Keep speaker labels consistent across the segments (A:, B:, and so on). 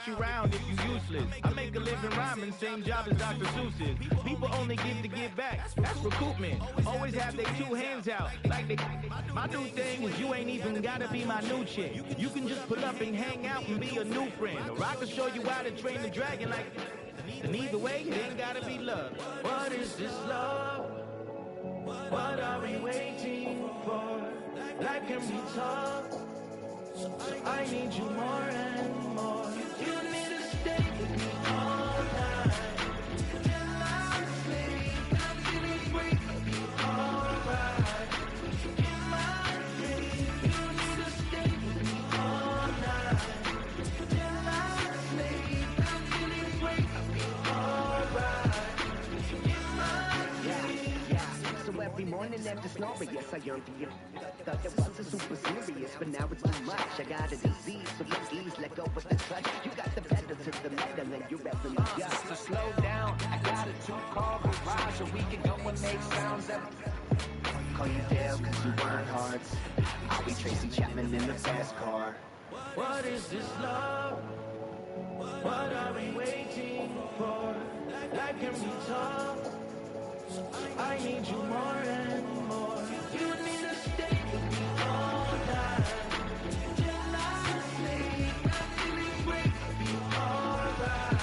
A: you round if you useless. I make a living rhyming, same job as Dr. Seuss's. People only give to give back, that's recoupment. Always have their two hands out, like they... My new thing is you ain't even gotta be my new chick. You can just pull up and hang out and be a new friend. Or I can show you how to train the dragon like... And either way, it ain't gotta be love. What is this love? What are we waiting for? Life can be tough. I need you more and more. You need to stay with me all night. Till I sleep, I'm feeling great. I'll be alright. In my dreams, you need to stay with me all night. Till I sleep, I'm feeling great. I'll be alright. In my dreams.
B: So every morning after snoring, yes, I yearn for you. Thought it wasn't super serious, but now it's too much. I got a disease, so please let go with the touch. You got the pedal to the metal and you're rapping me up. So slow down, I got a two-car garage, so we can go and make sounds up. Call you Dale, cause you weren't hard. I'll be Tracy Chapman in the fast car.
A: What is this love? What are we waiting for? Life can be tough. I need you more and more. You need to stay with me all night. Till I sleep, I'm feeling great. I'll be alright.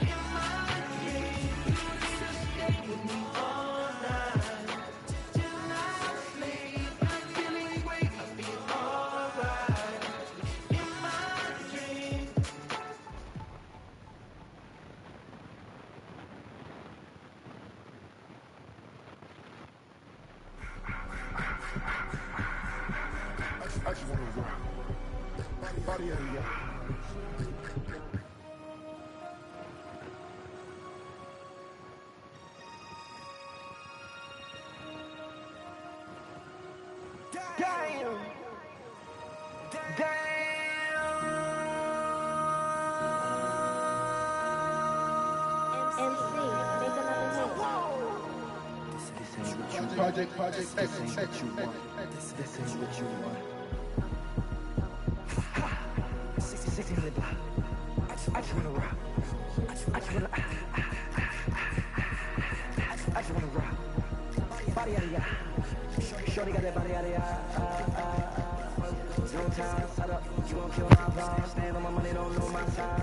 A: In my dreams, you need to stay with me all night. Till I sleep, I'm feeling great. I'll be alright. In my dreams.
C: I just wanna rock. Body area.
B: Damn!
D: MC, make another hit.
B: This ain't what you
C: Project
B: This ain't what you want. This ain't what you want. Six in the block. I just wanna rock. I just wanna rock. Body out of ya. Shorty got that body out of ya. No time, set up. You won't kill my vibe. Stand on my money, don't know my time.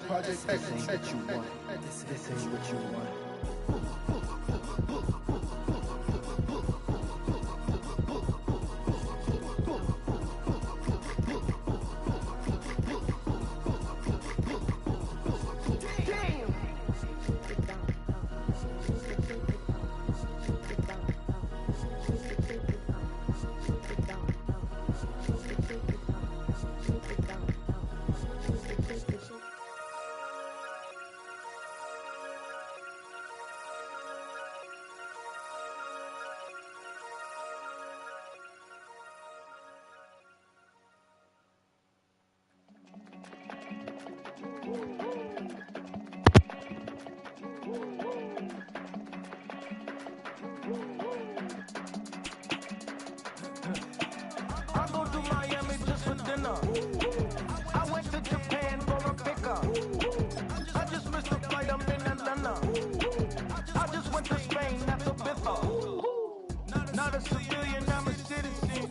C: Project
B: This ain't what you want. This ain't what you want.
A: I go to Miami just for dinner. I went to Japan for a pickup. I just missed the flight, I'm in Atlanta. I just went to Spain, that's a bither. Not a civilian, I'm a citizen.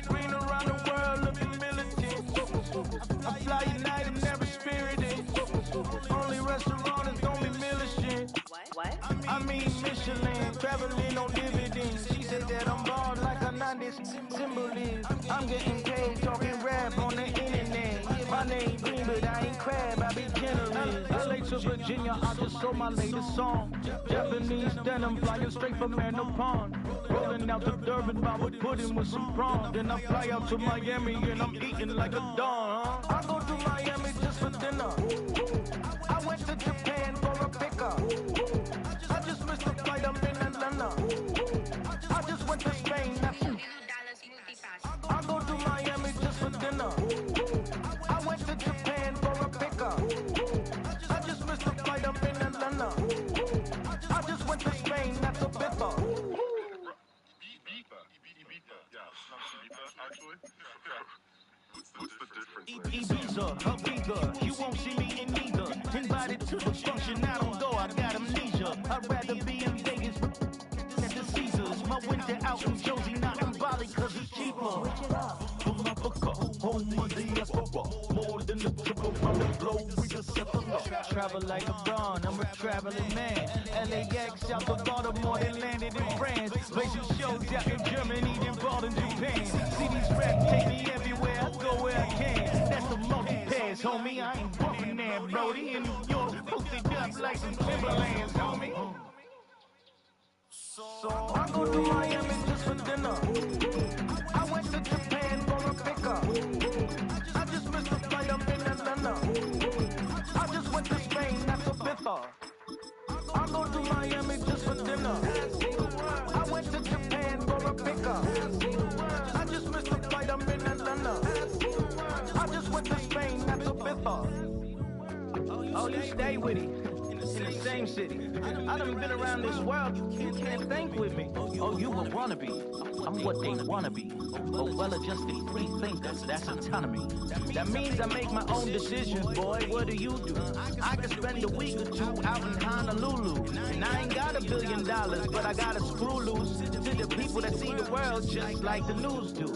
A: Green around the world, looking militant. I fly United, never spirited. Only restaurant is only Michelin.
D: What?
A: I mean Michelin, traveling on dividends. She said that I'm bald like a 90s symbol is. I'm getting paid talking rap on the internet. Yeah, my name Green, but I ain't crab, I be generous. LA to Virginia, I just sold my latest song. Japanese denim flying straight from Manapon. Rolling out to Durban, I would put in with some prawns. Then I fly out to Miami and I'm eating like a don. I go to Miami just for dinner. I went to Japan. I just missed the flight, I'm in Atlanta. I just went to Spain, I go to Miami just for dinner. I went to Japan for a pickup. I just missed the flight, I'm in Atlanta. I just went to Spain, that's a biffa. Ibiza, Ibiza, you won't see me in neither. Invited to the function, I don't go, I got amnesia. I'd rather be in Vegas at the Caesars. My winter out in Josie, not in Bali, cause it's cheaper. Home of the diaspora, more than the triple from the globe, we just set the law. Travel like LeBron, I'm a traveling man. LAX out to Baltimore, then landed in France. Places shows out in Germany, then bought in Japan. See these raps take me everywhere, I go where I can. That's a multi-pass, homie, I ain't bumping that, Brody. In New York, posted up like some Timberlands, homie. So I go to Miami just for dinner. I went to Japan for a pickup. I just missed the flight, I'm in Atlanta. I just went to Spain, that's a biffa. I go to Miami just for dinner. I went to Japan for a pickup. I just missed the flight, I'm in Atlanta. I just went to Spain, that's a biffa. Oh, you stay with it. In the same city. I done been around this world, you can't think with me. Oh, you a wannabe. I'm what they wanna be. Oh, well-adjusted free thinkers, that's autonomy. That means I make my own decisions, boy, what do you do? I could spend a week or two out in Honolulu. And I ain't got $1 billion, but I got a screw loose to the people that see the world just like the news do.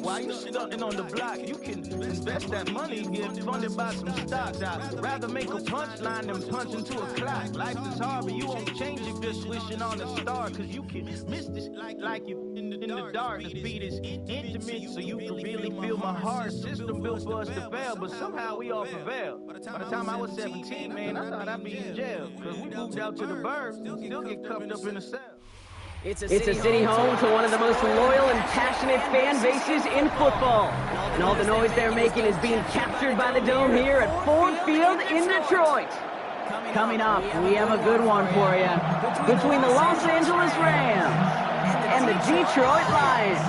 A: While you stunting on the block, you can invest that money, get funded by some stocks. I'd rather make a punchline than punch into a clock. Life is hard, but you won't change it just wishing on a star. Cause you can miss this like you in the dark. The beat is intimate, so you can really feel my heart. System built for us to fail, but somehow we all prevail. By the time I was 17, man, I thought I'd be in jail. Cause we moved out to the burbs and still get cuffed up in a cell.
D: It's a city home to one of the most loyal and passionate fan bases in football. And all the noise they're making is being captured by the Dome here at Ford Field in Detroit. Coming up, we have a good one for you. Between the Los Angeles Rams and the Detroit Lions.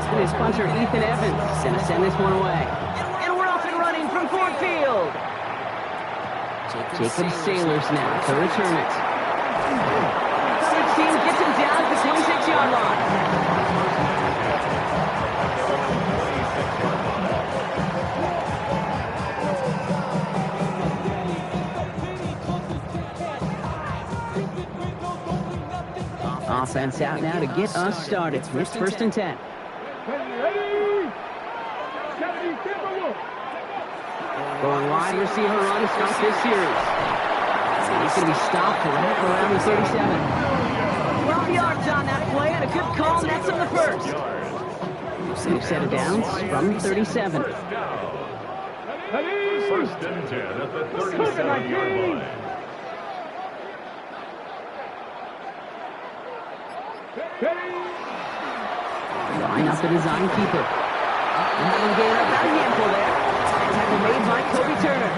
D: And his punter, Ethan Evans, going to send this one away. And we're off and running from Ford Field. Jacob Sailors now to return it. Coverage team gets him down at the 26-yard line. Offense out now to get us started. It's 1st and 10. Going wide receiver run to start this series. He's going to be stopped right around the 37. 12 yards on that play and a good call. Nets on the first. Safe set of downs from 37.
E: 1st and 10 at the 37-yard line.
D: Line up the design keeper. And gain up that handful there. Tackle made by Kobe Turner.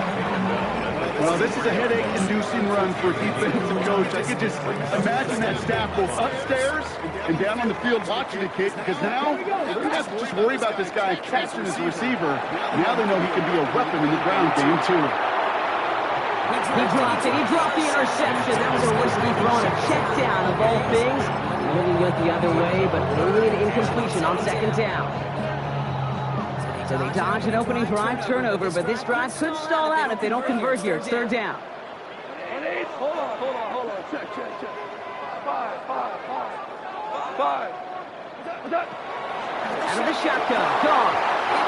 F: Well, this is a headache-inducing run for a defensive coach. I could just imagine that staff both upstairs and down on the field watching the kick, because now they don't have to just worry about this guy catching as a receiver. Now they know he can be a weapon in the ground game, too.
D: He dropped it. He dropped the interception. That was a risky throw and a check down of all things. Really went the other way, but early an incompletion on 2nd down. So they dodge an opening drive turnover, but this drive could stall out if they don't convert here. It's 3rd down.
C: Hold on. Check. 5.
D: Out of the shotgun. Gone.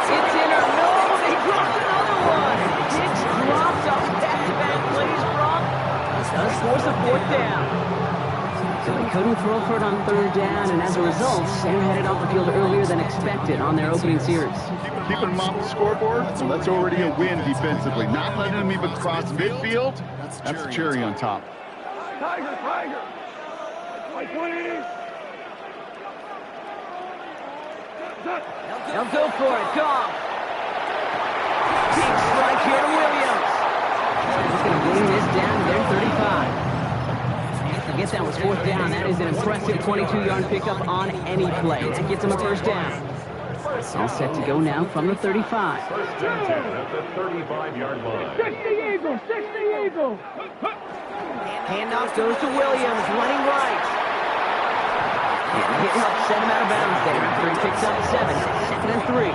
D: It's in or no. They dropped another one. It's dropped off back-to-back plays. Brock does force a 4th down. So they couldn't throw for it on 3rd down, and as a result, they're headed off the field earlier than expected on their opening series.
F: Keeping them off the squoreboard, well, that's already a win defensively. Not letting them even cross midfield, that's the cherry on top.
C: Tiger.
D: They'll go for it. Goff. Big strike here to Williams. He's going to bring this down to their 35. Forget that was fourth down. That is an impressive 22-yard pickup on any play. That gets him a first down. All set to go now from the 35.
E: First and 10 at the 35-yard line.
C: 60 Eagles, 60 Eagles.
D: Handoff goes to Williams, running right. And the hit helps send him out of bounds there after he picks up 7. Second and 3.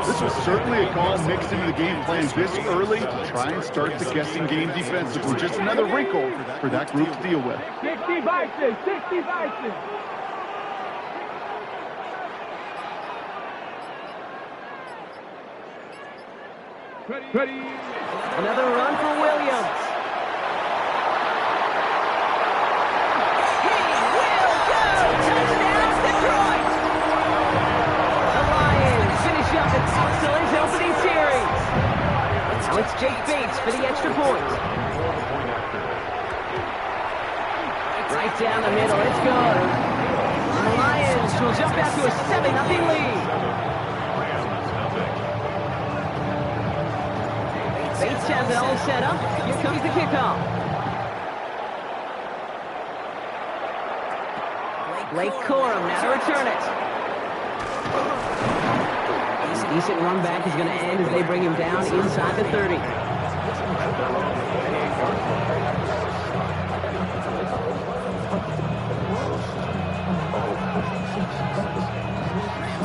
F: This was certainly a call mixed into the game plan this early to try and start the guessing game defensively. Just another wrinkle for that group to deal with.
C: 60 Vikings, 60 Vikings.
A: Ready.
D: Another run for Williams. He will go! Touchdown, Detroit! The Lions finish up an excellent opening series. Now it's Jake Bates for the extra point. Right down the middle, it's good. And the Lions will jump out to a 7-0 lead. Bates has it all set up. Here comes the kickoff. Blake Corum now to return it. Decent run back is going to end as they bring him down inside the 30.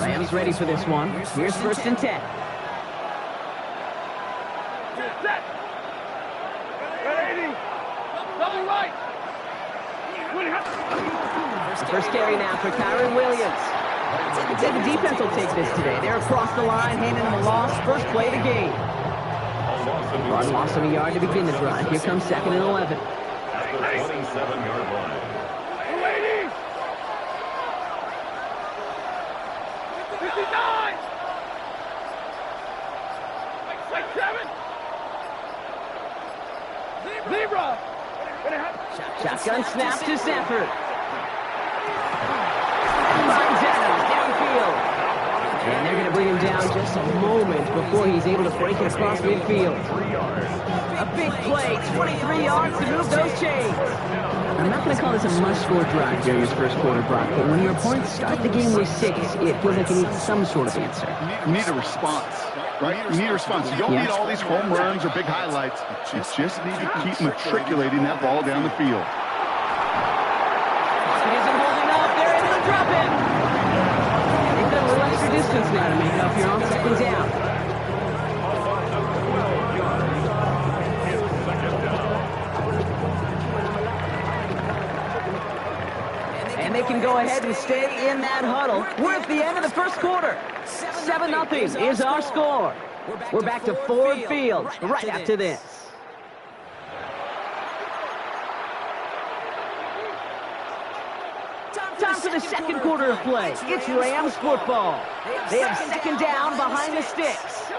D: Rams ready for this one. Here's first and 10. First carry now for Kyron Williams. I'd say the defense will take this today. They're across the line, handing them a loss. First play of the game. Run loss of a yard to begin the drive. Here comes second and 11.
E: At the 27-yard line.
C: Ladies! 59! Like 7! Zebra!
D: Shotgun snap to Stafford. Finds Adams downfield. And they're going to bring him down just a moment before he's able to break it across midfield. A big play, 23 yards to move those chains. I'm not going to call this a must-score drive during this first quarter, Brock, but when your opponents start the game with 6, it feels like you need some sort of answer.
F: You need a response, right? You need a response. You don't need all these home runs or big highlights. You just need to keep matriculating that ball down the field.
D: It isn't holding up. They're able to drop him. They've got a little extra distance now to make up here on second down. And they can go ahead and stay in that huddle. We're at the end of the first quarter. 7-0 is our score. We're back to Ford Field right after this. Time for the second quarter of play. It's Rams football. They have second down behind the sticks.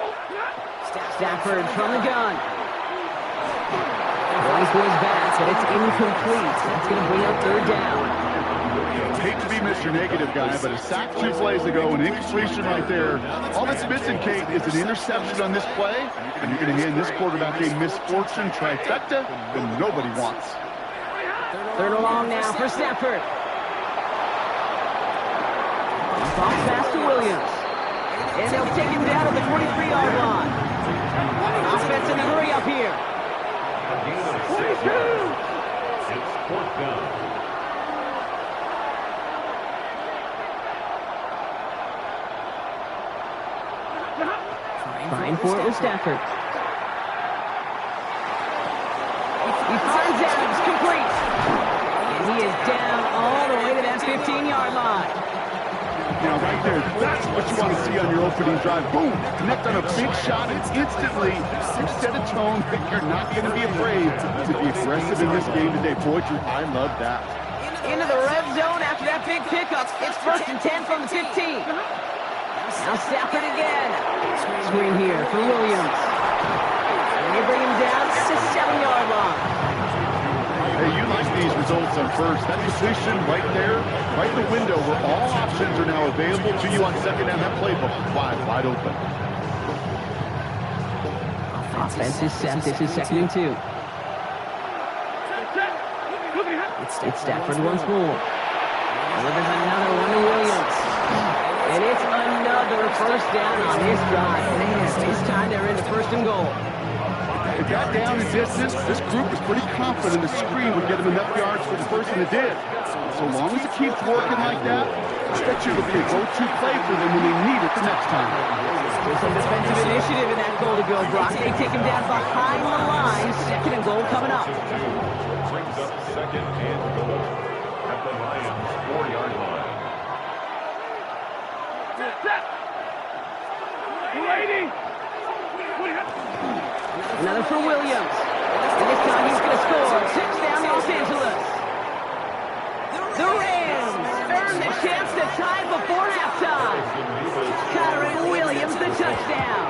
D: Stafford from the gun. Nice goes back, but it's incomplete. That's going to bring up third down.
F: Hate to be Mr. Negative guy, but a sack 2 plays ago, an incompletion right there. All that's missing, Kate, is an interception on this play, and you're going to hand this quarterback a misfortune trifecta that nobody wants.
D: Third and long now for Stafford. Ball pass to Williams. And they'll take him down at the 43-yard line. Offense in a hurry up here.
E: 22! It's fourth down.
D: Trying for it with Stafford. He finds Adams, complete. And he is down all the way to that 15-yard line.
F: Now, right there, that's what you want to see on your opening drive. Boom! Connect on a big shot, and instantly you set a tone that you're not going to be afraid to be aggressive in this game today. Boy, I love that.
D: Into the red zone after that big pickup. It's first and 10 from the 15. Now Stafford again. Screen here for Williams. And they bring him down at the 7-yard line.
F: Hey, you like these results on first. That position right there, right in the window where all options are now available to you on second down. That playbook wide open.
D: Offense is set. This is 2nd and 2. It's Stafford once more. Delivers another one to Williams. And it's another first down on this drive. Man, this time they're into 1st and goal.
F: It got down in distance. This group was pretty confident the screen would get them enough yards for the first, and it did. So long as it keeps working like that, I bet you it'll be a go-to play for them when they need it the next time.
D: There's some defensive initiative in that goal to go, Brock. They take him down behind the line. 2nd and goal coming up.
E: Brings up 2nd and goal at the Lions' 4-yard line.
D: Another for Williams. And this time he's going to score. Touchdown, Los Angeles. The Rams earn the chance to tie before halftime. Kyron Williams, the touchdown.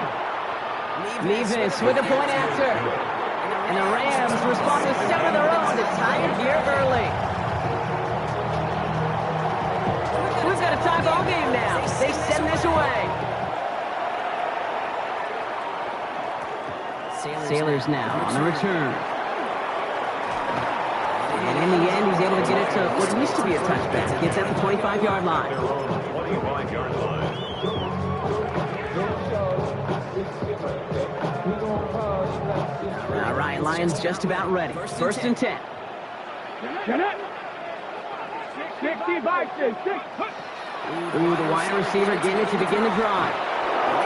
D: Nevis with a point after. And the Rams respond with 7 of their own to tie it here early. We've got a tie ball game now. They send this away. Sailors now on the return. And in the end, he's able to get it to what used to be a touchback. Gets at the 25-yard line.
E: 25-yard line.
D: All right, Lions just about ready. 1st and 10. Ooh, the wide receiver getting it to begin the drive.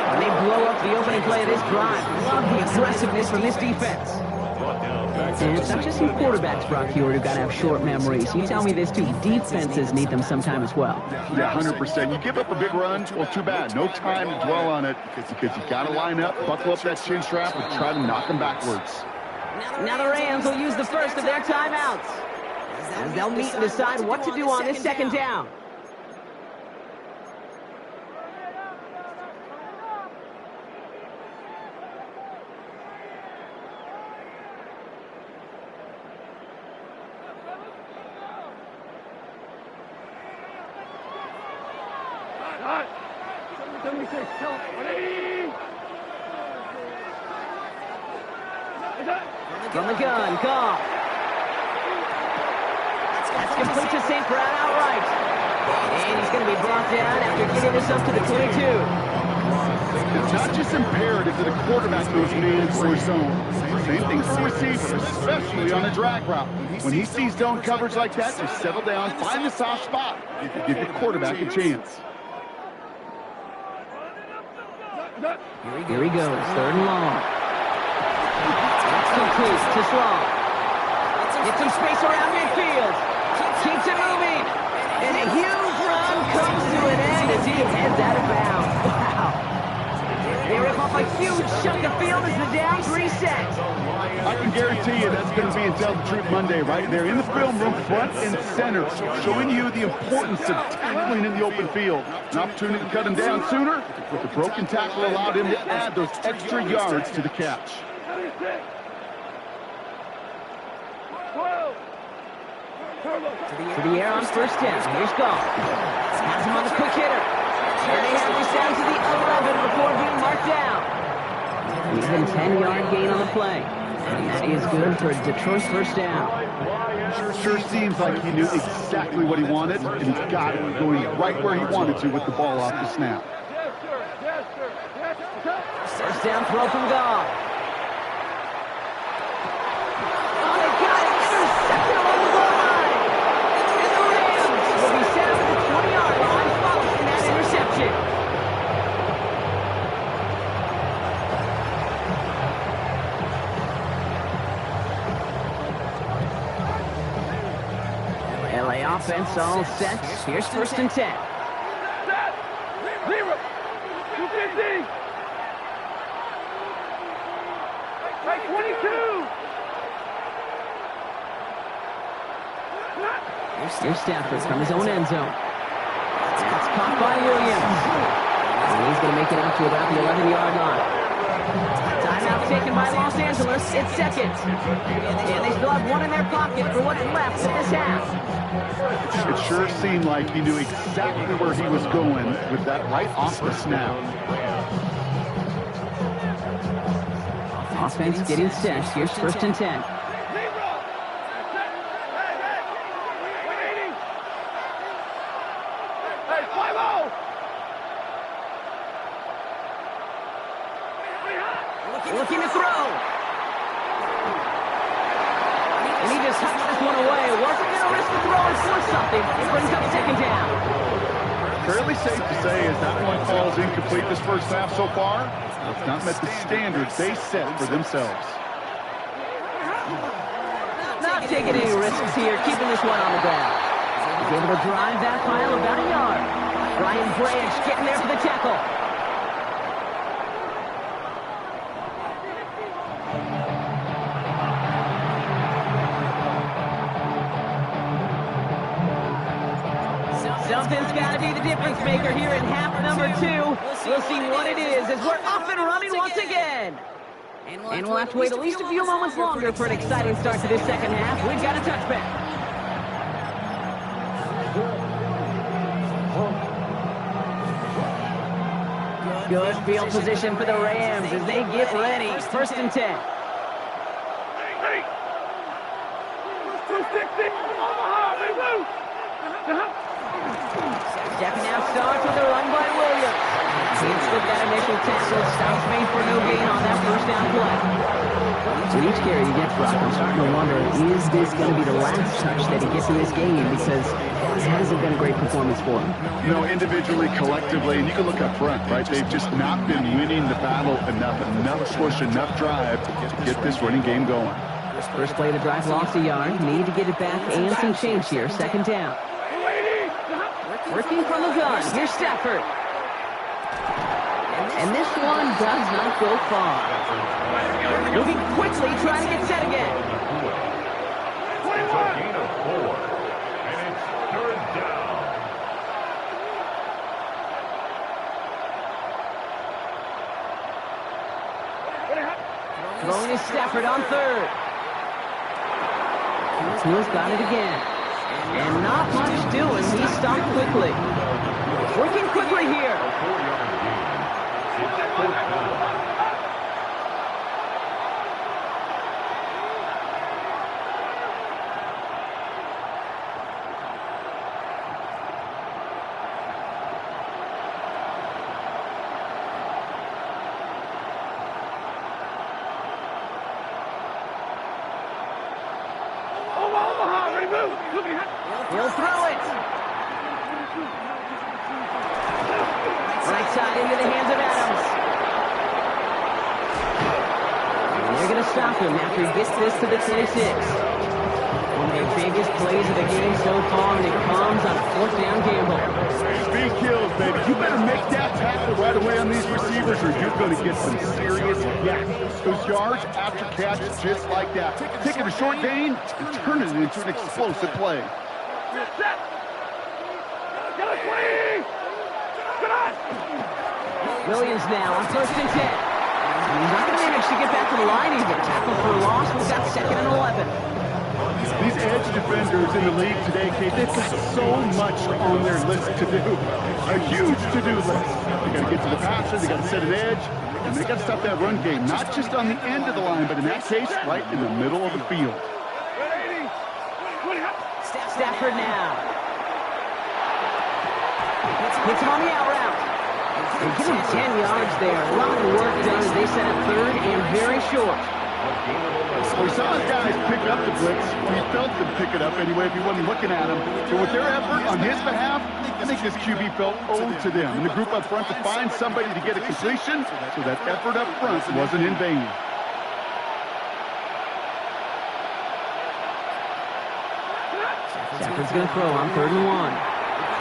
D: And they blow up the opening play of this drive. Love the aggressiveness from this defense. And it's not just some quarterbacks, Brock Hewitt, who've got to have short memories. You tell me this too. Defenses need them sometime as well.
F: Yeah, 100%. You give up a big run, well, too bad. No time to dwell on it because you got to line up, buckle up that chin strap, and try to knock them backwards.
D: Now the Rams will use the first of their timeouts, as they'll meet and decide what to do on this 2nd down. From the gun, Goff. That's complete to St. Brown outright. And he's going to be brought down after getting this up to the 22.
F: It's not just imperative that a quarterback knows man or zone. Same thing for a receiver, especially on a drag route. When he sees zone coverage like that, just settle down, find the soft spot. Give your quarterback a chance.
D: Here he goes, 3rd and long. Complete to Sloan. Gets some space around midfield. Keeps it moving. And a huge run comes to an end as he heads out of bounds. Wow. They rip off a huge chunk of field as the downs reset.
F: I can guarantee you that's going to be in Tell the Truth Monday right there in the film room, front and center, showing you the importance of tackling in the open field. An opportunity to cut him down sooner, but the broken tackle allowed him to add those extra yards to the catch.
D: To the air on 1st down. Here's Goff. Has him on the quick hitter. And they have this down to the 11 before being marked down. Even 10-yard gain on the play. And that is good for Detroit's 1st down.
F: Sure seems like he knew exactly what he wanted, and he's got it going right where he wanted to with the ball off the snap.
D: 1st down throw from Goff. Oh, they got it. Intercepted along the goal line. And the Rams will be set up at the 20-yard line following that interception. LA offense all set. Here's 1st and 10.
C: Zero. 250. Right, 22.
D: Here's Stafford from his own end zone. That's caught by Williams. And he's going to make it out to about the 11-yard line. Timeout taken by Los Angeles. It's 2nd. And they still have one in their pocket for what's left of this half.
F: It sure seemed like he knew exactly where he was going with that right off the snap.
D: Offense getting set. Here's 1st and 10. Looking to throw. And he just hucks this one away. Wasn't going to risk the throw and force something. It brings up 2nd down.
F: Fairly safe to say as that one falls incomplete this first half so far. It's not met the standards they set for themselves.
D: Not taking any risks here, keeping this one on the ground. He's able to drive that pile about a yard. Ryan Branch getting there for the tackle. Something's got to be the difference maker here in half number 2. We'll see what it is as we're up and running once again. And we'll have to wait at least a few moments longer for an exciting start to this second half. We've got a touchback. Good field position for the Rams as they get ready. 1st and 10. Second half starts with a run by Williams. Can't slip that initial tackle. Stops made for no gain on that 1st down play. With each carry he gets, Brock, I'm starting to wonder, is this going to be the last touch that he gets in this game? Because it hasn't been a great performance for him.
F: You know, individually, collectively, and you can look up front, right? They've just not been winning the battle enough push, enough drive to get this running game going.
D: First play of the drive lost a yard. Need to get it back and some change here. 2nd down. Working from the gun. Here's Stafford. And this one does not go far. Moving quickly, trying to get set again.
E: It's a gain of 4, and it's 3rd down.
D: Throwing is Stafford on 3rd. Hill's got it again. And not much doing. He stopped quickly. Working quickly here. He'll throw it. Right side into the hands of Adams. And they're going to stop him after he gets this to the 26. One of their biggest plays of the game so far, and it comes on a 4th down gamble.
F: Speed kills, baby. You better make that tackle right away on these receivers or you're going to get some serious yak. Those yards after catch just like that. Taking a short gain and turning it into an explosive play.
D: Williams now on 1st and 10. He's not going to manage to get back to the line even. Tackle for a loss. We've got 2nd and 11.
F: These edge defenders in the league today, Kate, they've got so much on their list to do. A huge to-do list. They got to get to the passer, they got to set an edge, and they got to stop that run game, not just on the end of the line, but in that case, right in the middle of the field.
D: Stafford now. Puts him on the out route. They give him 10 yards there. A lot of the work done as they set up 3rd and very short.
F: We saw the guys pick up the blitz. We felt them pick it up anyway if he wasn't looking at him. But with their effort on his behalf, I think this QB felt owed to them. And the group up front to find somebody to get a completion, so that effort up front wasn't in vain.
D: Stafford's going to throw on 3rd and 1.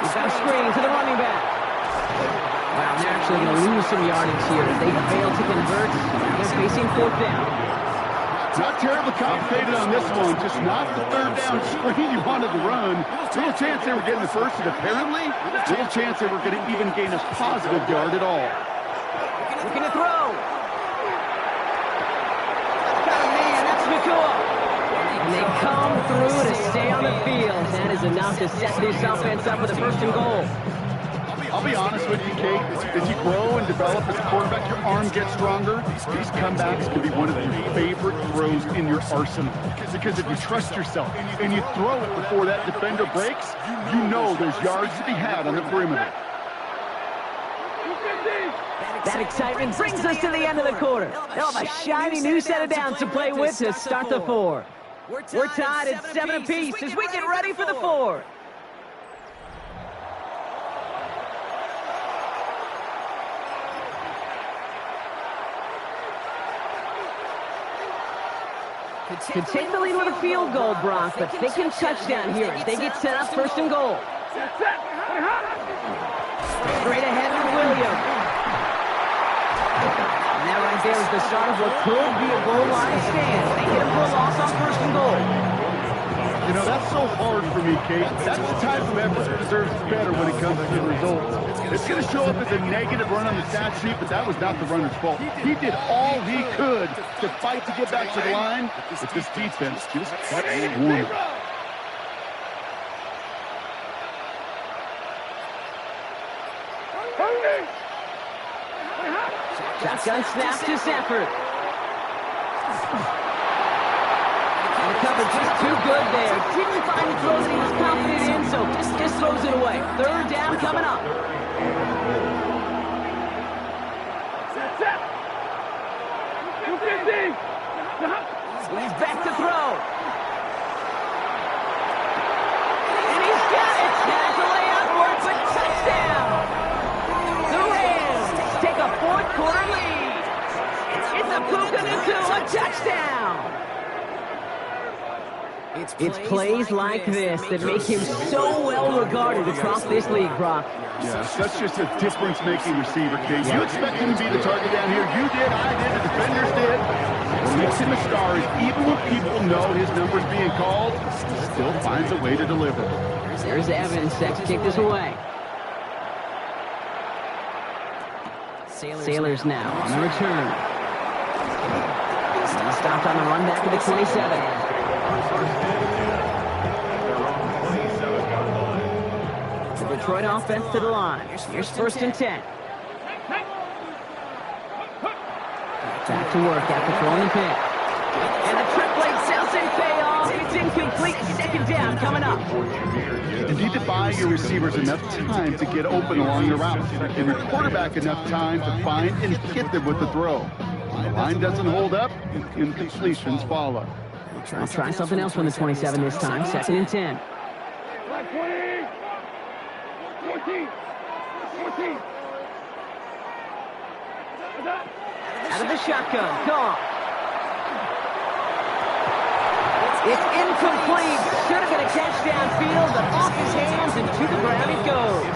D: He's got a screen to the running back. Wow, they're actually going to lose some yardage here as they fail to convert. They're facing 4th down.
F: Not terribly complicated on this one. Just not the 3rd down screen you wanted to run. Little chance they were getting the first, and apparently, little chance they were going to even gain a positive yard at all.
D: Looking to throw. Got a man, that's McCool. And they come through to stay on the field. That is enough to set this offense up with a 1st and goal.
F: I'll be honest with you, Kate. As you grow and develop as a quarterback, your arm gets stronger. These comebacks can be one of your favorite throws in your arsenal. Because if you trust yourself and you throw it before that defender breaks, you know there's yards to be had on the perimeter.
D: That excitement brings us to the end of the quarter. They'll have a shiny new set of downs to play with to start the fourth. We're tied at 7 apiece as we get ready for the fourth. Could take the lead with a field goal, Brock, but they can touchdown here as they get set up first and goal. Straight ahead with Williams. And that right there is the start of what could be a goal line stand. They hit him for a loss on first and goal.
F: You know, that's so hard for me, Kate. That's the type of effort that deserves better when it comes to the results. It's going to show up as a negative run on the stat sheet, but that was not the runner's fault. He did all he could to fight to get back to the line, but this defense just kept warming.
D: Shotgun snap to Sanford. And the cover just too good there. Didn't find the throw that he was confident in, so just throws it away. Third down coming up. He's back to throw. And he's got it. Has a layup for it, but touchdown. The Rams take a fourth-quarter lead. It's a Puka Nacua, a touchdown. It's plays like this that make him so well regarded across this league, Brock.
F: Yeah, that's just a difference-making receiver, Kate. You expect him to be the target down here. You did, I did, the defenders did. What makes him a star is even when people know his number's being called, he still finds a way to deliver.
D: There's Evans set to kick this away. Sailors now on the return. He stopped on the run back to the 27. The Detroit offense to the line. Here's first and 10. Back to work after throwing the pick. And the triplet doesn't pay off. It's incomplete. Second down coming up.
F: You need to buy your receivers enough time to get open along the route, and your quarterback enough time to find and hit them with the throw. When the line doesn't hold up, incompletions follow.
D: I'll try something else from the 27 this time. Second and 10.
C: 14.
D: Out of the shotgun. Gone. It's incomplete. Should have been a catch downfield, but off his hands and to the ground it goes.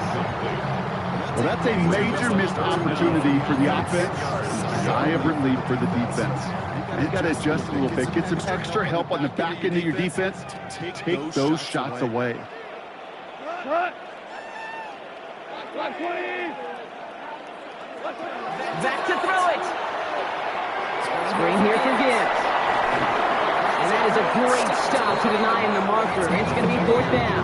F: Well, that's a major missed opportunity for the offense. Sigh of relief for the defense. You got to adjust a little bit. Get some extra help on the back end of your defense. Take those shots away.
D: Back to throw it. Screen here for Gibbs. And that is a great stop to deny him the marker. It's going to be fourth down.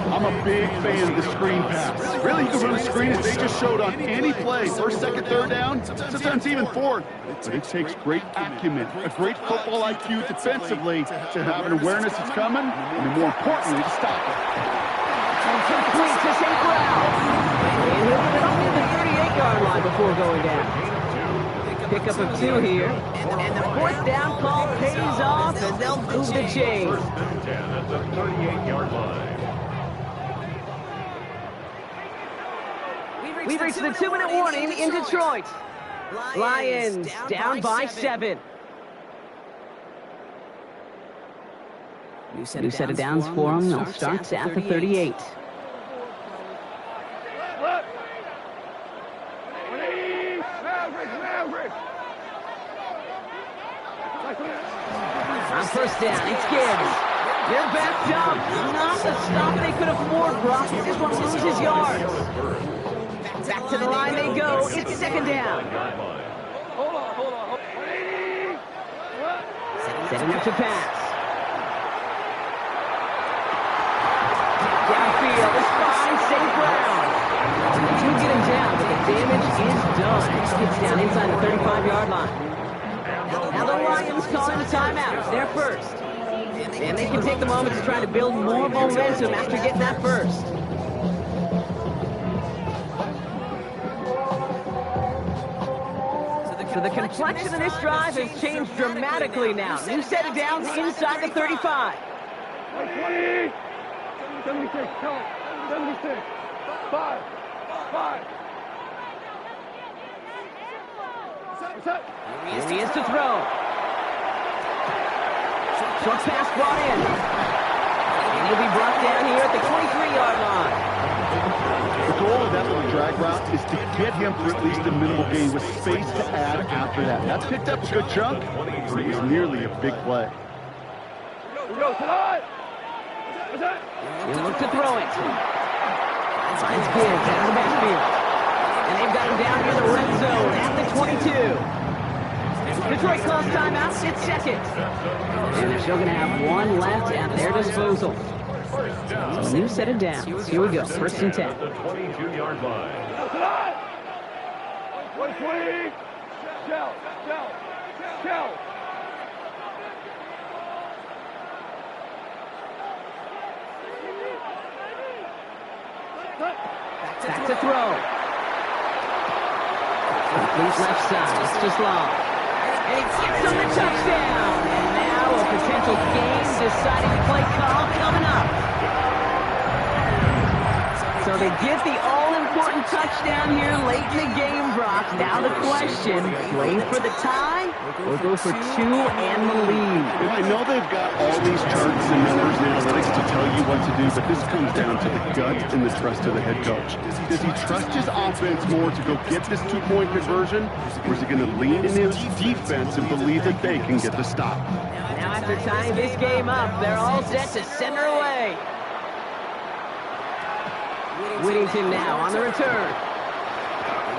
F: I'm a big fan of the screen pass. Really, you can run a screen as they just showed on any play. First, second, third down, sometimes even fourth. But it takes great acumen, a great football IQ defensively to have an awareness it's coming, and more importantly, to stop it.
D: Complete to St. Brown. And he'll get it up to the 38-yard line before going down. Pickup of 2 here. And the fourth down call pays off, and they'll move the chains.
E: At the 38-yard line.
D: We've reached the 2-minute warning in Detroit. Lions down by 7. New set of downs for them. They'll start at the 38. On first down, it's Gibbs. They're backed up. Not the stop they could afford, Brock. He just won't lose his yards. Back to the line they go. It's second down. Setting up to pass. Downfield is fine. St. Brown. damage is done. Gets down inside the 35-yard line. Now the Lions calling a timeout. They're first. And they can take the moment to try to build more momentum after getting that first. So the complexion of this drive has changed dramatically now. New set of downs inside the 35.
C: 20! 76, tell it. 76. 5.
D: Here he is to throw. Short pass brought in. And he'll be brought down here at the 23-yard line.
F: The goal of that little drag route is to get him for at least a minimal gain with space to add after that. That picked up a good chunk, but it was nearly a big play.
D: He'll look to throw it. Finds Gibbs out of the backfield. And they've got him down near the red zone at the 22. Detroit calls timeout, it's second. And they're still going to have one left at their disposal. So a new set of downs. Here we go, first and 10.
E: The 22-yard line.
C: 120! Shell!
D: Back to throw. Complete left side, it's just long. And he gets on the touchdown. And now a potential game-deciding play call coming up. So they get the all-important touchdown here late in the game, Brock. Now the question, play for the tie or go for two and the lead?
F: And I know they've got all these charts and numbers and analytics to tell you what to do, but this comes down to the gut and the trust of the head coach. Does he trust his offense more to go get this two-point conversion, or is he going to lean in his defense and believe that they can get the stop?
D: Now after tying this game up, they're all set to send her away. Whittington now on the return.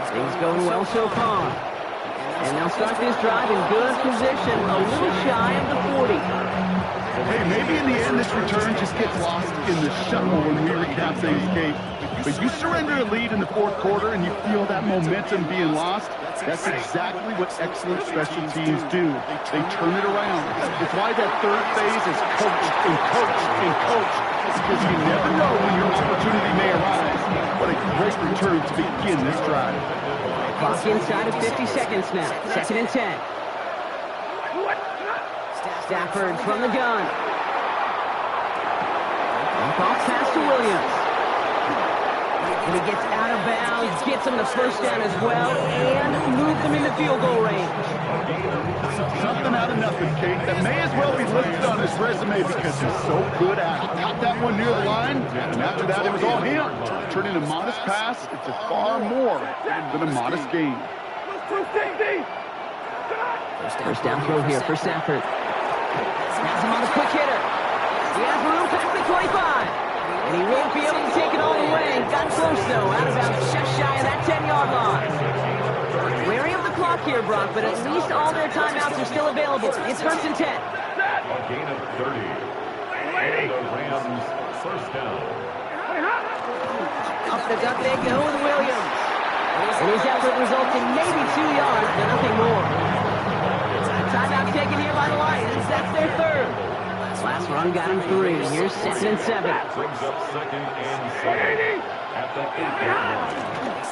D: Things going well so far. And they'll start this drive in good position, a little shy of the 40.
F: Hey, maybe in the end this return just gets lost in the shuffle when we recap things, Kate. But you surrender a lead in the fourth quarter and you feel that momentum being lost, that's exactly what excellent special teams do. They turn it around. It's why that third phase is coached and coached and coached. Because you never know when your opportunity may arise. What a great return to begin this drive.
D: Clock inside of 50 seconds now. Second and 10. Stafford from the gun. Ball pass to Williams. And he gets out of bounds, gets him the first down as well, and moves them into field goal range.
F: Something out of nothing, Kate. That may as well be listed on his resume because he's so good at it. Got that one near the line, and after that it was all him. Turning a modest pass into far more than a modest gain.
D: First down throw here for Stafford. Snaps him on the quick hitter. He has room past the 25. And he won't be able to take it all the way. Got close, though, out about just shy of that 10-yard line. Wary of the clock here, Brock, but at least all their timeouts are still available. It's first and 10.
E: A gain of 30. And the Rams first down.
D: Up the gut they go with Williams. And his effort results in maybe 2 yards, but nothing more. Timeout taken here by the Lions. That's their third. Last run got him 3. Here's second and 7.
E: Brings up second and 7 at the 8-yard line.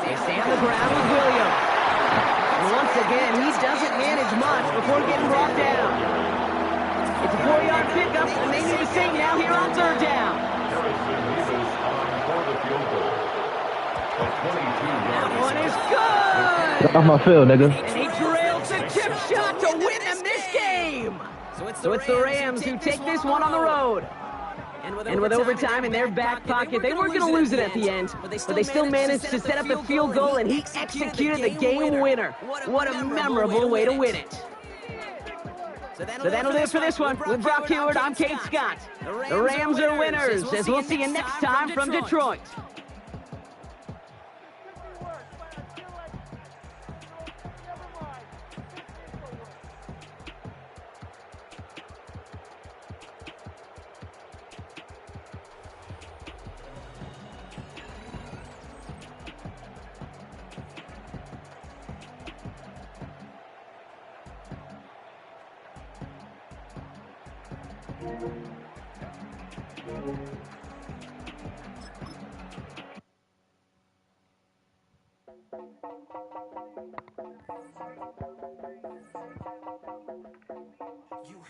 D: They stay on the ground with Williams. And once again, he doesn't manage much before getting brought down. It's a 4-yard pickup, and they need to sing now here on third down.
E: Harrison Davis on for the field goal. A 22-yard.
D: That one is good!
G: Get off my field, nigga.
D: And he drills the chip shot to win them this game! So it's the Rams who take this one on the road. And with overtime in their back pocket, they weren't going to lose it at the end, but they still managed to set up the field goal, and he executed the game winner. What a memorable way to win it. So that'll do it for this one. With Brock Heward, I'm Kate Scott. The Rams are winners, as we'll see you next time from Detroit.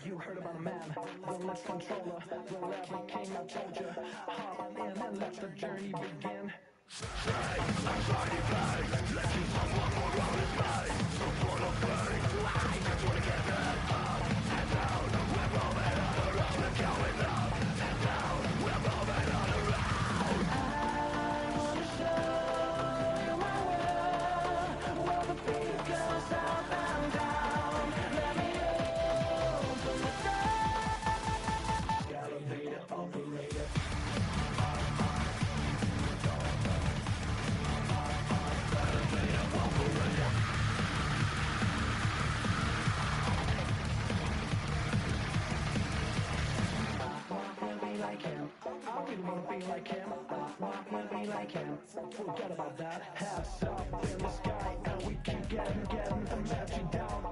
G: You heard about a man, the lift controller, the rebel king, I told you. Hop in and let the journey begin. Like him, wanna be like him. Forget about that. Hats up in the sky, and we keep getting the magic down,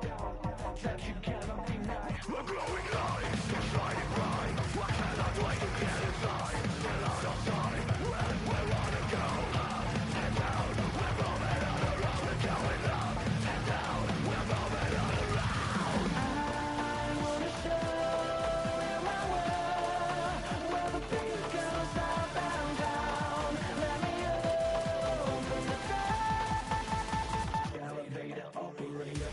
G: that you cannot deny. A glowing light, shining bright. I cannot wait to get inside. Still out of time, where wanna go? Up and down, we're moving on around. We're going up and down, we're moving on around. I wanna show you my world, where the beat goes up and down. Let me open the door. Elevator operator.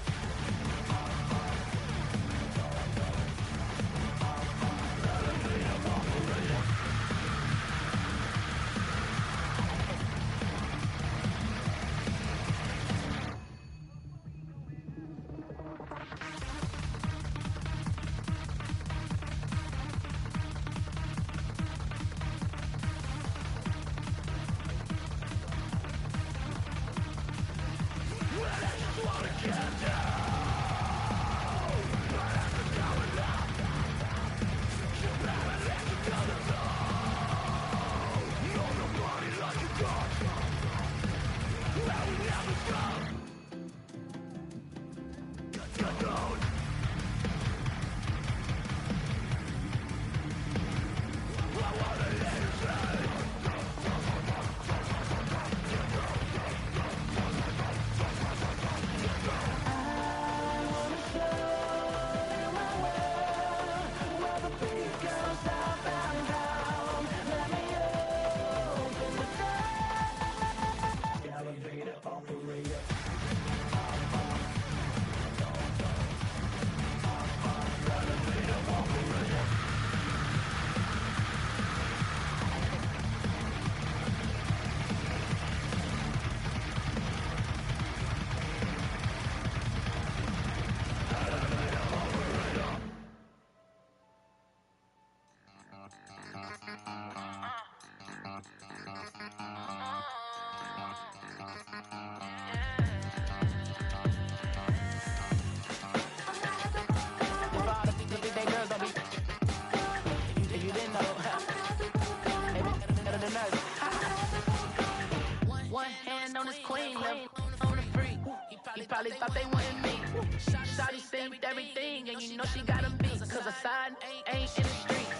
H: One hand on his queen, on the freak. He probably thought they wanted me. Shawty synced everything, and you know she got him beat. Cause her side ain't in the streets.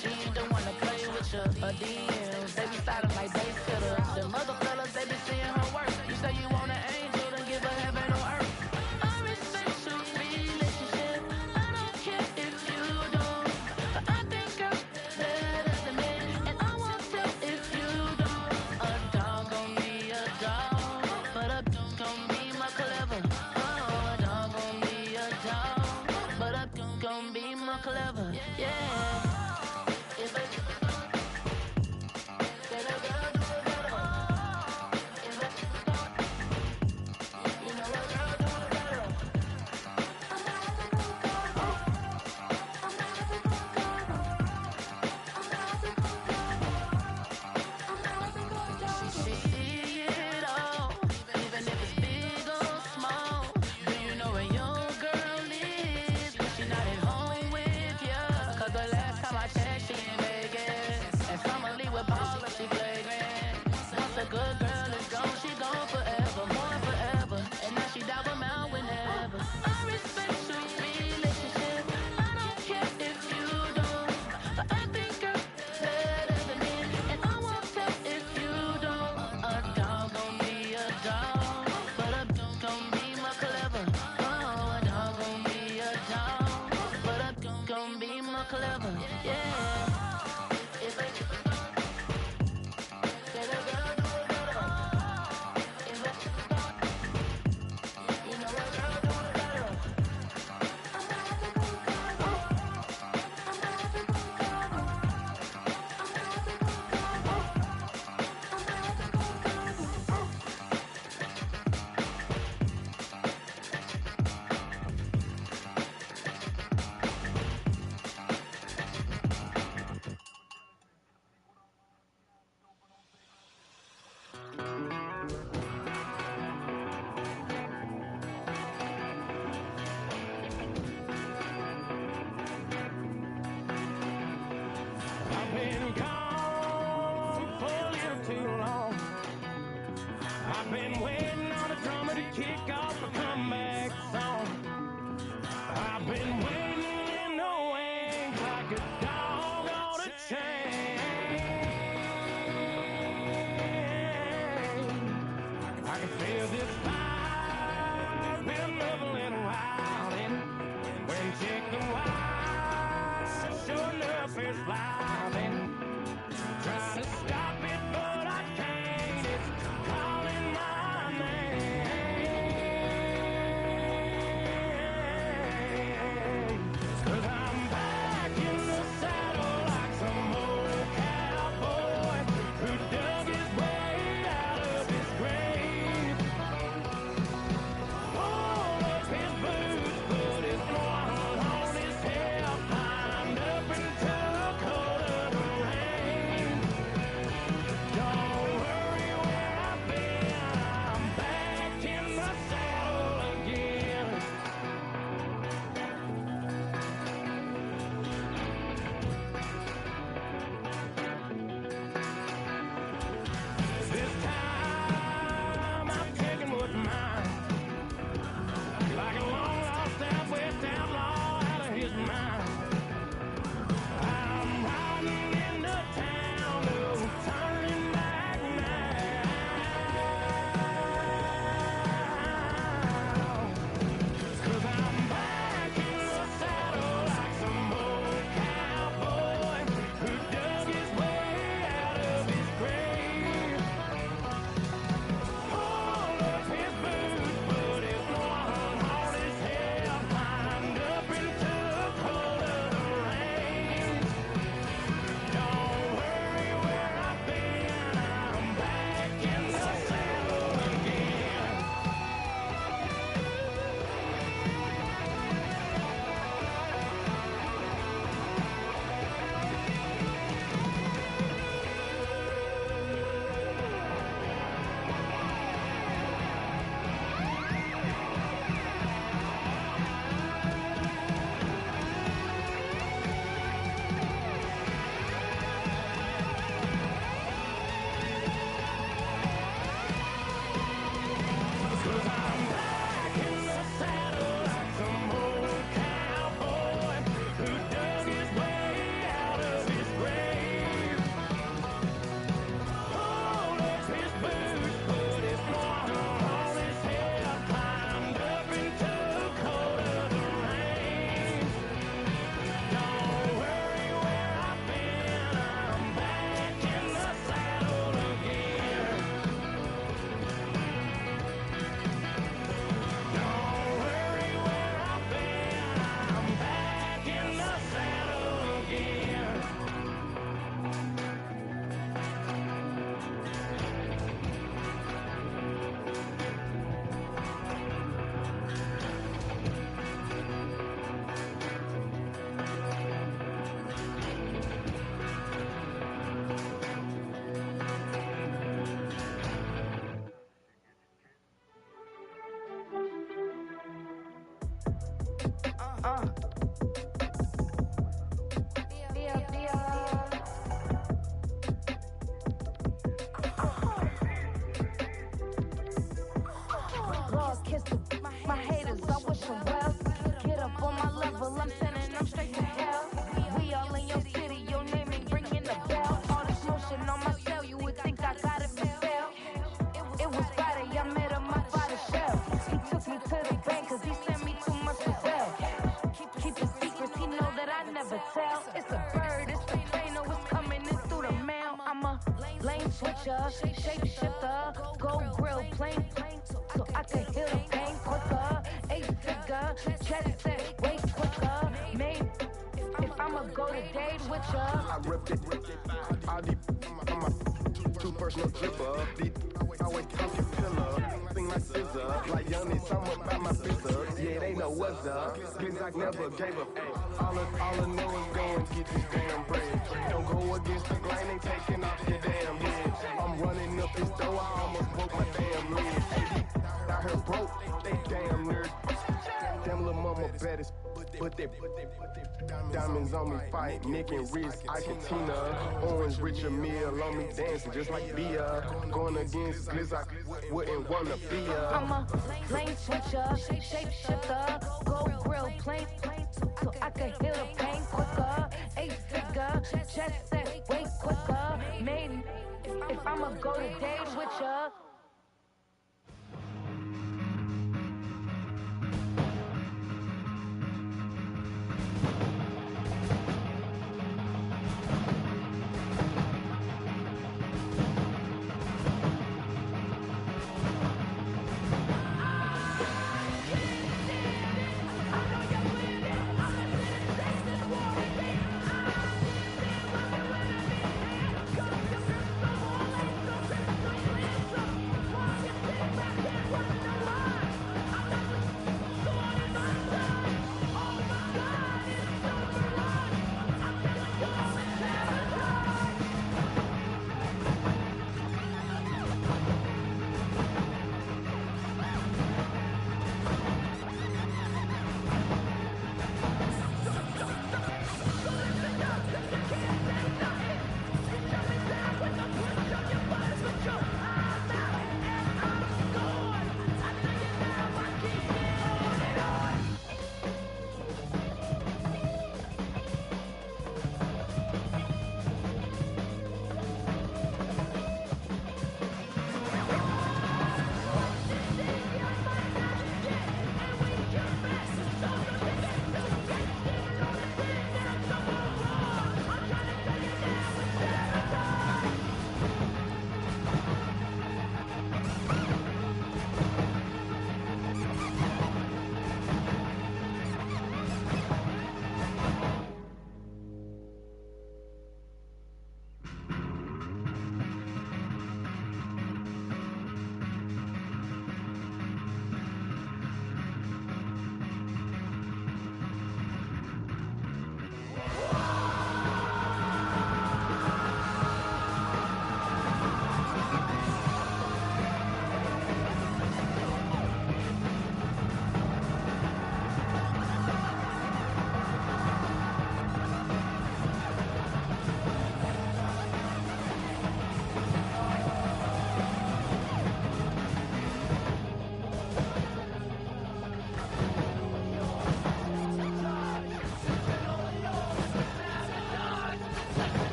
H: She ain't the one to play with you. Her DMs, they be sliding like bass hitter. Them other fellas, they be seeing her work. You say you want an angel, then give her heaven on earth. I respect your relationship. I don't care if you don't. But I think I'm better than me. And I won't tell if you don't. A dog gon' be a dog, but a gon' be more clever. Oh, a dog gon' be a dog, but a gon' be more clever. Yeah. Lord, kiss my haters, I wish them well. Get up on my level, I'm sending them straight to hell. We all in your city, your name ain't ringing the bell. All this motion on my cell, you would think I got it for sale. It was Friday, I met him up by the shell. He took me to the bank, cause he sent me too much to sell. Keep his secrets, he know that I never tell. It's a bird, it's a plane, oh, it's coming in through the mail. I'm a lane switcher, shape shifter, go grill, plane, so I can heal the pain quicker. 8-figure, chest set, way quicker. Maybe if I'ma go to date with ya.
I: I ripped it, all deep on my two personal dripper. I always talking pillar, thing like scissor. Like young need something about my pizza. Yeah, they know what's up. Cause I never gave up. All I know is go and get this damn bread. Don't go against the grain, ain't taking off your damn head. I'm running up this door, I almost broke my damn leg. I heard broke, they damn nerd. Damn little mama better, but they diamonds on me fight, neck and wrist, Iketina. Orange Richard Mill on me dancing just like Bia. Going against Gliss, I wouldn't wanna be ya.
H: I'm a lane switcher, shape shifter, go grill, plane, so I can heal the pain quicker. 8-figure, chest set, way quicker. Maybe if I'ma go to date with ya.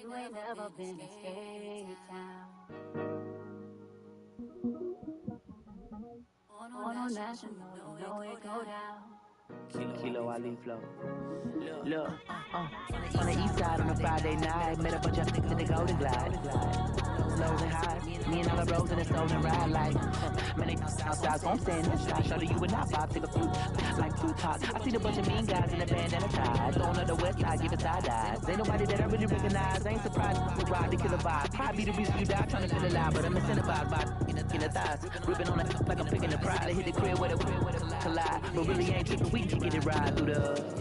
J: You ain't never been in Skate Town. On national, you know it go down.
B: Kilo Ali Flow. Look, on the east side on a Friday night, I met a bunch of niggas in the Golden Glide. Lows and highs, me and all the bros in the stolen ride like, man, they outside, so I'm staying inside. Show you and I vibe, take a few, like Tupac. I seen a bunch of mean guys in the band and a tie. Throwing up the west side, give it side eyes. Ain't nobody that I really recognize. I ain't surprised we ride to kill a vibe. Probably the reason you die, trying to feel alive, but I'm incentivized by in the thighs. Ripping on it like I'm picking the pride. I hit the crib where the collide, but really ain't tripping. We can get it right through the,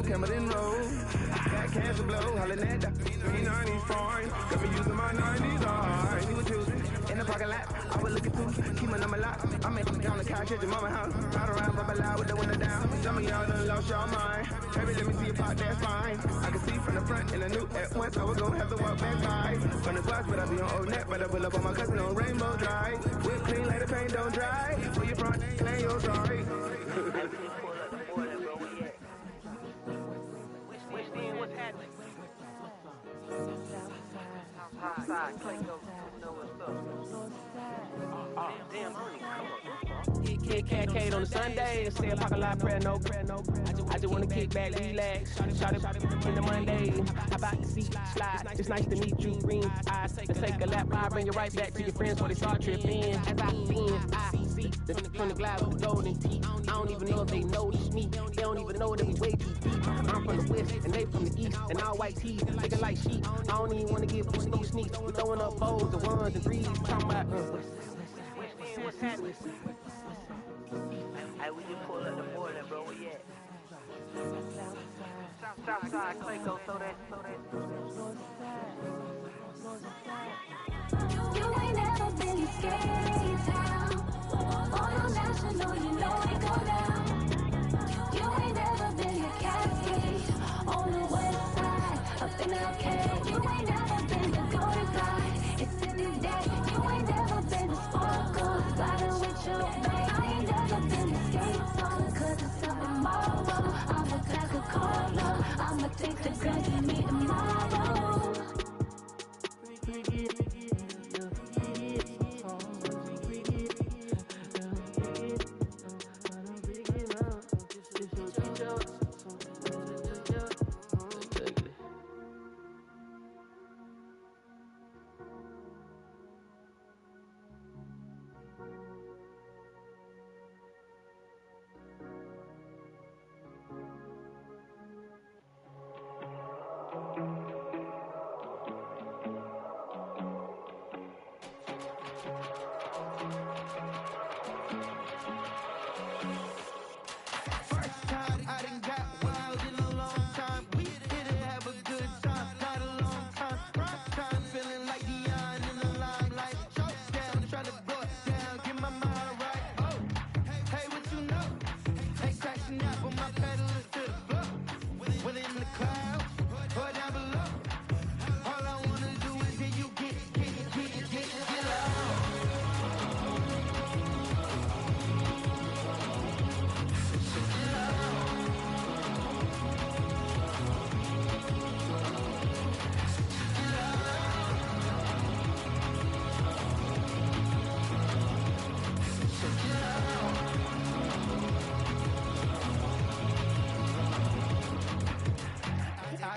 I: Cameron Road, that cancer blow, hollering at the 390s foreign. Got me using my 90s hard. You were choosing in the parking lot. I was looking through, keep my number locked. I'm in on the couch at your mama house. Ride around, bubble loud with the window down. Some of y'all done lost y'all mind. Baby, let me see your pot, that's fine. I can see from the front and I knew at once I was gonna have to walk back by. From the bus, but I be on Old Neck, but I pull up on my cousin on Rainbow Drive. Whip clean like the paint don't dry. For your front, claim your sorry.
B: what's happening? Southside, Clayco, know what's up. Oh, damn,
K: Kid Cat on a Sunday, say a pocket lot prayer, no. I just wanna kick back, relax, shot it in the Monday. How about the seat slide? It's nice to meet you, green eyes. Let's take a lap ride, bring it right back to your friends before they start tripping. As I see from the glass with the golden teeth. I don't even know if they notice me. They don't even know that we way too deep. I'm from the west and they from the east, and all white teeth, looking like sheep. I don't even wanna give no sneaks. We throwing up fours, the ones and threes, talking about
B: what's happening? Hey, we just pulled up the border, bro. Where you at? Southside, Clayco, so that.
L: You ain't never been to Skate Town. On your national, you know it go down. You ain't never been to Cascade. On the west side, up in Arcade. You ain't never been to Golden Glide. It's in the day. You ain't never been to Sparkle. Riding with your babe. I ain't never been to Skate Town. Cause it's up tomorrow. I'm a Coca-Cola. I'ma take the girl you meet tomorrow.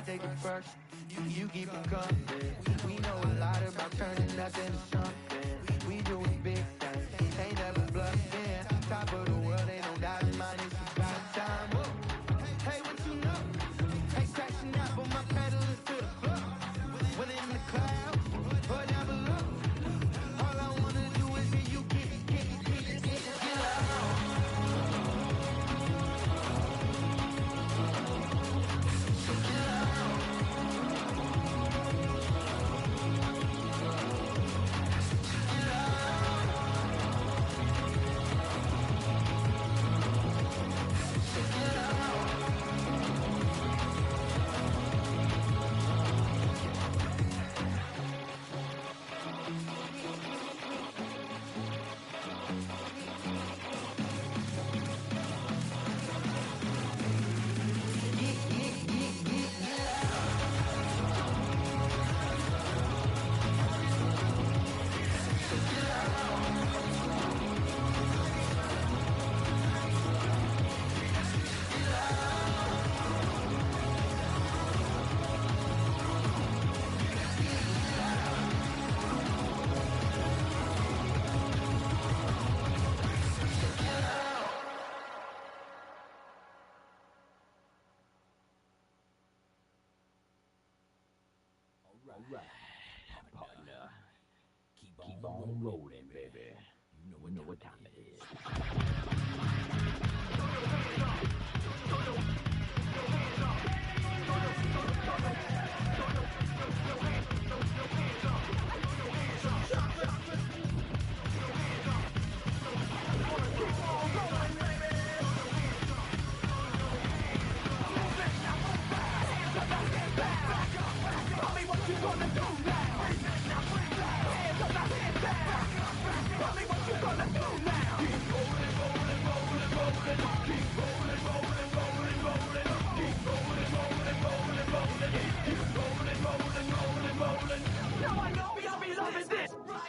M: take it first, you keep it coming. We know a lot about turning nothing to something. We doing big things, ain't never bluffing. Top of the world, ain't no doubt in mind, it's about time. Whoa. Hey, what you know? Hey, crashing out, but my pedal is to the floor. When in the clouds, or down below. All I wanna do is hear you get loud.
A: Partner, keep on rolling, baby. You know what time it is.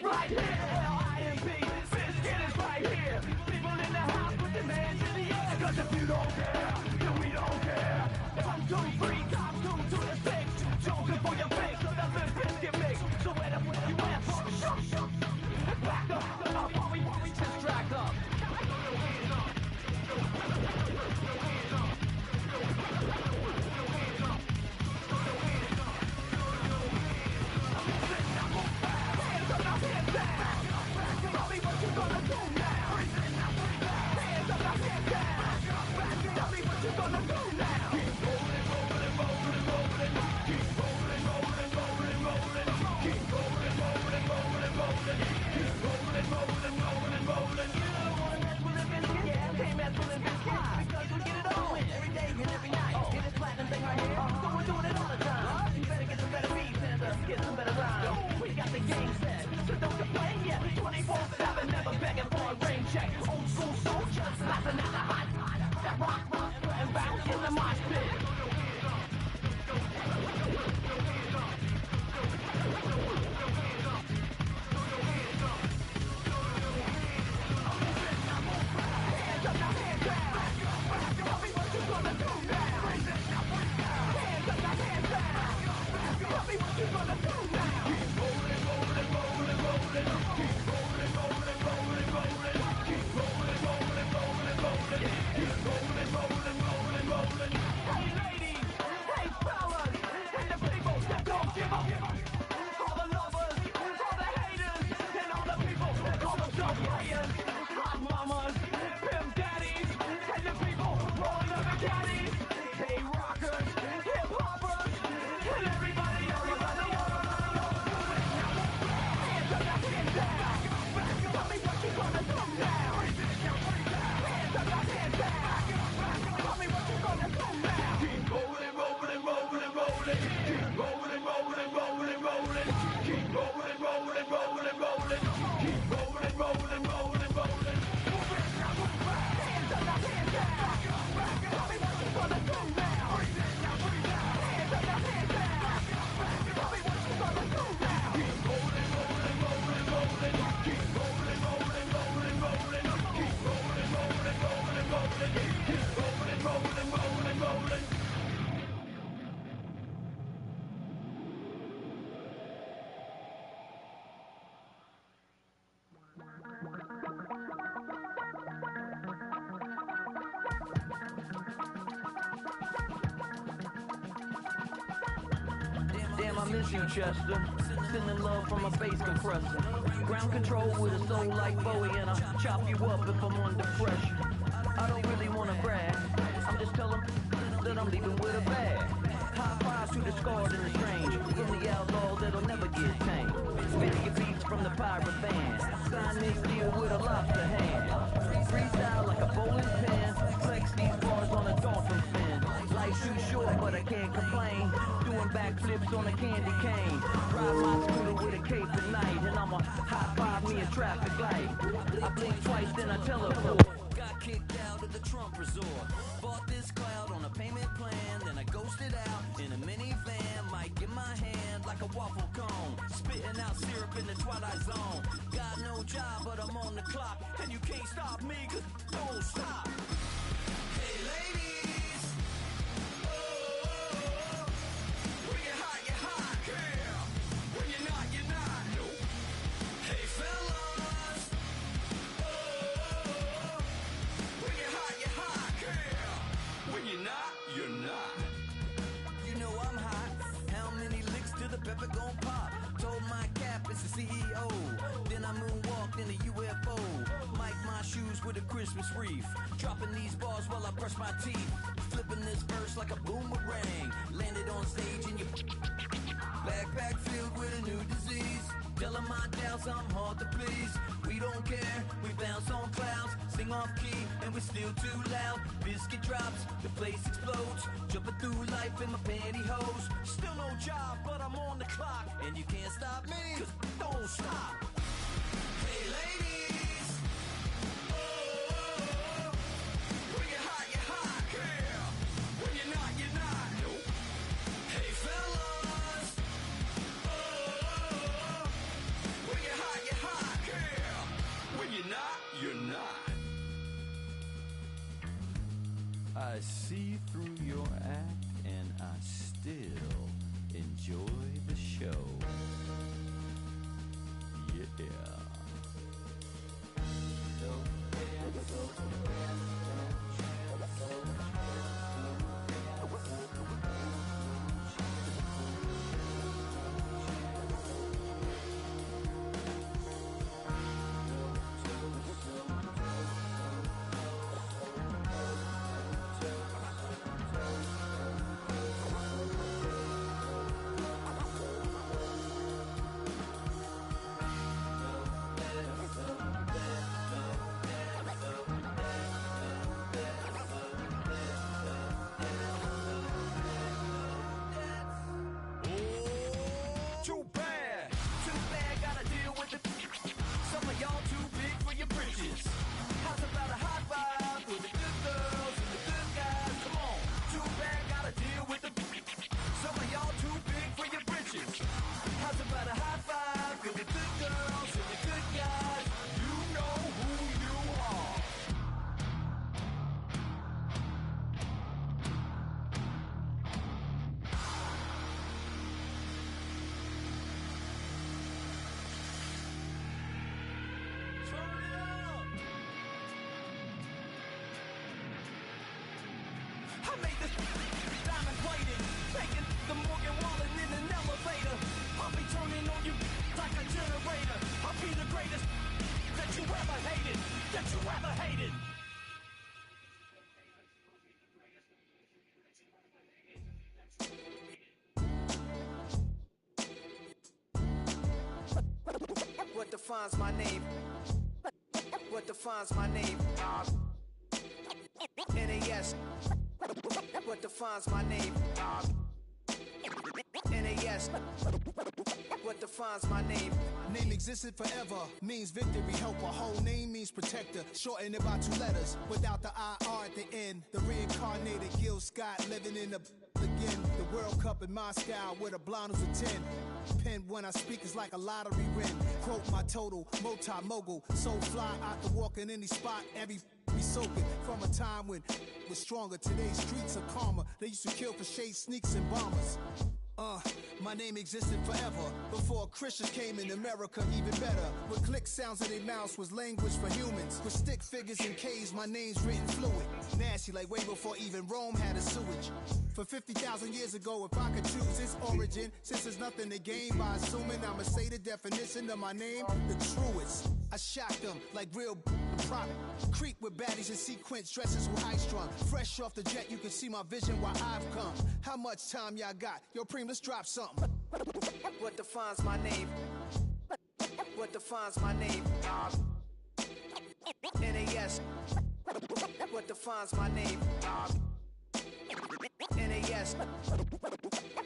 A: Right here, L-I-M-P, Biscuit is right here. People in the house put their hands in the air. Cause if you don't care, then we don't care. 1, 2, 3, times 2 to the 6. Joking for your face, so the biscuit mix. So where the fuck you at? Back up, while we just track up. Damn, I miss you, Chester. Sending love from a bass compressor. Ground control with a soul like Bowie, and I'll chop you up if I'm under pressure. I don't really want to brag. I'm just telling that I'm leaving with a bag. High five to the scarred and the strange. From the outlaws that'll never get tamed. Spinning beats from the pirate band. Sign this deal with a lobster hand. Freestyle like a bowling pin. Flex these bars on a dolphin fin. Life's too short, but I can't complain. Doing backflips on a candy cane. Drive my scooter with a cape at night. And I'ma high five me a traffic light. I blink twice, then I teleport. Got kicked out of the Trump resort. Bought this cloud on a payment plan. Then I ghosted out in a minivan. Mic in my hand like a waffle cone. Spitting out syrup in the twilight zone. Got no job, but I'm on the clock. And you can't stop me, cause don't stop. Hey ladies. Oh, when you're hot, girl. When you're not, you're not. Nope. Hey fellas. Oh, when you're hot, girl. When you're not, you're not. You know I'm hot. How many licks till the pepper gon'
N: Christmas wreath. Dropping these bars while I brush my teeth. Flipping this verse like a boomerang. Landed on stage in your backpack filled with a new disease. Telling my doubts I'm hard to please. We don't care, we bounce on clouds. Sing off key and we're still too loud. Biscuit drops, the place explodes. Jumping through life in my pantyhose. Still no job, but I'm on the clock. And you can't stop me, cause don't stop. Hey ladies, oh, when you're hot, you're hot, yeah. When you're not, you're not. Nope. Hey fellas, oh, when you're hot, yeah. When you're not, you're not. I see through your act and I still enjoy the show. Yeah. What defines my name? What defines my name? NAS. What defines my name? NAS. What defines my name?
O: Name existed forever, means victory, helper. Whole name means protector, shorten it by 2 letters, without the IR at the end. The reincarnated Gil Scott, living in the again. The World Cup in Moscow, where the blind was a 10. Pen when I speak is like a lottery win. Quote my total, multi-mogul, so fly I could walk in any spot, every be soaking. From a time when was stronger, today's streets are calmer. They used to kill for shade sneaks and bombers. My name existed forever. Before Christians came in America, even better. With click sounds in their mouths was language for humans. With stick figures and K's, my name's written fluid. Nasty like way before even Rome had a sewage. For 50,000 years ago, if I could choose its origin, since there's nothing to gain by assuming I'ma say the definition of my name, the truest. I shocked them like real prop. Creep with baddies in sequence, dresses with high strung. Fresh off the jet, you can see my vision where I've come. How much time y'all got? Yo, Preem, let's drop something.
N: What defines my name? What defines my name? NAS. What defines my name? NAS.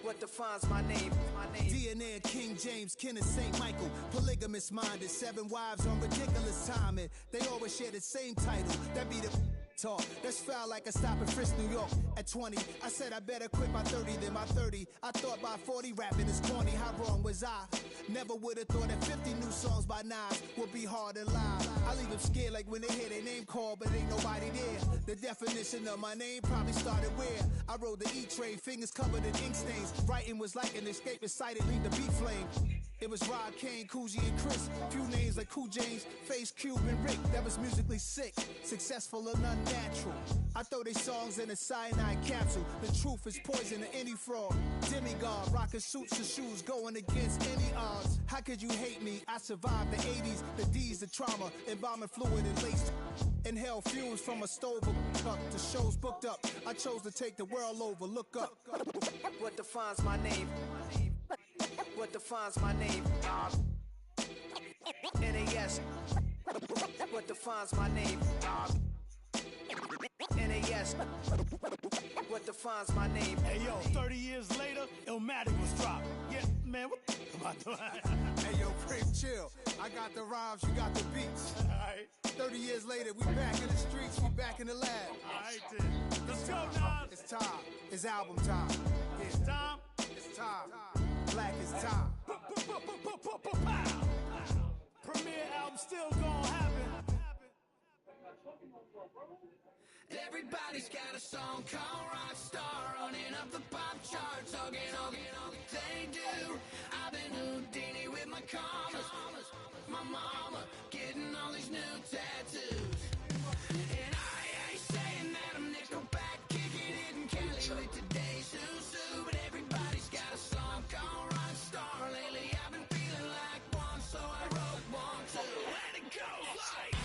N: What defines my name?
O: DNA of King James, kin of St. Michael. Polygamous minded, 7 wives on ridiculous timing. They always share the same title. That be the talk. That's foul like a stop in Frisk, New York. At 20, I said I better quit by 30 than by 30. I thought by 40 rapping is corny. How wrong was I? Never would have thought that 50 new songs by Nas would be hard to live. I leave them scared like when they hear their name called, but ain't nobody there. The definition of my name probably started where I rode the E-train, fingers covered in ink stains. Writing was like an escape excited, leave the beat flame. It was Rod, Kane, Coogee, and Chris. Few names like Cool James, Face, Cube, and Rick. That was musically sick, successful and unnatural. I throw they songs in a cyanide capsule. The truth is poison to any fraud. Demigod, rocking suits and shoes, going against any odds. How could you hate me? I survived the 80s, the D's, the trauma, embalming fluid and lace. Inhale fumes from a stove up. The show's booked up. I chose to take the world over. Look up.
M: What defines my name? What defines my name? NAS. What defines my name? NAS. What defines my name?
O: Hey yo, 30 years later, Illmatic was dropped. Yeah, man, what the am I doing? Hey yo, Prince, chill. I got the rhymes, you got the beats. Alright. 30 years later, we back in the streets, we back in the lab. Alright then. Let's go now. It's time. It's album time. Yeah. It's time. It's time. Black is time. Premiere album still gonna happen.
N: Everybody's got a song called Rockstar, running up the pop charts, hugging all they do. I've been Houdini with my commas, my mama getting all these new tattoos. And I ain't saying that I'm Nickelback, kicking it in Cali with today's Susu, but everybody's got a song called Rockstar. Lately I've been feeling like one, so I wrote one too. And it goes like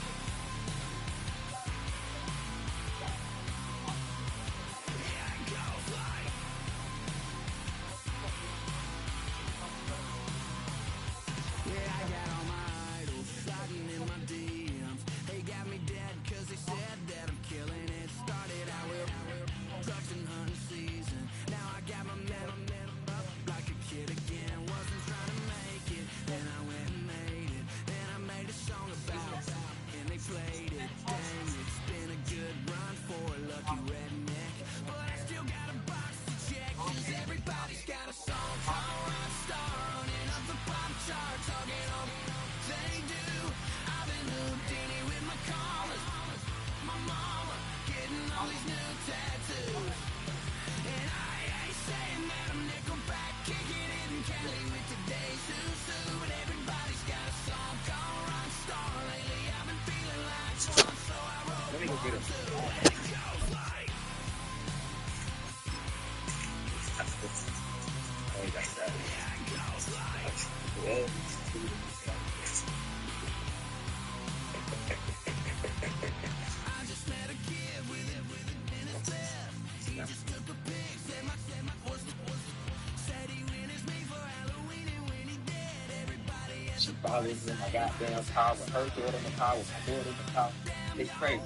P: She follows in my goddamn car with her daughter in the car, with my daughter in the car. It's crazy.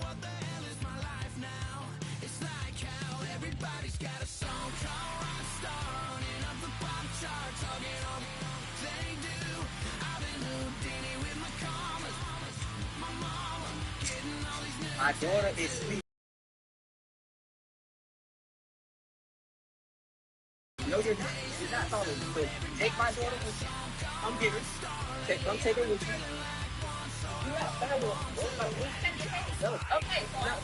P: My daughter is sleeping. No, you're not talking. So take my daughter with you. Come get her. Come take her with you. Okay. I'm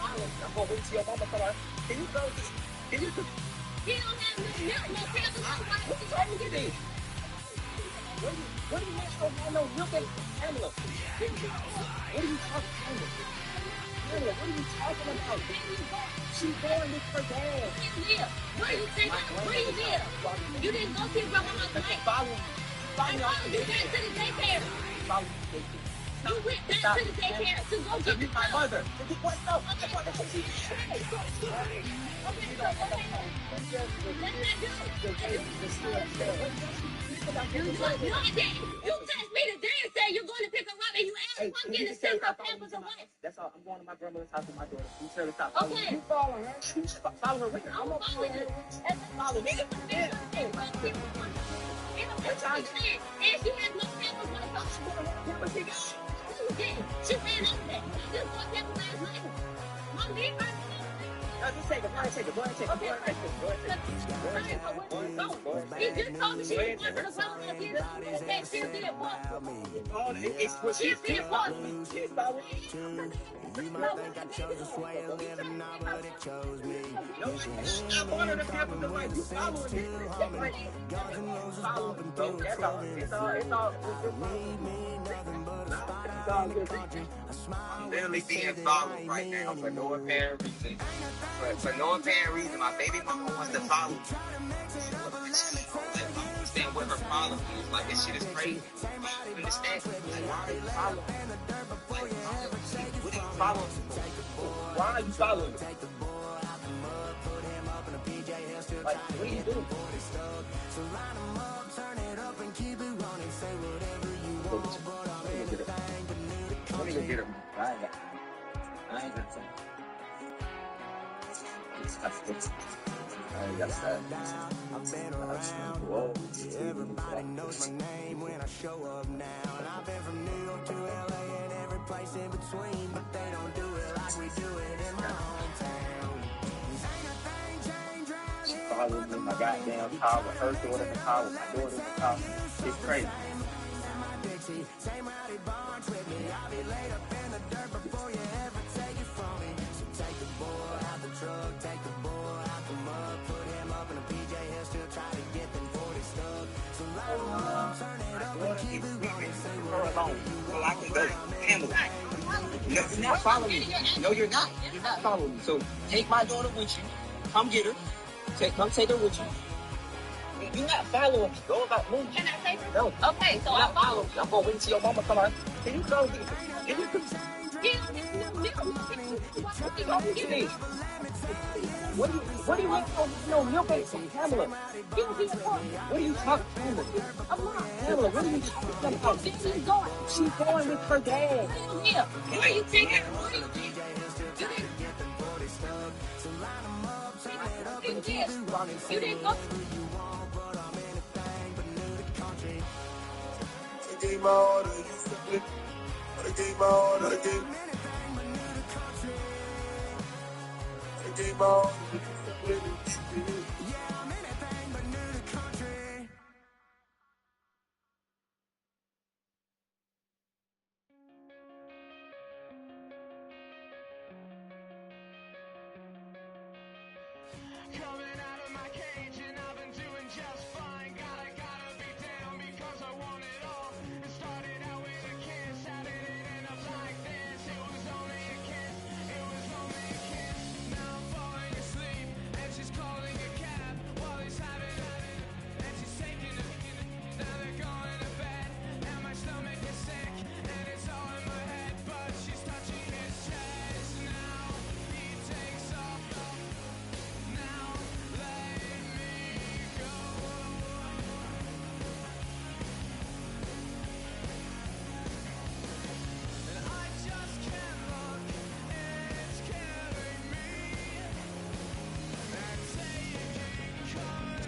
P: going to wait till your mama come out. Can you go? Can you? He don't have no milk, no pampers, what you talking to me? What do you mean you don't have no milk and formula? What are you talking about? What are you talking about? She's born with her dad. Where you think? Where you live? You didn't go to your grandma's life. Follow you back to the daycare. You went back to the daycare to go get the my mother. What? No. Okay. You text me today and said you're going to pick her up and you asked if I'm getting to send her pampers or what? That's all. I'm going to my grandmother's house with my daughter. You tell her stop. Okay. You follow her. Follow her. I'm going to follow her. Follow her. And she has no pampers when it comes to pampers. She ran out there. Just bought pampers last night. Mom, leave her. Just take it. Go ahead, take it. Go ahead, take it. He just told me she was going to the phone and she'll be a boss. It's what she's being boss. She's about it. You might think I chose this way of living now, but it chose me. I wanted to have the right. You following me. Guns and roses bumping through the clothing. It's all need me nothing but a spot in the country. I'm literally being followed right now for no apparent reason. For no apparent reason, my baby mama wants to follow me. Understand what her problem follow me. It's like, this shit is crazy. You understand? Like, why are you following me? Like, what are you following me for? Why are you following me? Like, what are you doing? Let me go get him. I ain't got something. I ain't got that. Whoa.
M: Everybody knows my name when I show up now. And I've been from New York to LA and every place in between. But they don't do it like we do it in my hometown.
P: She followed me in my goddamn car with her daughter in the car, with my daughter in the car. It's crazy. I'll be laid up in the dirt before you ever take it from me. So take the boy out the truck, take the boy out the mud, put him up in a PJ Hill, still try to get them 40 stuck. So light him up, turn it up and keep it running. Say whatever you want, I can go handle it. No, you're not following me. No, you're not. You're not following me. So take my daughter with you. Come get her. Come take her with you. You're not following me. Go about moving.
Q: Can I take her?
P: No.
Q: Okay, so
P: I'm following you. I'm going to wait until your mama come out. Can you go get her? Can you come? What do you want from no milk ain't from Pamela? What are you talking about? I'm not Pamela. What are you talking about? She's going with her dad.
Q: Yeah. Where you taking her? You didn't go.
I: I gave my order, you feel it. I gave my order, I gave my order, you feel it.
M: yeah, I'm anything but new to country.
G: Coming out of my cage and I've been doing just fine. Gotta be down because I want it all. It started out with a kiss, how did it end up like this? It was only a kiss, it was only a kiss. Now I'm falling asleep and she's calling a cab while he's having and she's taking a now they're going to bed and my stomach is sick and it's all in my head, but she's touching his chest now. He takes off. Now let me go. And I just can't look, it's killing me. And taking control.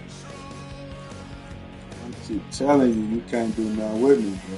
R: I keep telling you, you can't do nothing with me, bro.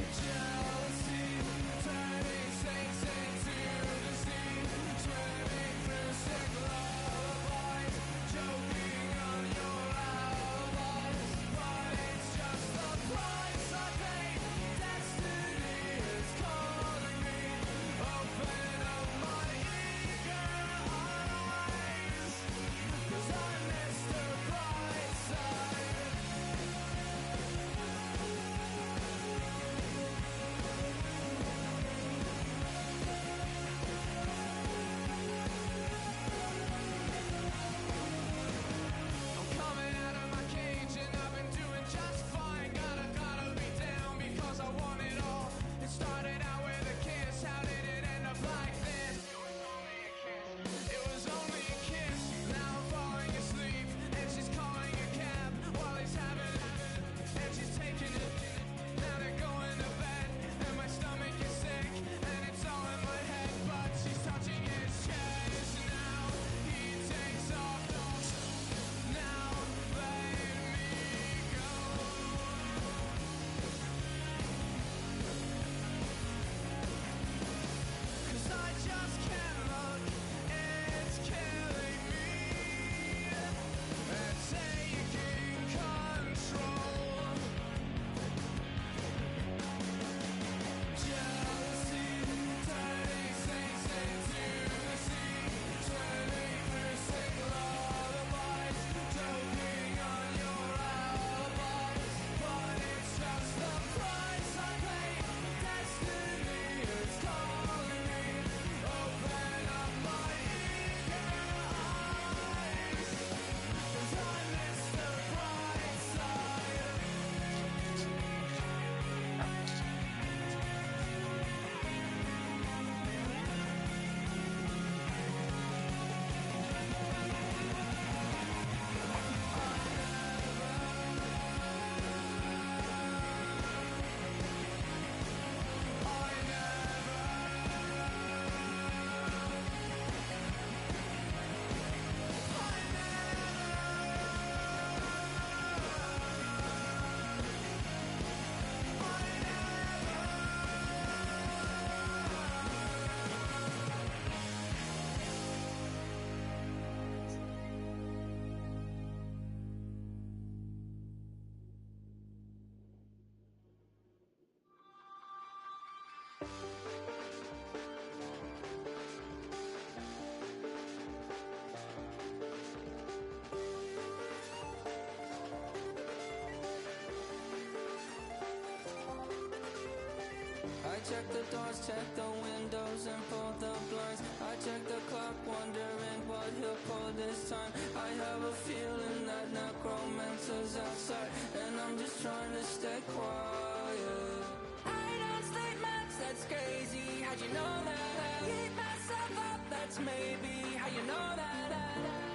M: check the doors, check the windows, and pull the blinds. I check the clock, wondering what he'll pull this time. I have a feeling that necromancer's outside, and I'm just trying to stay quiet. I don't sleep much, that's crazy. How'd you know that? I keep myself up, that's maybe how you know that.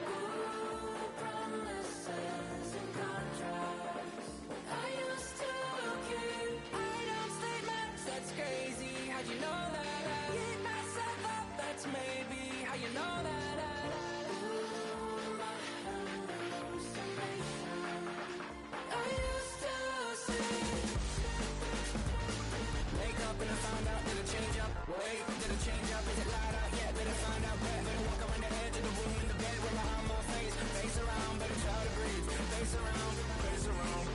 M: Ooh, promises and contracts. I used to keep. I don't sleep much, that's crazy. How'd you know that? I keep myself up, that's maybe how you know that. Ooh, my hallucination. I used to see. Wake up and I found out, did it change up? Wait, did it change up? Is it light out yet? Did it find out better? Better walk around the edge of the room in the bed with my arm on my face. Face around, better try to breathe. Face around, face around.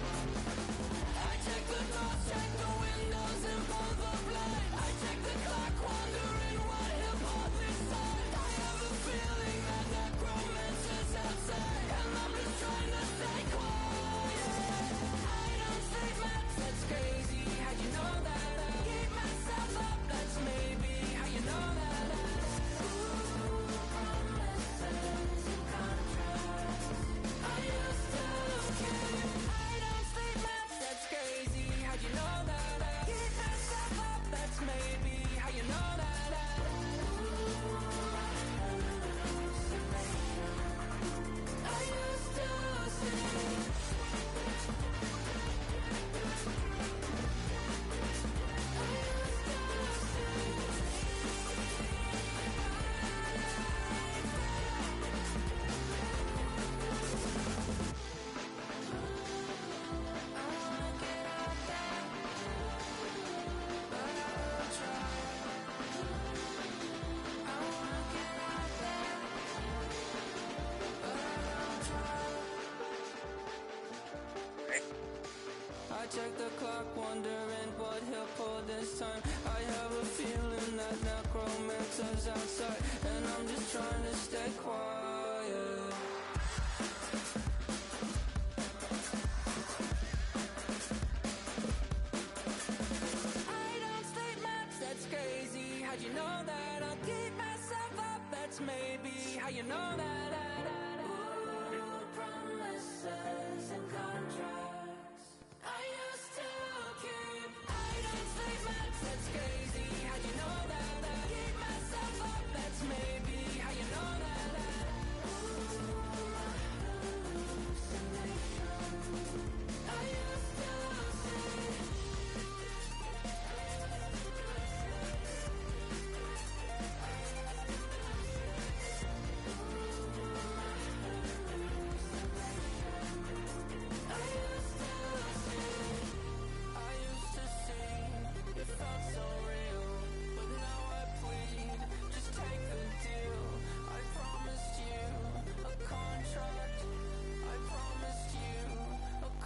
M: I check the doors, check the windows, and pull the blind. I check the clock, wondering what he'll pull this time. I have a feeling that necromancer's outside, and I'm just trying to stay quiet. I don't sleep much, that's crazy. How'd you know that? I keep myself up, that's maybe how you know that. Ooh, promises and contracts. I used to keep. I don't sleep much, that's crazy. How'd you know that? I keep myself up, that's maybe how you know that. Ooh, my hallucination. I used to see. I check the clock, wondering what he'll pull this time. I have a feeling that necromancer's outside, and I'm just trying to stay quiet. I don't sleep much, that's crazy. How'd you know that? I'll keep myself up, that's maybe how you know that. Ooh, promises and contracts. I used to keep. I don't sleep much, that's crazy. How'd you know that? I keep myself up, that's maybe how you know that. Ooh, my hallucination. I used to see.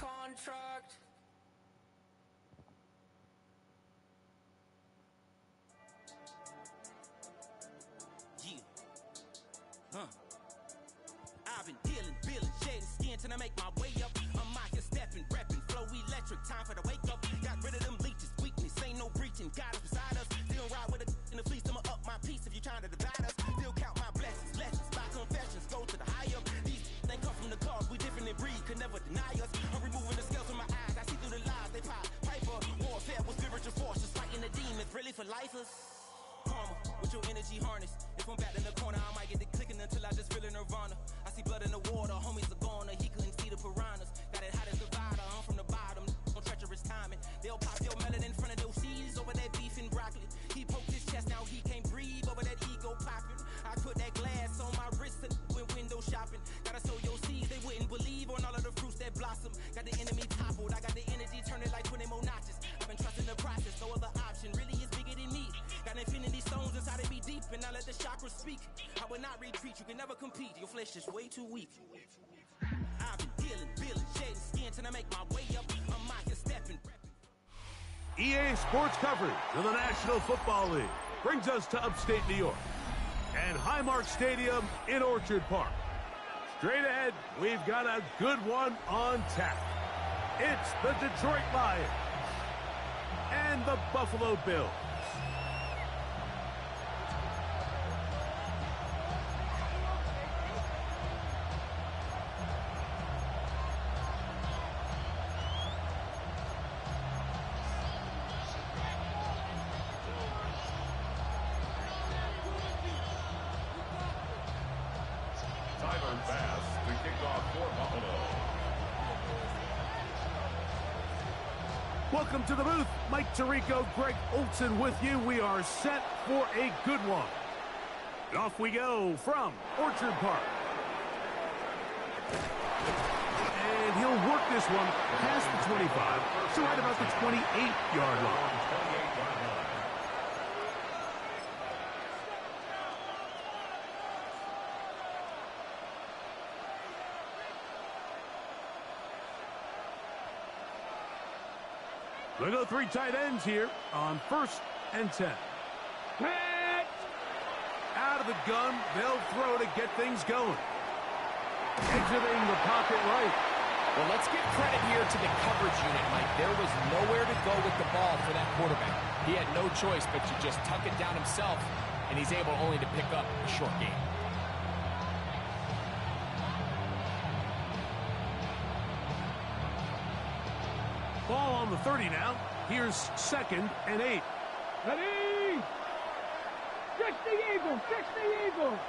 M: Contract.
N: Yeah. I've been dealing, feeling, shedding skin till I make my way up. I'm out here stepping, repping, flow electric, time for the wake up. Got rid of them leeches, weakness, ain't no breaching. God is beside us. Still ride with a in the fleece, I'ma up my piece if you trying to divide us. Still count my blessings, lessons, by confessions, go to the higher. These they come from the cause, we different in breed, could never deny us. I'm removing the scales from my eyes, I see through the lies, they pop paper. Warfare with spiritual forces, fighting the demons, really for lifers. Karma, with your energy harness. If I'm back in the corner, I might get the clicking until I just feel a nirvana. I see blood in the water, homies are gone, he couldn't see the piranhas. Got it hot as divider, I'm from the bottom, on treacherous timing. They'll pop your melon in front of those seeds over that beef and broccoli. He poked his chest, now he can't breathe over that ego popping. I put that glass on my wrist and went window shopping. Gotta sow your seeds, they wouldn't believe on all of the fruits that blossom. Got the enemy toppled, I got the energy turning like 20 more notches. I've been trusting the process, no other option really is bigger than me. Got infinity stones inside of me deep, and I let the chakras speak. I will not retreat, you can never compete, your flesh is way too weak. I've been dealing, feeling, shedding skin till I make my way up. I'm out here stepping.
S: EA Sports coverage of the National Football League brings us to upstate New York and Highmark Stadium in Orchard Park. Straight ahead, we've got a good one on tap. It's the Detroit Lions and the Buffalo Bills. Welcome to the booth. Mike Tirico, Greg Olson with you. We are set for a good one. And off we go from Orchard Park. And he'll work this one past the 25 to right about the 28-yard line. They go 3 tight ends here on 1st and 10. Out of the gun, they'll throw to get things going. Exiting the pocket right.
T: Well, let's give credit here to the coverage unit, Mike. There was nowhere to go with the ball for that quarterback. He had no choice but to just tuck it down himself, and he's able only to pick up a short gain.
S: Ball on the 30 now. Here's 2nd and 8.
C: Ready? 60 Eagles, 60 Eagles.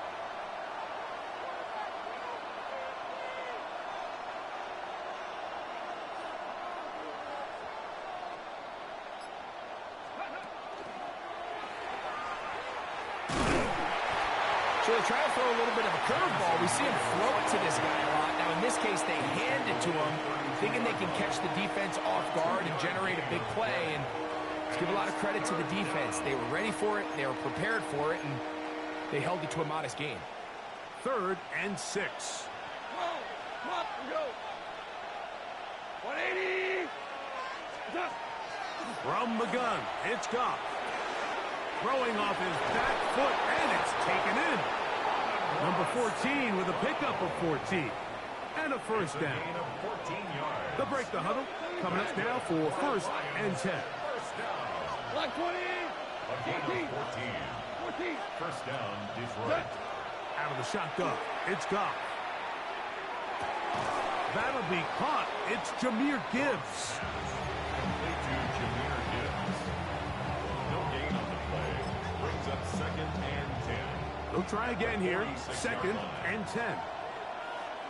T: So they try to throw a little bit of a curveball. We see him throw it to this guy a lot. Now, in this case, they hand it to him, thinking they can catch the defense off guard and generate a big play. And let's give a lot of credit to the defense. They were ready for it, they were prepared for it, and they held it to a modest gain.
S: 3rd and 6.
C: Come on, go. 180.
S: From the gun, it's Goff. Throwing off his back foot, and it's taken in. Number 14 with a pickup of 14. And a 1st down. They'll break the huddle. Coming up now for 1st and 10.
C: Block 20.
E: 14.
C: 14.
E: 1st down, Detroit.
S: Out of the shotgun, it's Goff. That'll be caught. It's Jahmyr Gibbs.
E: Complete to Jahmyr Gibbs. No gain on the play. Brings up 2nd and 10.
S: They'll try again here. 2nd and 10.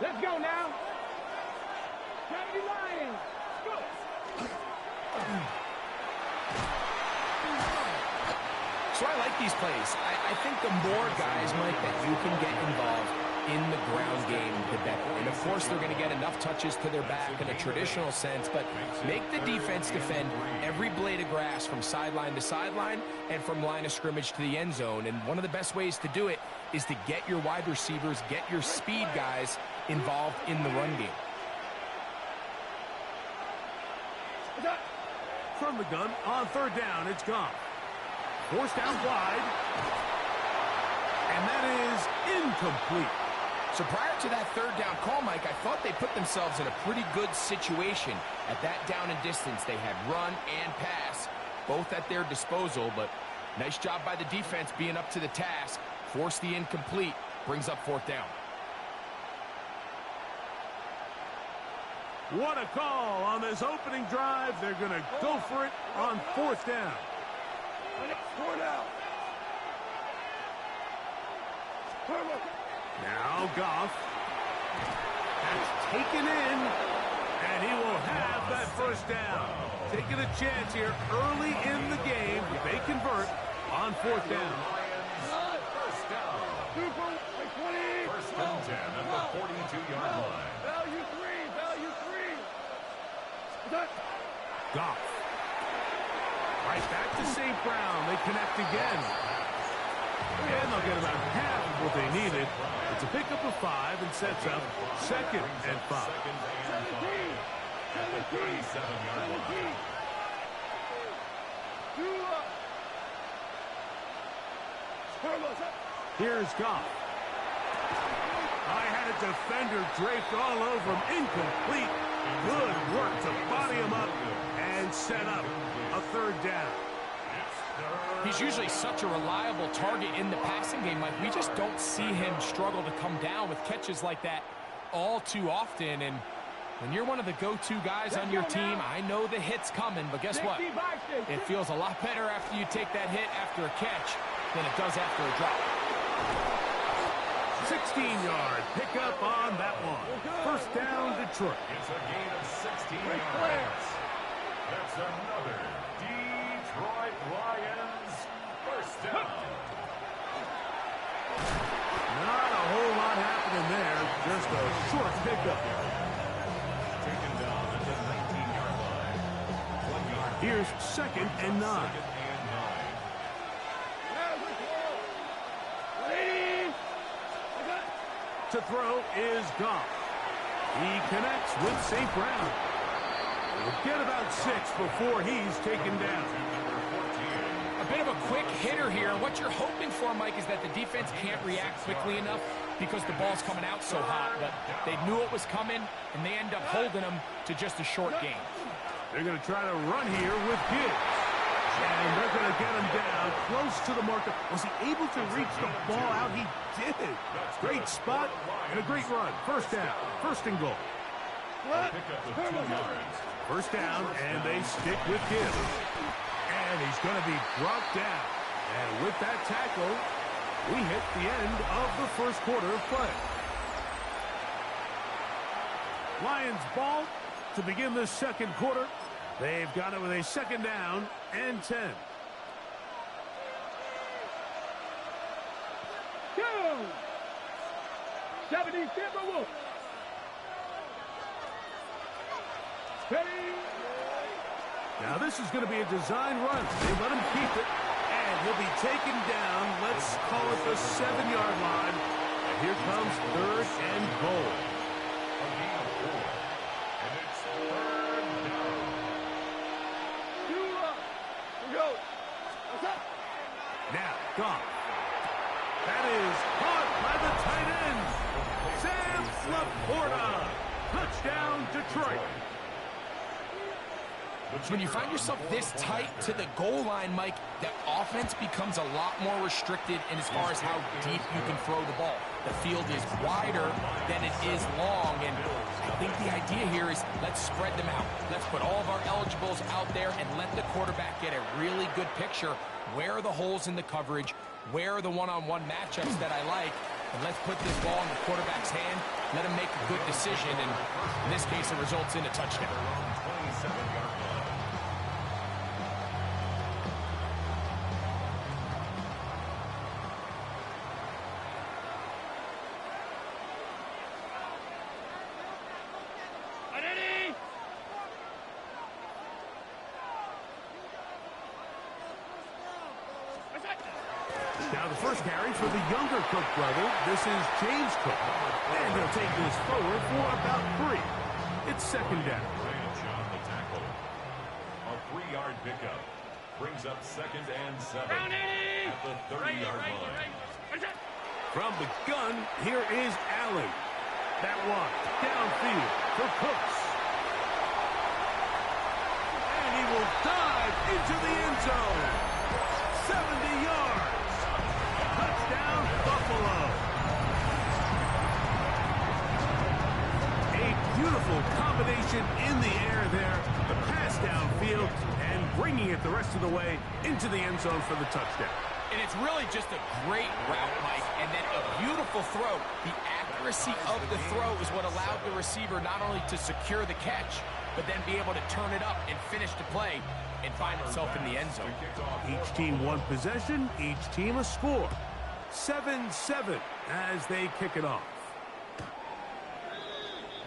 C: Let's go now. Kennedy Lions. Go.
T: So I like these plays. I think the more guys, Mike, that you can get involved in the ground game, the better. And, of course, they're going to get enough touches to their back in a traditional sense, but make the defense defend every blade of grass from sideline to sideline and from line of scrimmage to the end zone. And one of the best ways to do it is to get your wide receivers, get your speed guys involved in the run game.
S: From the gun, on 3rd down, it's Goff. Forced out wide. And that is incomplete.
T: So prior to that 3rd down call, Mike, I thought they put themselves in a pretty good situation. At that down and distance, they had run and pass, both at their disposal, but nice job by the defense being up to the task. Force the incomplete, brings up 4th down.
S: What a call on this opening drive. They're going to go for it on 4th down.
C: 4 down.
S: Now Goff. That's taken in, and he will have that 1st down. Taking a chance here early in the game. If they convert on 4th down.
E: 1st down.
C: 1st
E: and 10 at the 42-yard line.
C: Value 3.
S: Goff. Right back to St. Brown. They connect again. And they'll get about half of what they needed. It's a pickup of 5 and sets up 2nd and 5.
E: At the 37-yard line.
S: Here's Goff. I had a defender draped all over him. Incomplete. Good work to body him up and set up a 3rd down.
T: He's usually such a reliable target in the passing game. Like, we just don't see him struggle to come down with catches like that all too often. And when you're one of the go-to guys on your team, I know the hit's coming, but guess what? It feels a lot better after you take that hit after a catch than it does after a drop.
S: 16-yard pickup on that one. 1st down, Detroit.
E: It's a gain of 16 yards. That's another Detroit Lions first down.
S: Not a whole lot happening there. Just a short pickup.
E: Taken down at the 19-yard line. 1 yard.
S: Here's 2nd and 9. To throw is Goff. He connects with St. Brown. He'll get about 6 before he's taken down.
T: A bit of a quick hitter here. What you're hoping for, Mike, is that the defense can't react quickly enough because the ball's coming out so hot. But they knew it was coming, and they end up holding them to just a short gain.
S: They're going to try to run here with Gibbs. And they're going to get him down close to the marker. Was he able to reach the ball out? He did. Great spot and a great run. First down. First and goal. First down, and they stick with Gibbs. And he's going to be brought down. And with that tackle, we hit the end of the first quarter of play. Lions ball to begin the second quarter. They've got it with a 2nd down and 10.
C: 70 Timberwolves.
S: Now this is going to be a design run. They let him keep it, and he'll be taken down. Let's call it the 7-yard line. And here comes 3rd and goal.
E: A gain of 4. And it's 3rd down.
S: Now, Goff. That is caught by the tight end, Sam Laporta. Touchdown, Detroit.
T: When you find yourself this tight to the goal line, Mike, that offense becomes a lot more restricted in as far as how deep you can throw the ball. The field is wider than it is long, and I think the idea here is let's spread them out. Let's put all of our eligibles out there and let the quarterback get a really good picture. Where are the holes in the coverage? Where are the one-on-one matchups that I like? And let's put this ball in the quarterback's hand. Let him make a good decision, and in this case, it results in a touchdown.
E: 27-yard line.
S: Now the first carry for the younger Cook brother. This is James Cook. And he'll take this forward for about 3. It's 2nd down.
E: Branch on the tackle. A 3-yard pickup. Brings up 2nd and 7. At the 30-yard line.
S: From the gun, here is Allen. That one downfield for Cooks. And he will dive into the end zone. 70 yards. Touchdown, Buffalo. A beautiful combination in the air there. The pass downfield and bringing it the rest of the way into the end zone for the touchdown.
T: And it's really just a great route, Mike, and then a beautiful throw. The accuracy of the throw is what allowed the receiver not only to secure the catch, but then be able to turn it up and finish the play and find himself in the end zone.
S: Each team one possession, each team a score. 7-7 as they kick it off.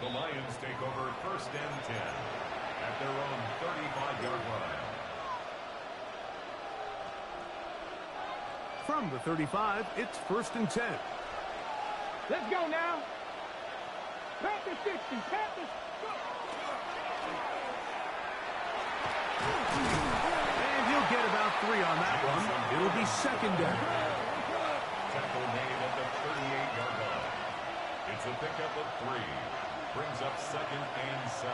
E: The Lions take over 1st and 10 at their own 35-yard line.
S: From the 35, it's 1st and 10.
C: Let's go now. Panthers 60. Panthers. Go.
S: And he'll get about 3 on that one. It'll be 2nd down.
E: Tackle made at the 38-yard line. It's a pickup of 3. Brings up 2nd and 7.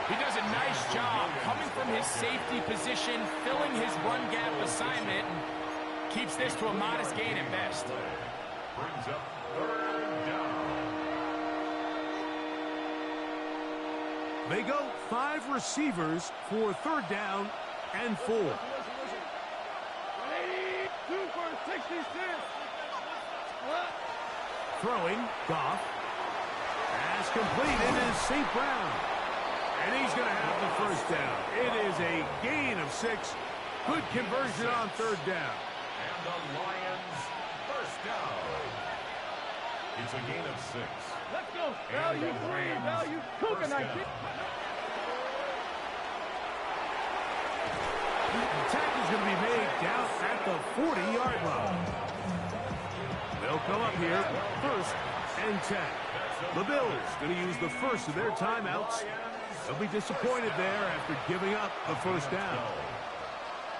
T: He does a nice job coming from his safety position, filling his run gap assignment, and keeps this to a modest gain at best.
E: Brings up 3rd down.
S: They go 5 receivers for 3rd down and 4.
C: 2 for 66.
S: Throwing, Goff. Pass complete. It is St. Brown. And he's going to have the first down. It is a gain of 6. Good conversion on third down.
E: And the Lions first down. It's a gain of 6.
C: Let's go. Value 3, value coconut.
S: The attack is going to be made down at the 40-yard line. They'll come up here, 1st and 10. The Bills going to use the first of their timeouts. They'll be disappointed there after giving up the first down.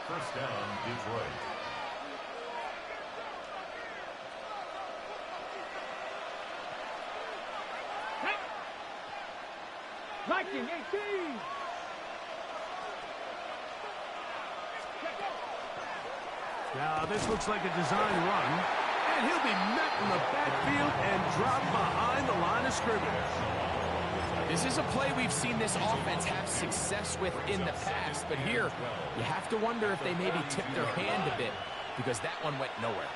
E: First down, Detroit.
C: Liking 18.
S: Now, this looks like a design run, and he'll be met in the backfield and dropped behind the line of scrimmage.
T: This is a play we've seen this offense have success with in the past, but here, you have to wonder if they maybe tipped their hand a bit, because that one went nowhere.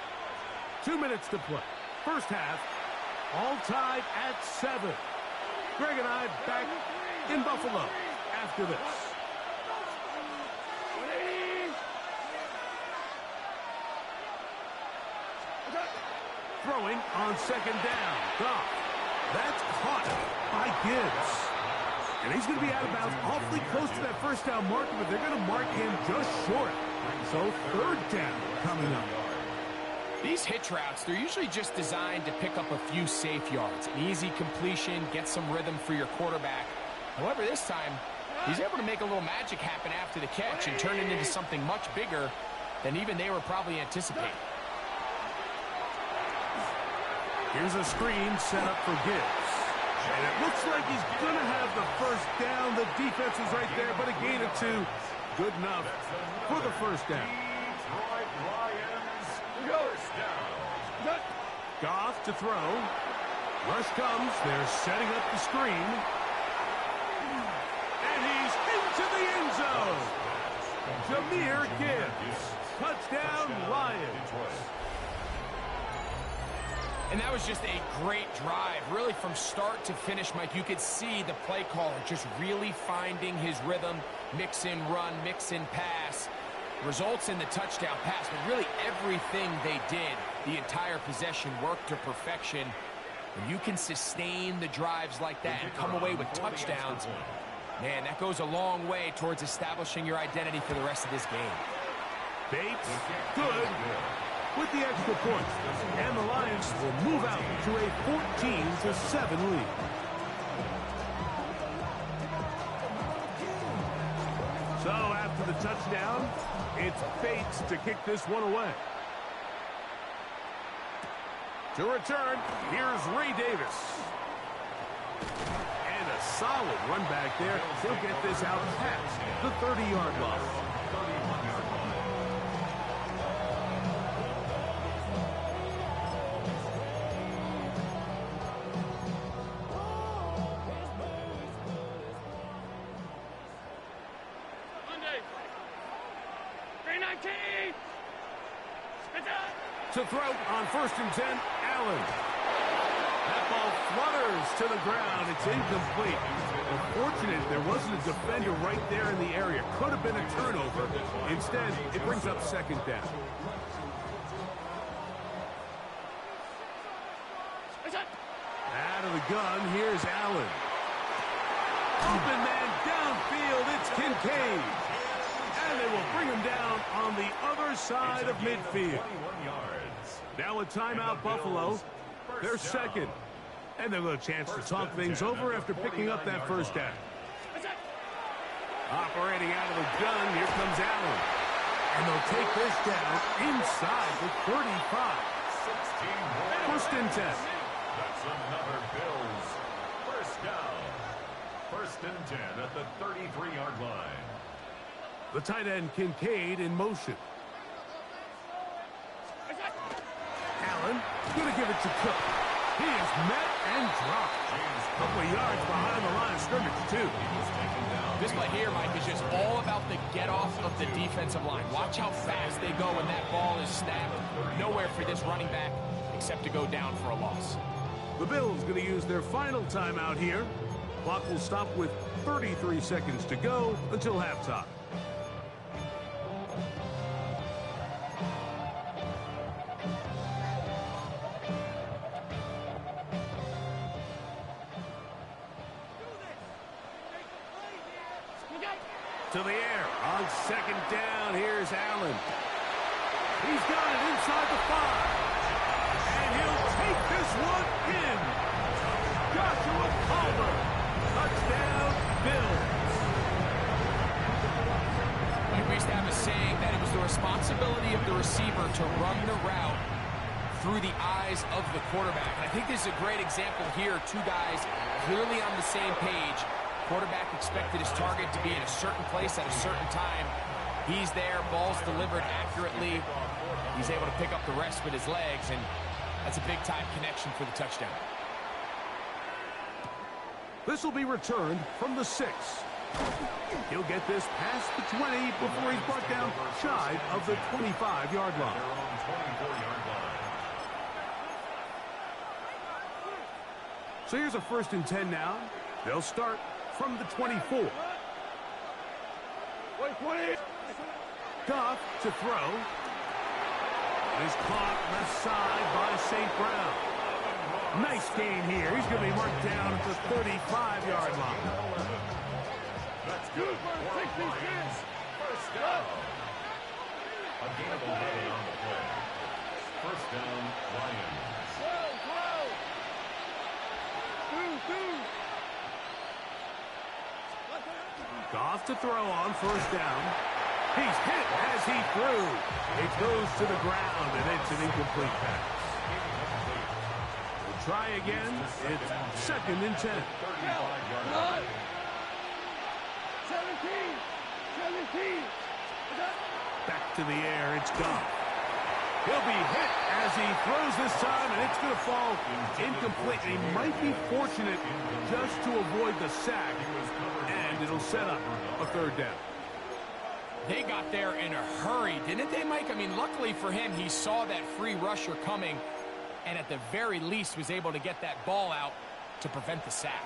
S: 2 minutes to play. First half, all tied at 7. Greg and I back in Buffalo after this. Throwing on second down. Goff. That's caught by Gibbs. And he's going to be out of bounds awfully close to that first down marker, but they're going to mark him just short. So third down coming up.
T: These hitch routes, they're usually just designed to pick up a few safe yards. An easy completion, get some rhythm for your quarterback. However, this time, he's able to make a little magic happen after the catch and turn it into something much bigger than even they were probably anticipating.
S: Here's a screen set up for Gibbs. And it looks like he's going to have the first down. The defense is right there, but a gain of 2. Good enough for the first down.
E: Detroit Lions first down.
S: Goff to throw. Rush comes. They're setting up the screen. And he's into the end zone. Jahmyr Gibbs. Touchdown, Lions.
T: And that was just a great drive. Really, from start to finish, Mike, you could see the play caller just really finding his rhythm. Mix in run, mix in pass. Results in the touchdown pass. But really, everything they did, the entire possession, worked to perfection. When you can sustain the drives like that and come away with touchdowns, man, that goes a long way towards establishing your identity for the rest of this game.
S: Bates, good. With the extra point, and the Lions will move out to a 14-7 lead. So after the touchdown, it's Bates to kick this one away. To return, here's Ray Davis. And a solid run back there. He'll get this out past the 30-yard line. To throw on 1st and 10, Allen. That ball flutters to the ground. It's incomplete. Unfortunate there wasn't a defender right there in the area. Could have been a turnover. Instead, it brings up second down. Out of the gun, here's Allen. Open man downfield, it's Kincaid. And they will bring him down on the other side of midfield. Now a timeout, Buffalo. They're second. And they'll get a chance to talk things over after picking up that first down. Operating out of the gun, here comes Allen. And they'll take this down inside the 35. 1st and 10.
E: That's another Bills first down. 1st and 10 at the 33-yard line.
S: The tight end, Kincaid, in motion. Allen going to give it to Cook. He is met and dropped. A couple of yards behind the line of scrimmage, too.
T: This play here, Mike, is just all about the get-off of the defensive line. Watch how fast they go when that ball is snapped. Nowhere for this running back except to go down for a loss.
S: The Bills going to use their final timeout here. Clock will stop with 33 seconds to go until halftime. To the air on second down. Here's Allen. He's got it inside the 5. And he'll take this one in. Joshua Palmer. Touchdown, Bills.
T: We used to have a saying that it was the responsibility of the receiver to run the route through the eyes of the quarterback. And I think this is a great example here. Two guys clearly on the same page. Quarterback expected his target to be in a certain place at a certain time. He's there, ball's delivered accurately. He's able to pick up the rest with his legs, and that's a big-time connection for the touchdown.
S: This will be returned from the 6. He'll get this past the 20 before he's brought down shy of the 25-yard line. So here's a 1st and 10 now. They'll start from the 24. Goff to throw. Is caught left side by St. Brown. Nice gain here. He's going to be marked down at the 35-yard line.
E: That's good. 66. First down. A gamble made on the play. First down, Lions.
S: Goff to throw on 1st down. He's hit as he threw. It goes to the ground, and it's an incomplete pass. We'll try again. It's 2nd and 10.
C: 17.
S: Back to the air. It's Goff. He'll be hit as he throws this time, and it's going to fall incomplete. He might be fortunate just to avoid the sack, and it'll set up a 3rd down.
T: They got there in a hurry, didn't they, Mike? I mean, luckily for him, he saw that free rusher coming, and at the very least was able to get that ball out to prevent the sack.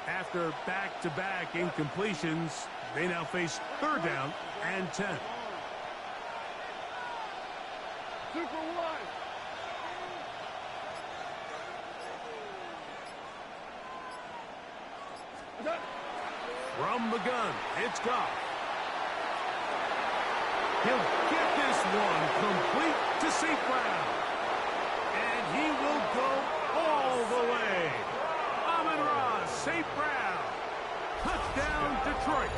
S: After back-to-back incompletions, they now face 3rd down and 10.
C: Super wide.
S: From the gun, it's Goff. He'll get this one complete to St. Brown. And he will go all the way. Amon-Ra St. Brown. Touchdown, Detroit.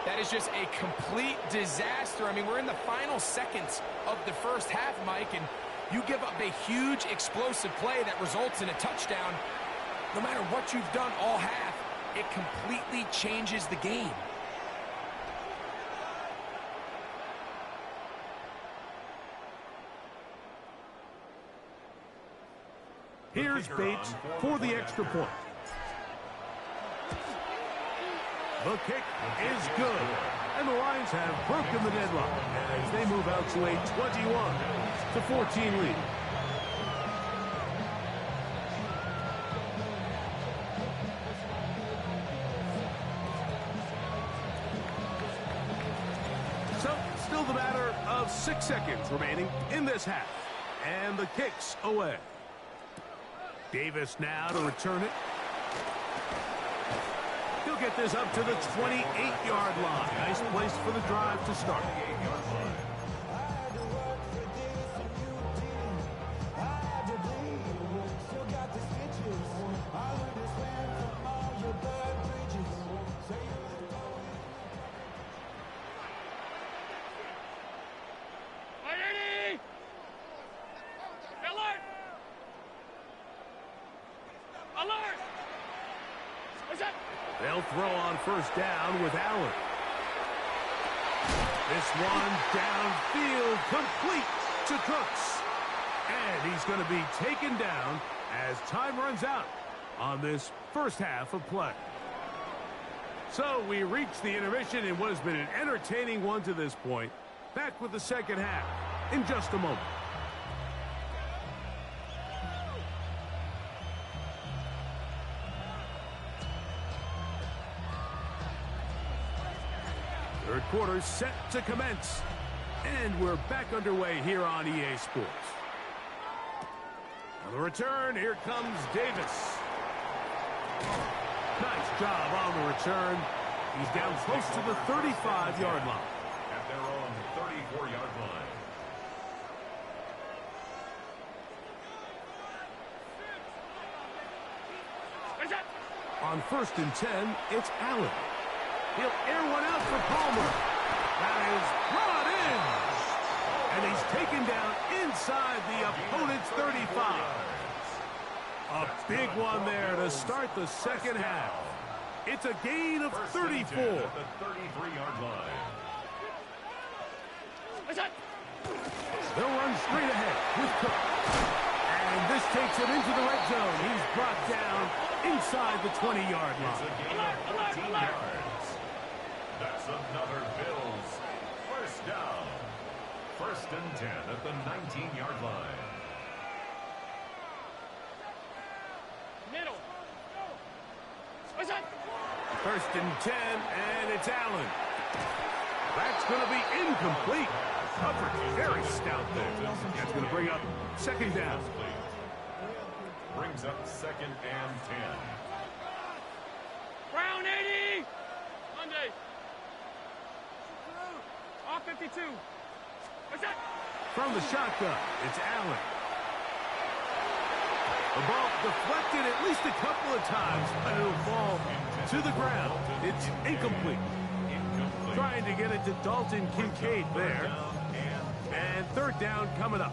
T: That is just a complete disaster. I mean, we're in the final seconds of the first half, Mike, and you give up a huge explosive play that results in a touchdown. No matter what you've done all half, it completely changes the game.
S: Here's Bates for the extra point. The kick is good, and the Lions have broken the deadlock as they move out to a 21-14 lead. So, still the matter of 6 seconds remaining in this half, and the kick's away. Davis now to return it. He'll get this up to the 28-yard line. Nice place for the drive to start. They'll throw on first down with Allen. This one downfield complete to Cooks. And he's going to be taken down as time runs out on this first half of play. So we reach the intermission in what has been an entertaining one to this point. Back with the second half in just a moment. Third quarter set to commence. And we're back underway here on EA Sports. On the return, here comes Davis. Nice job on the return. He's down close to the 35-yard line.
E: At their own 34-yard line.
S: On 1st and 10, it's Allen. He'll air one out for Palmer. That is brought in. And he's taken down inside the opponent's 35. A big one there to start the second half. It's a gain of 34.
E: At the 33-yard line.
S: They'll run straight ahead with Cook. And this takes him into the red zone. He's brought down inside the 20-yard line.
E: It's a gain of 14 yards. That's another Bills first down. 1st and 10 at the 19-yard line.
C: Middle.
S: 1st and 10, and it's Allen. That's going to be incomplete. Coverage very stout there. That's going to bring up 2nd down.
E: Brings up 2nd and 10.
C: Brown 80. Monday. Off 52.
S: From the shotgun, it's Allen. The ball deflected at least a couple of times, but it'll fall to the ground. It's incomplete. Trying to get it to Dalton Kincaid there. And 3rd down coming up.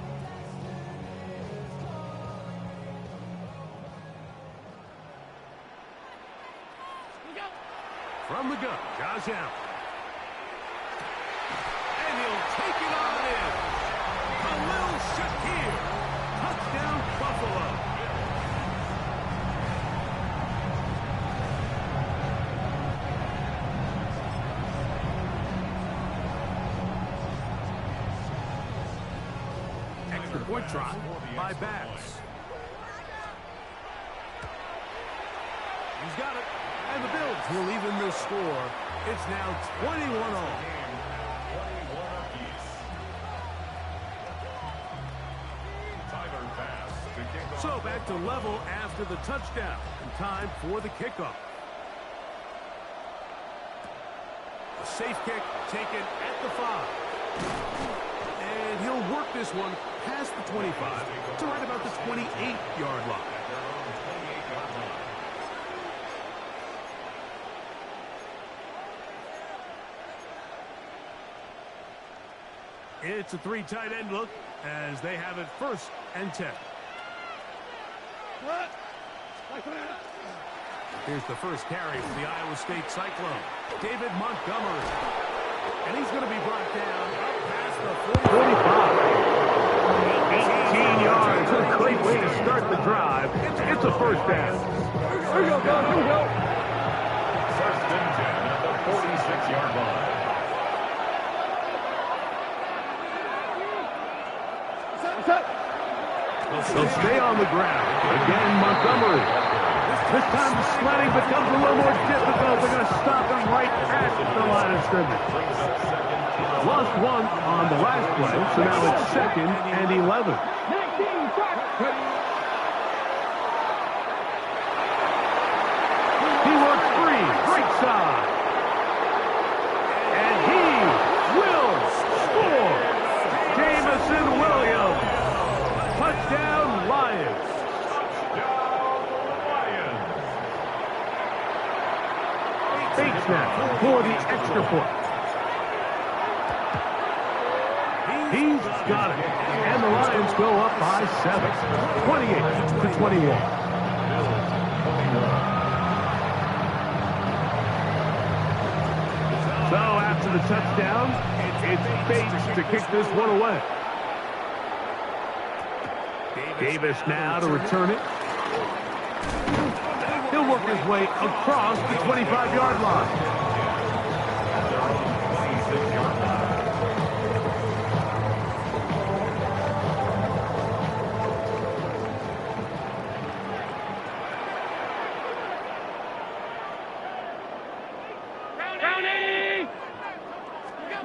S: From the gun, Josh Allen. And he'll take it on in. Khalil Shakir. Touchdown, Buffalo. Extra point try by Bass. He's got it. And the Bills will even the score. It's now 21-all. So back to level after the touchdown. And time for the kickoff. A safe kick taken at the 5. And he'll work this one past the 25 to right about the 28-yard line. It's a 3 tight end look as they have it 1st and 10. Here's the first carry for the Iowa State Cyclone, David Montgomery. And he's going to be brought down up past the 45. 18 yards. A great way to start the drive. It's a 1st down.
C: Here we go, guys. Here we go.
E: 1st and 10 at the 46-yard line.
S: They'll stay on the ground. Again, Montgomery. This time the sledding becomes a little more difficult. They're going to stop him right at the line of scrimmage. Lost 1 on the last play, so now it's 2nd and 11. He works free, right side. And he will score. Jamison Williams. Touchdown, Lions. Fake snap for the extra point. He's got it. And the Lions go up by 7. 28-21. So after the touchdown, it's Bates to kick this one away. Davis now to return it. He'll work his way across the 25-yard line.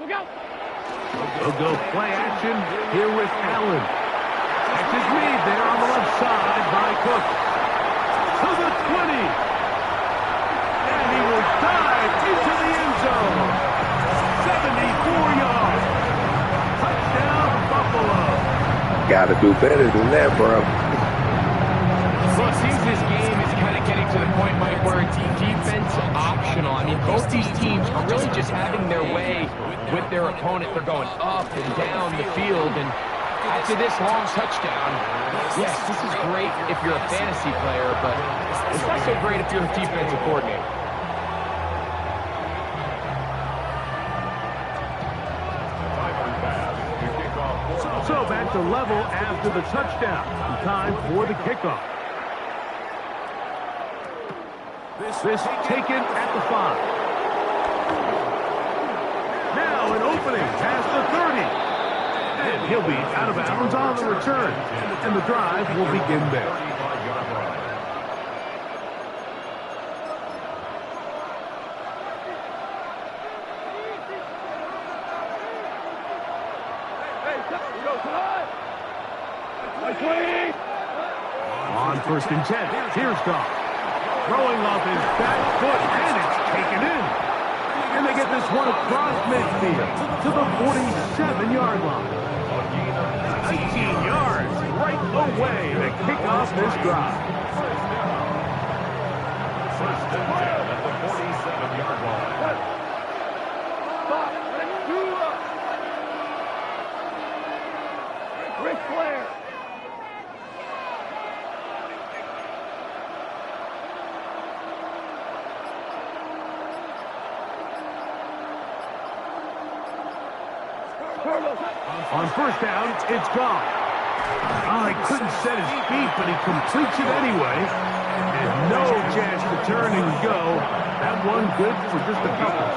S: They'll go play action here with Allen. Catches made there on the left side by Cook. To the 20. And he will dive into the end zone. 74 yards. Touchdown, Buffalo.
B: Gotta do better than that, bro.
T: Well, it seems this game is kind of getting to the point, Mike, where it's defense optional. I mean, both these teams are really just having their way with their opponent. They're going up and down the field, and after this long touchdown, yes, this is great if you're a fantasy player, but it's not so great if you're a defensive coordinator.
S: So back to level after the touchdown. Time for the kickoff. This taken at the 5. Now an opening past the 30. And he'll be out of bounds on the return. And the drive will begin there. On 1st and 10, here's Goff. Throwing off his back foot, and it's taken in. And they get this one across midfield to the 47-yard line. 19 yards right away to kick off this drive.
E: 1st and 10 at the 47-yard line.
C: Ric Flair.
S: On 1st down, it's gone. Oh, he couldn't set his feet, but he completes it anyway. And no chance to turn and go. That one good for just a couple.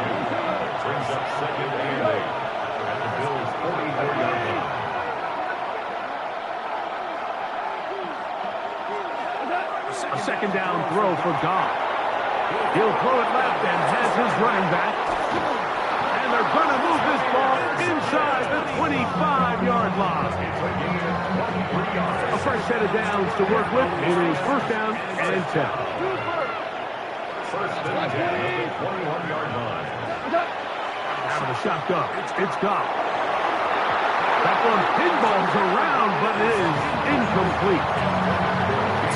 E: Brings up 2nd and 8 at the Bills' 44-yard line.
S: A 2nd down throw for Goff. He'll throw it left and has his running back. And they're going to move this ball inside the 25-yard line. A fresh set of downs to work with. It is 1st down and 10.
E: 1st and 10 at the 21-yard line.
S: Out of the shotgun, it's Goff. That one pinballs around, but it is incomplete.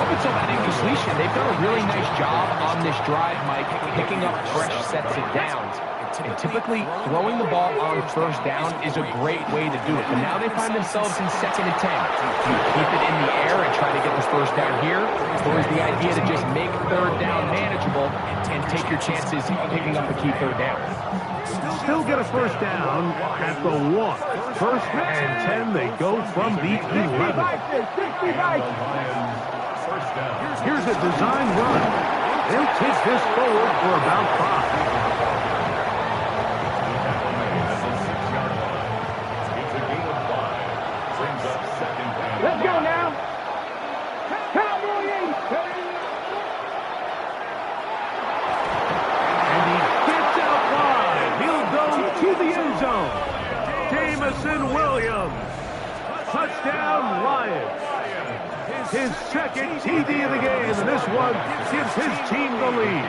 T: Up until that incompletion, they've done a really nice job on this drive, Mike, picking up fresh sets of downs. And typically, throwing the ball on 1st down is a great way to do it. But now they find themselves in 2nd and 10. Do you keep it in the air and try to get the 1st down here? Or is the idea to just make 3rd down manageable and take your chances picking up a key 3rd down?
S: Still get a 1st down at the 1. 1st and 10, they go from the 11. Here's a design run. They'll take this forward for about 5.
C: Let's go now. Cowboys.
S: And he gets out wide. He'll go to the end zone. Jamison Williams. Touchdown, Lions. His 2nd TD of the game, and this one gives his team the lead.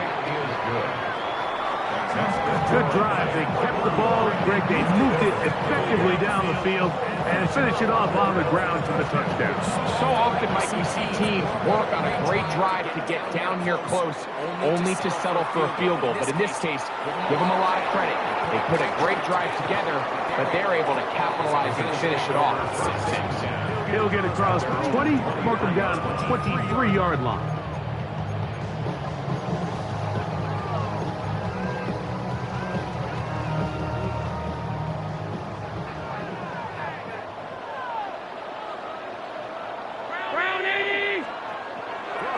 S: Good drive. They kept the ball. Greg, they moved it effectively down the field and finished it off on the ground for the touchdown.
T: So often, Mike, we see teams work on a great drive to get down here close, only to settle for a field goal. But in this case, give them a lot of credit. They put a great drive together, but they're able to capitalize and finish it off.
S: He'll get across the 20, mark him down at the 23-yard line.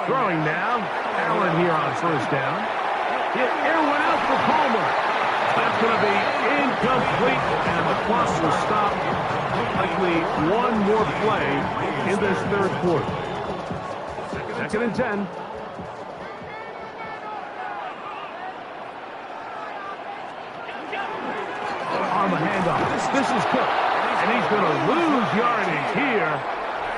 S: Throwing now. Allen here on 1st down. Air went out for Palmer. That's going to be incomplete, and the clock will stop. Likely one more play in this 3rd quarter. 2nd and 10. On the hand This is Cook, and he's going to lose yardage here.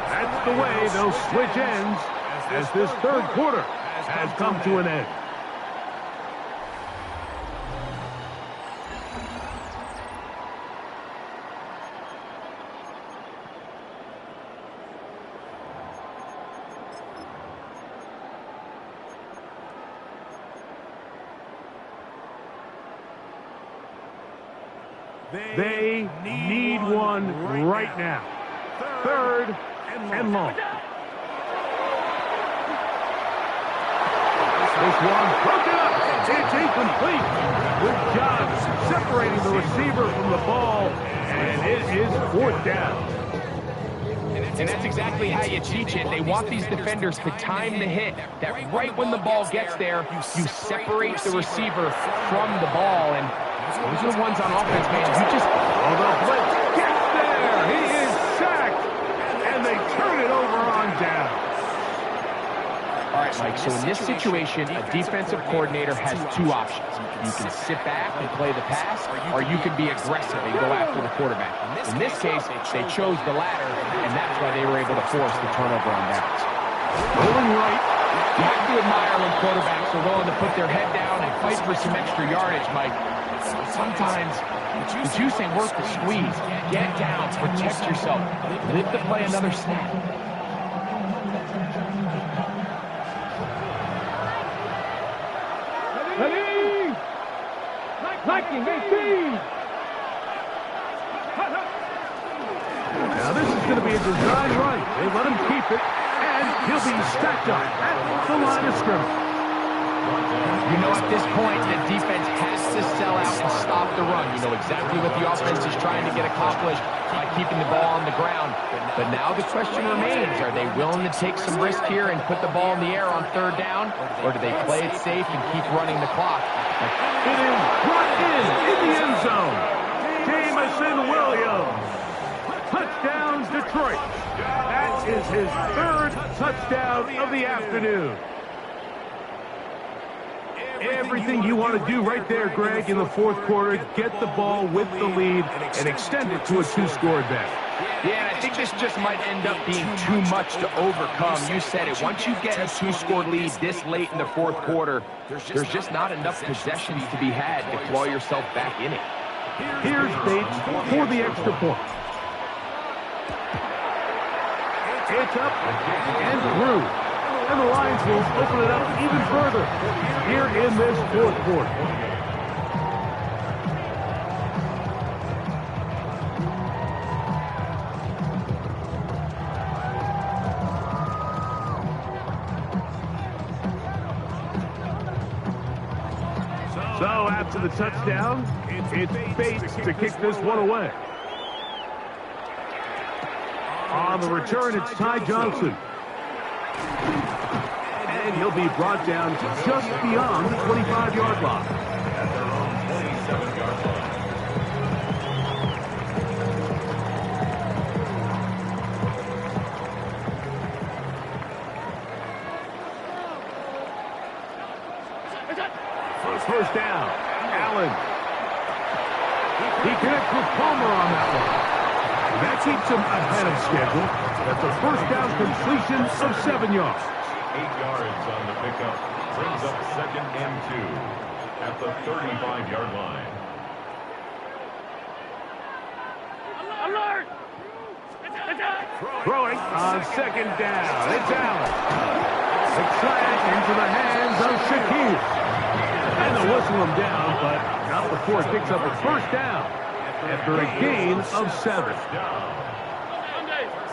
S: That's the way they'll switch ends as this third quarter has come to an end. They need one right now. Third and long. This one broken up. It's incomplete. Good job separating the receiver from the ball, and it is fourth down.
T: And that's exactly how you teach it. They want these defenders to time the hit, that right when the ball gets there, you separate the receiver from the ball. And those are the ones on offense, man. You just...
S: Oh, the blitz gets there. He is sacked, and they turn it over on down.
T: All right, Mike, so in this situation, a defensive coordinator has two options. You can sit back and play the pass, or you can be aggressive and go after the quarterback. In this case, they chose the latter, and that's why they were able to force the turnover on downs.
S: Rolling right.
T: You have to admire when quarterbacks are willing to put their head down and fight for some extra yardage, Mike. Sometimes the juice ain't worth the squeeze. Get down, protect yourself, live to play another snap.
C: Ready? Liking 18.
S: Now this is going to be a design run. They let him keep it, and he'll be stacked up at the line of scrimmage.
T: You know, at this point, the defense has to sell out and stop the run. You know exactly what the offense is trying to get accomplished by keeping the ball on the ground. But now the question remains, are they willing to take some risk here and put the ball in the air on third down? Or do they play it safe and keep running the clock?
S: It is brought in the end zone. Jamison Williams. Touchdown, Detroit. That is his third touchdown of the afternoon. Everything you want to do right there, Greg, in the fourth quarter, get the ball with the lead and extend it to a two-score bet.
T: Yeah, and I think this just might end up being too much to overcome. You said it. Once you get a two-score lead this late in the fourth quarter, there's just not enough possessions to be had to claw yourself back in it.
S: Here's Bates for the extra point. It's up and through. And the Lions will open it up even further here in this fourth quarter. So after the touchdown, it's Bates to kick this one away. On the return, it's Ty Johnson. And he'll be brought down just beyond the 25-yard line.
E: At their own 27-yard line.
S: First down, Allen. He connects with Palmer on that one. That keeps him ahead of schedule. That's a first down completion of 7 yards.
E: 8 yards on the pickup. Brings up 2nd and 2 at the 35-yard line.
C: Alert!
S: Throwing on 2nd down. It's Allen. Excited into the hands of Shakir. And they'll whistle him down, but not before it picks up a first down after a gain of 7.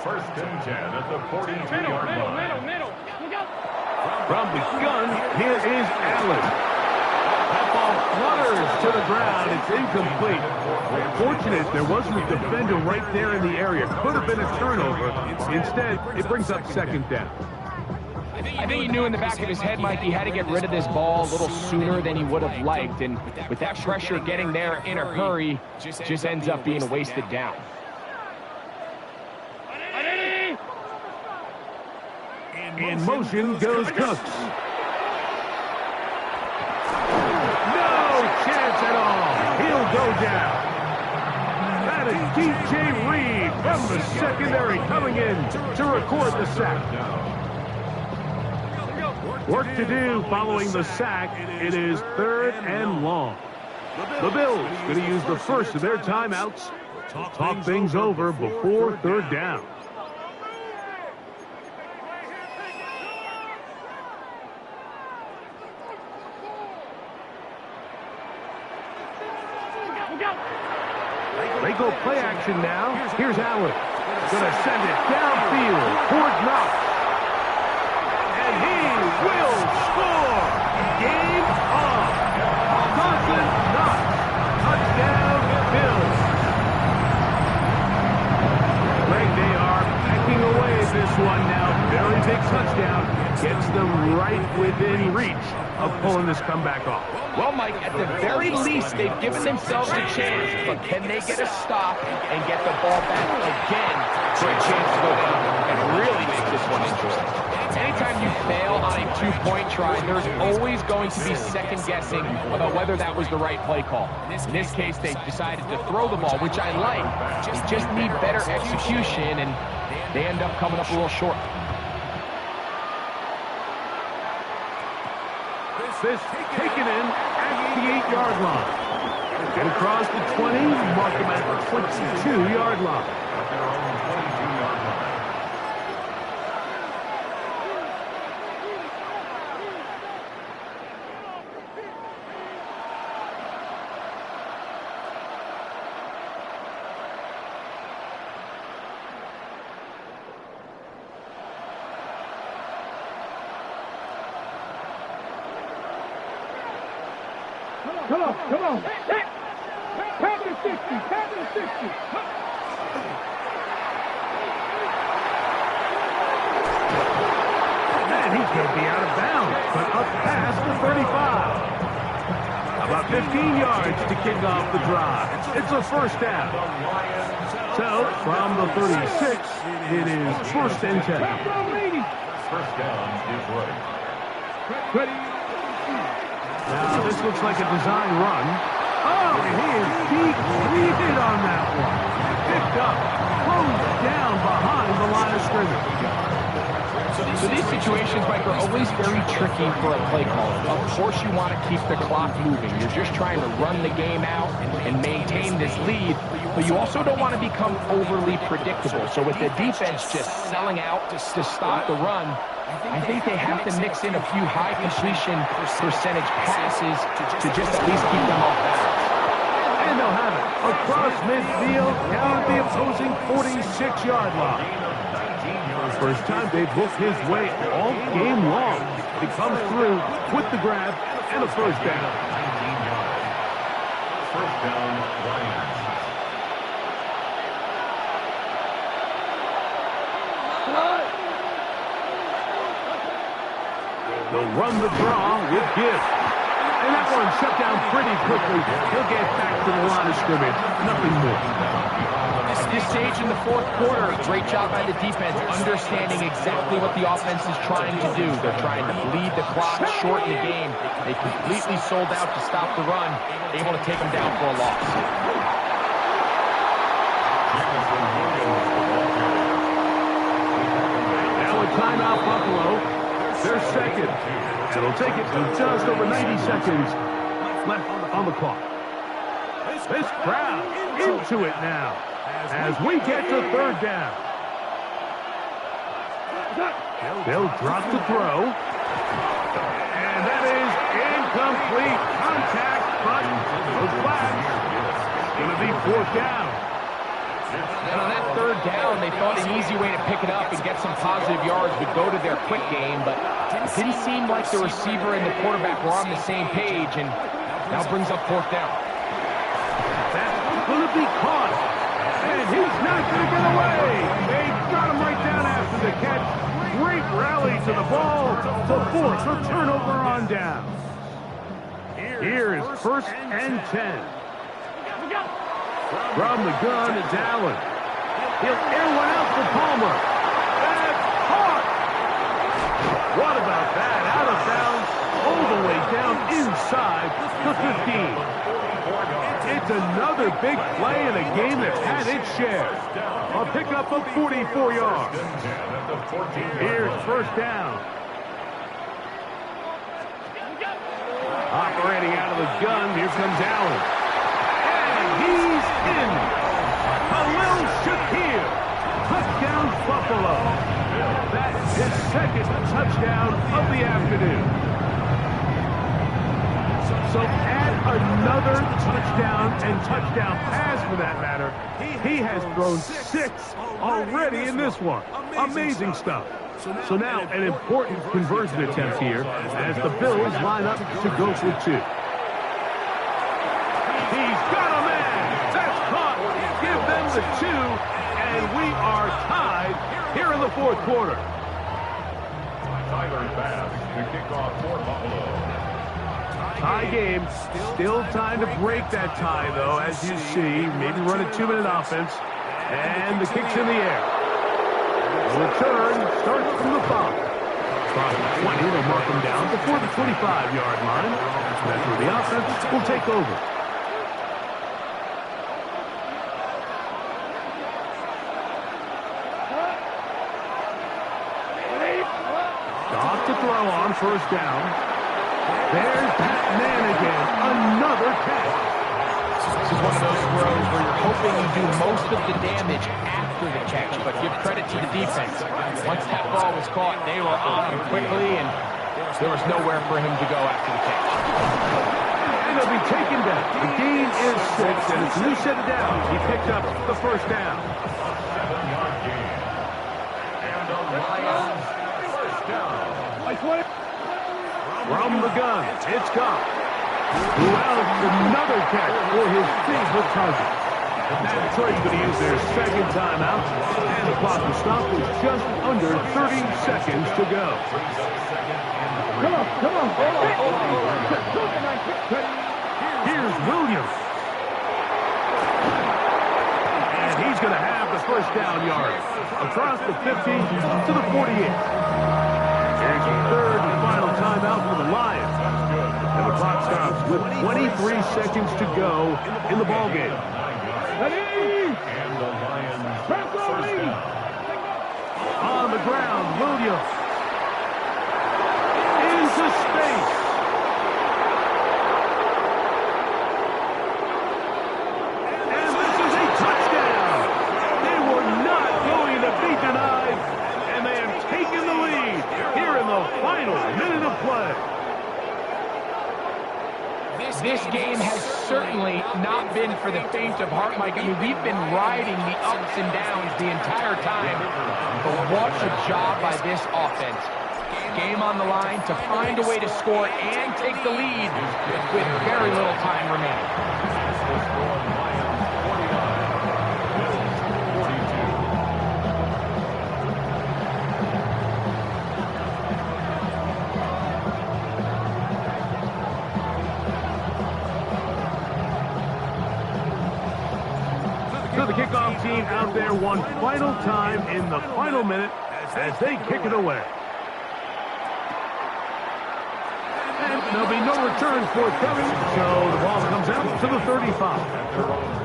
E: First and 10 at the 42-yard line.
C: Middle.
S: From the gun, here is Allen. That ball flutters to the ground. It's incomplete. Fortunate there wasn't a defender right there in the area. Could have been a turnover. Instead, it brings up 2nd down.
T: I think he knew in the back of his head, Mike, he had to get rid of this ball a little sooner than he would have liked. And with that pressure getting there in a hurry, just ends up being a wasted down.
S: In motion goes Cooks. No chance at all. He'll go down. That DJ Reed from the secondary coming in to record the sack. Work to do following the sack. It is 3rd and long. The Bills going to use the first of their timeouts to talk things over before 3rd down. They go play action now. Here's Allen. Going to send it downfield towards Knox. And he will score. Game on. Dawson Knox. Touchdown, Bills. Greg, they are pecking away at this one now. Very big touchdown. Gets them right within reach of pulling this comeback off.
T: Well, Mike, at the very least, they've given themselves a chance, but can they get a stop and get the ball back again for a chance to go down and really make this one interesting? Anytime you fail on a two-point try, there's always going to be second-guessing about whether that was the right play call. In this case, they decided to throw the ball, which I like. They just need better execution, and they end up coming up a little short.
S: This taken in at the 8-yard line. Get across the 20, mark him at the 22-yard line.
C: Come on. Madden 60.
S: And he's going to be out of bounds, but up past the 35. About 15 yards to kick off the drive. It's a 1st down. So, from the 36, it is 1st and 10.
E: 1st down is right.
S: Now, this looks like a design run. Oh, he is deep-breathed on that one. Picked up, closed down behind the line of scrimmage.
T: So these situations, Mike, are always very tricky for a play caller. Of course, you want to keep the clock moving. You're just trying to run the game out and maintain this lead, but you also don't want to become overly predictable. So with the defense just selling out to stop the run, I think they have to mix in a few high completion percentage passes to just at least keep them off balance.
S: And they'll have it across midfield down at the opposing 46-yard line. First time they've looked his way all game long. He comes through with the grab and a 1st down.
E: 1st down, Lions.
S: They'll run the draw with Gibbs. And that one shut down pretty quickly. He'll get back to the line of scrimmage. Nothing more.
T: At this stage in the 4th quarter, great job by the defense understanding exactly what the offense is trying to do. They're trying to bleed the clock, shorten the game. They completely sold out to stop the run, able to take them down for a loss.
S: Now a timeout, Buffalo. They're second. It'll take it to just over 90 seconds left on the clock. This crowd into it now as we get to 3rd down. They'll drop the throw. And that is incomplete contact, but the flag is going to be 4th down.
T: And on that 3rd down, they thought an easy way to pick it up and get some positive yards would go to their quick game, but it didn't seem like the receiver and the quarterback were on the same page, and now brings up 4th down.
S: That's going to be caught, and he's not going to get away. They got him right down after the catch. Great rally to the ball. The 4th, a turnover on down. Here is 1st and 10. From the gun, it's Allen. He'll air one out for Palmer. That's caught. What about that? Out of bounds, all the way down inside the 15. It's another big play in a game that's had its share. A pickup of 44 yards. Here's first down. Operating out of the gun, here comes Allen. And he's in. Khalil Shakir. Touchdown, Buffalo. That's his second touchdown of the afternoon. So add another touchdown and touchdown pass for that matter. He has thrown 6 already in this one. Amazing stuff. So now an important conversion attempt here as the Bills line up to go for 2. He's got a man. That's caught. Give them the 2, and we are tied here in the fourth quarter.
E: Tyler Bass to kick off for Buffalo.
S: Tie game. Still time to break that tie, though, as you see. Maybe run a 2-minute offense. And the kick's in the air. The return starts from the 5. From the 20, they'll mark him down before the 25-yard line. That's where the offense will take over. Off to throw on first down. There's that man again. Another catch.
T: This is one of those throws where you're hoping you do most of the damage after the catch, but give credit to the defense. Once that ball was caught, they were on him quickly, and there was nowhere for him to go after the catch.
S: And he'll be taken down. The gain is 6, and as Lou set it down, he picked up the first down.
E: 7-yard gain. And the Lions first down.
S: From the gun, it's Goff. Who else? Another catch for his favorite target. Now Detroit's going to use their second timeout, and the clock will stop with just under 30 seconds to go.
C: Come on.
S: Here's Williams. And he's going to have the first down yard across the 50 to the 48. Here's the third and final timeout for the Lions. And the clock stops with 23 seconds to go in the ballgame.
E: And the Lions first down.
S: On the ground, Williams. Into space. And this is a touchdown. They were not going to be denied, and they have taken the lead here in the final minute of play.
T: This game has certainly not been for the faint of heart, Mike. I mean, we've been riding the ups and downs the entire time. But what a job by this offense. Game on the line to find a way to score and take the lead with very little time remaining.
S: So the kickoff team out there one final time in the final minute as they kick it away. And there'll be no return forthcoming, so the ball comes out to the 35.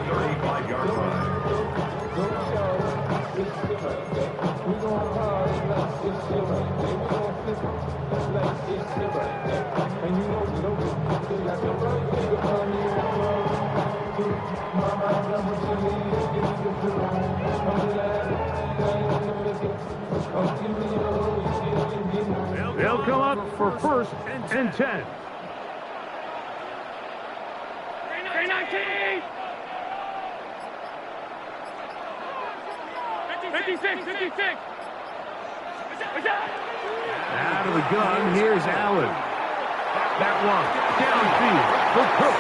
E: 35-yard line.
S: They'll come up for first and 10.
C: 319! 56!
S: Out of the gun, here's Allen. That one, downfield for Cook.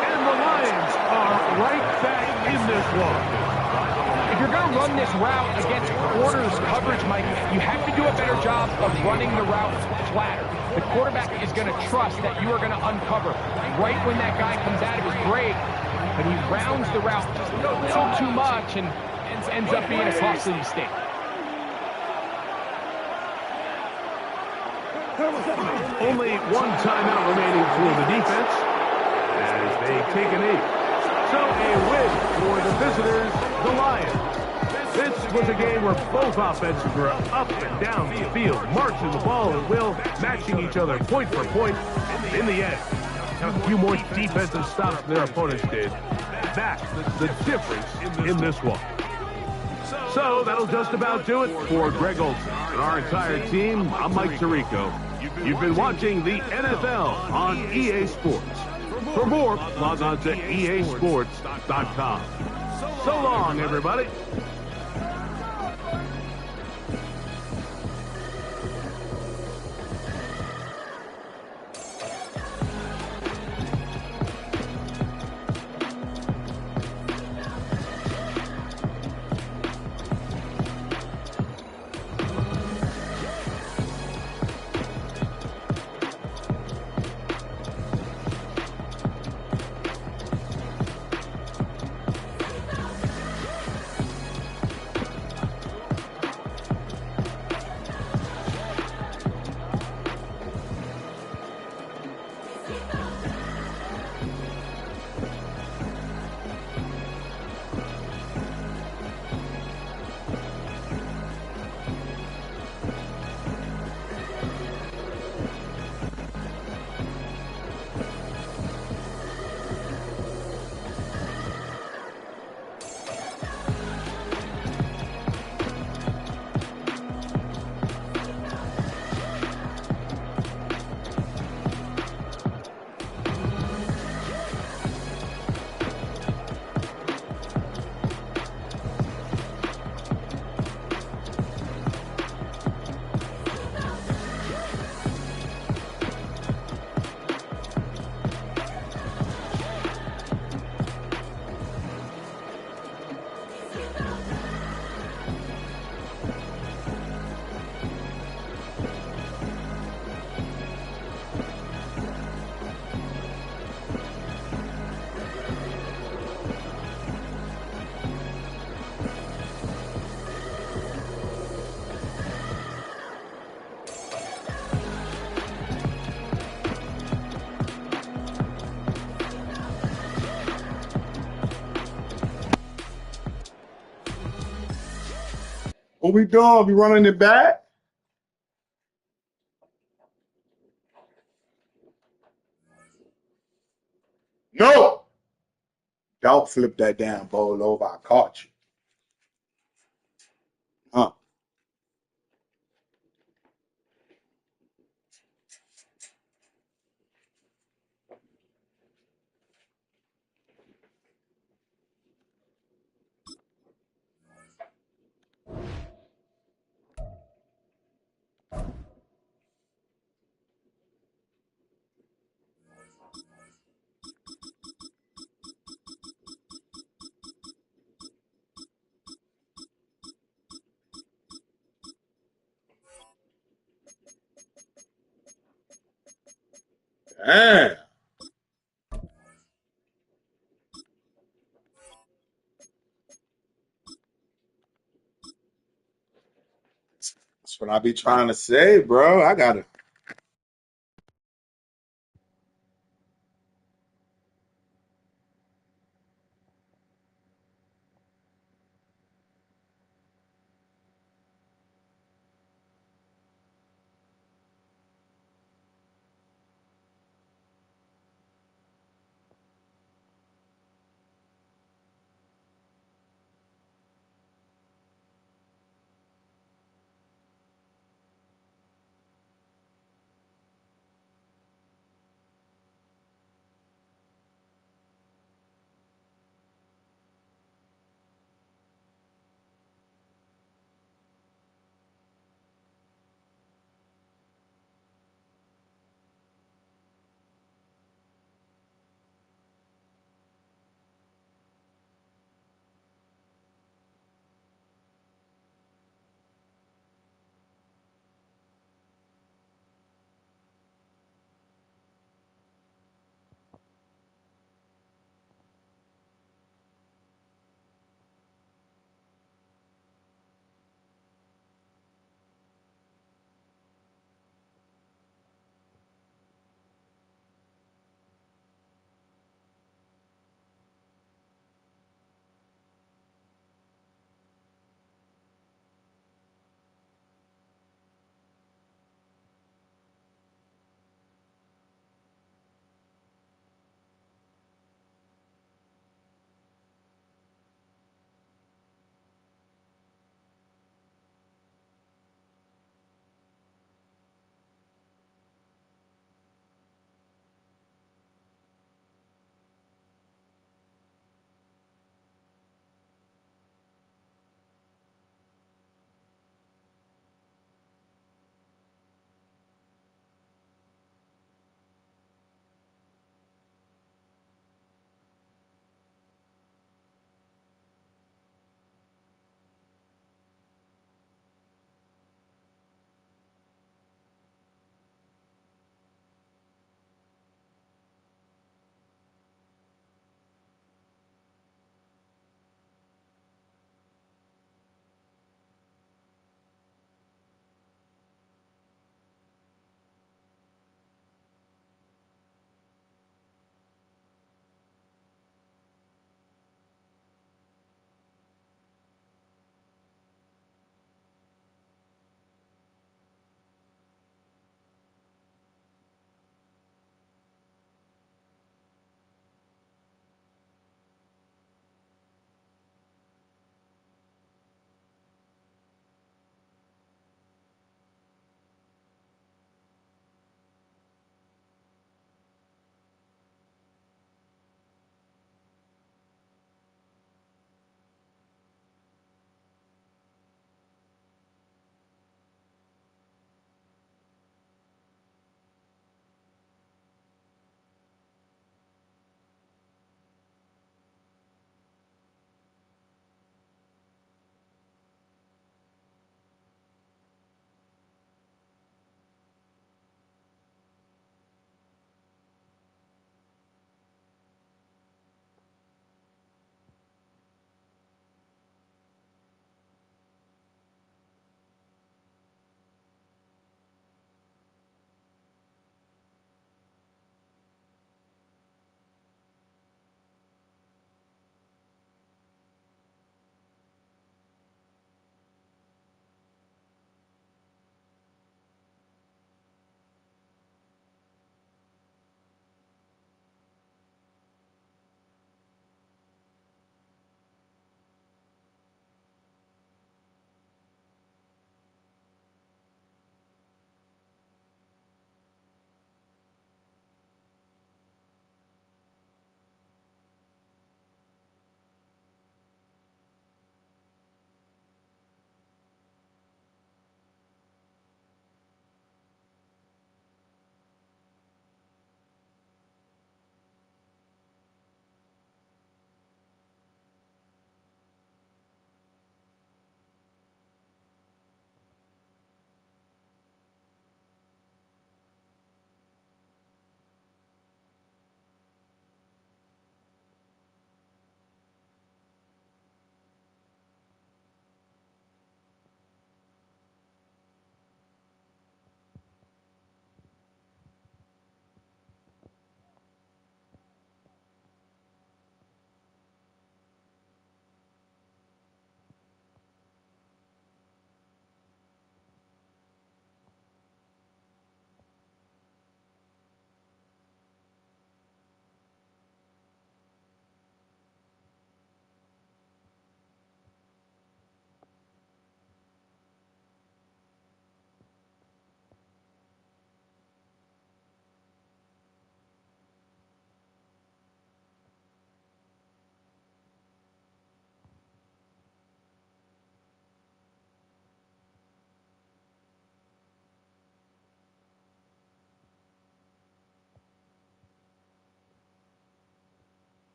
S: And the Lions are right back in this one.
T: If you're going to run this route against quarters coverage, Mike, you have to do a better job of running the route flatter. The quarterback is going to trust that you are going to uncover right when that guy comes out of his break, but he rounds the route just a little too much and ends up being a costly mistake.
S: Only one timeout remaining for the defense as they take a knee. So a win for the visitors, the Lions. This was a game where both offenses were up and down the field, marching the ball at will, matching each other point for point. In the end, a few more defensive stops than their opponents did. That's the difference in this one. So that'll just about do it for Greg Olson and our entire team. I'm Mike Tirico. You've been watching the NFL on EA Sports. For more, log on to easports.com. So long, everybody.
R: What we doing? We running it back? No! Don't flip that damn bowl over. I caught you. Huh. Damn. That's what I be trying to say, bro. I gotta.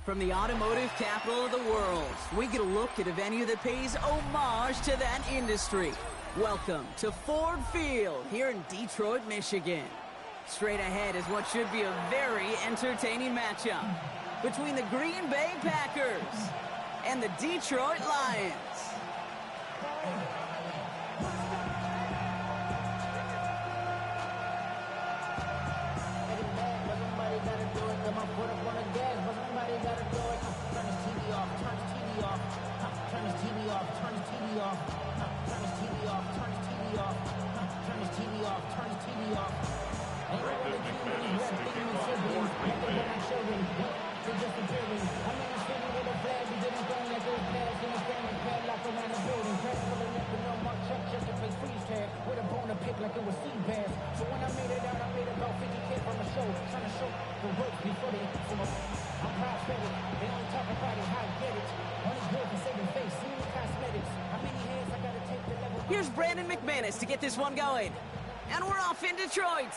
D: From the automotive capital of the world, we get a look at a venue that pays homage to that industry. Welcome to Ford Field here in Detroit, Michigan. Straight ahead is what should be a very entertaining matchup between the Green Bay Packers and the Detroit Lions.
A: Like it was sea bass. So when I made it out, I made about 50K from a show, trying to show the ropes before they from a I'm prosthetic. They don't talk about it, how I get it. Only good for saving face, seeing cosmetics. How many hands I gotta take the level?
D: Here's Brandon McManus to get this one going. And we're off in Detroit.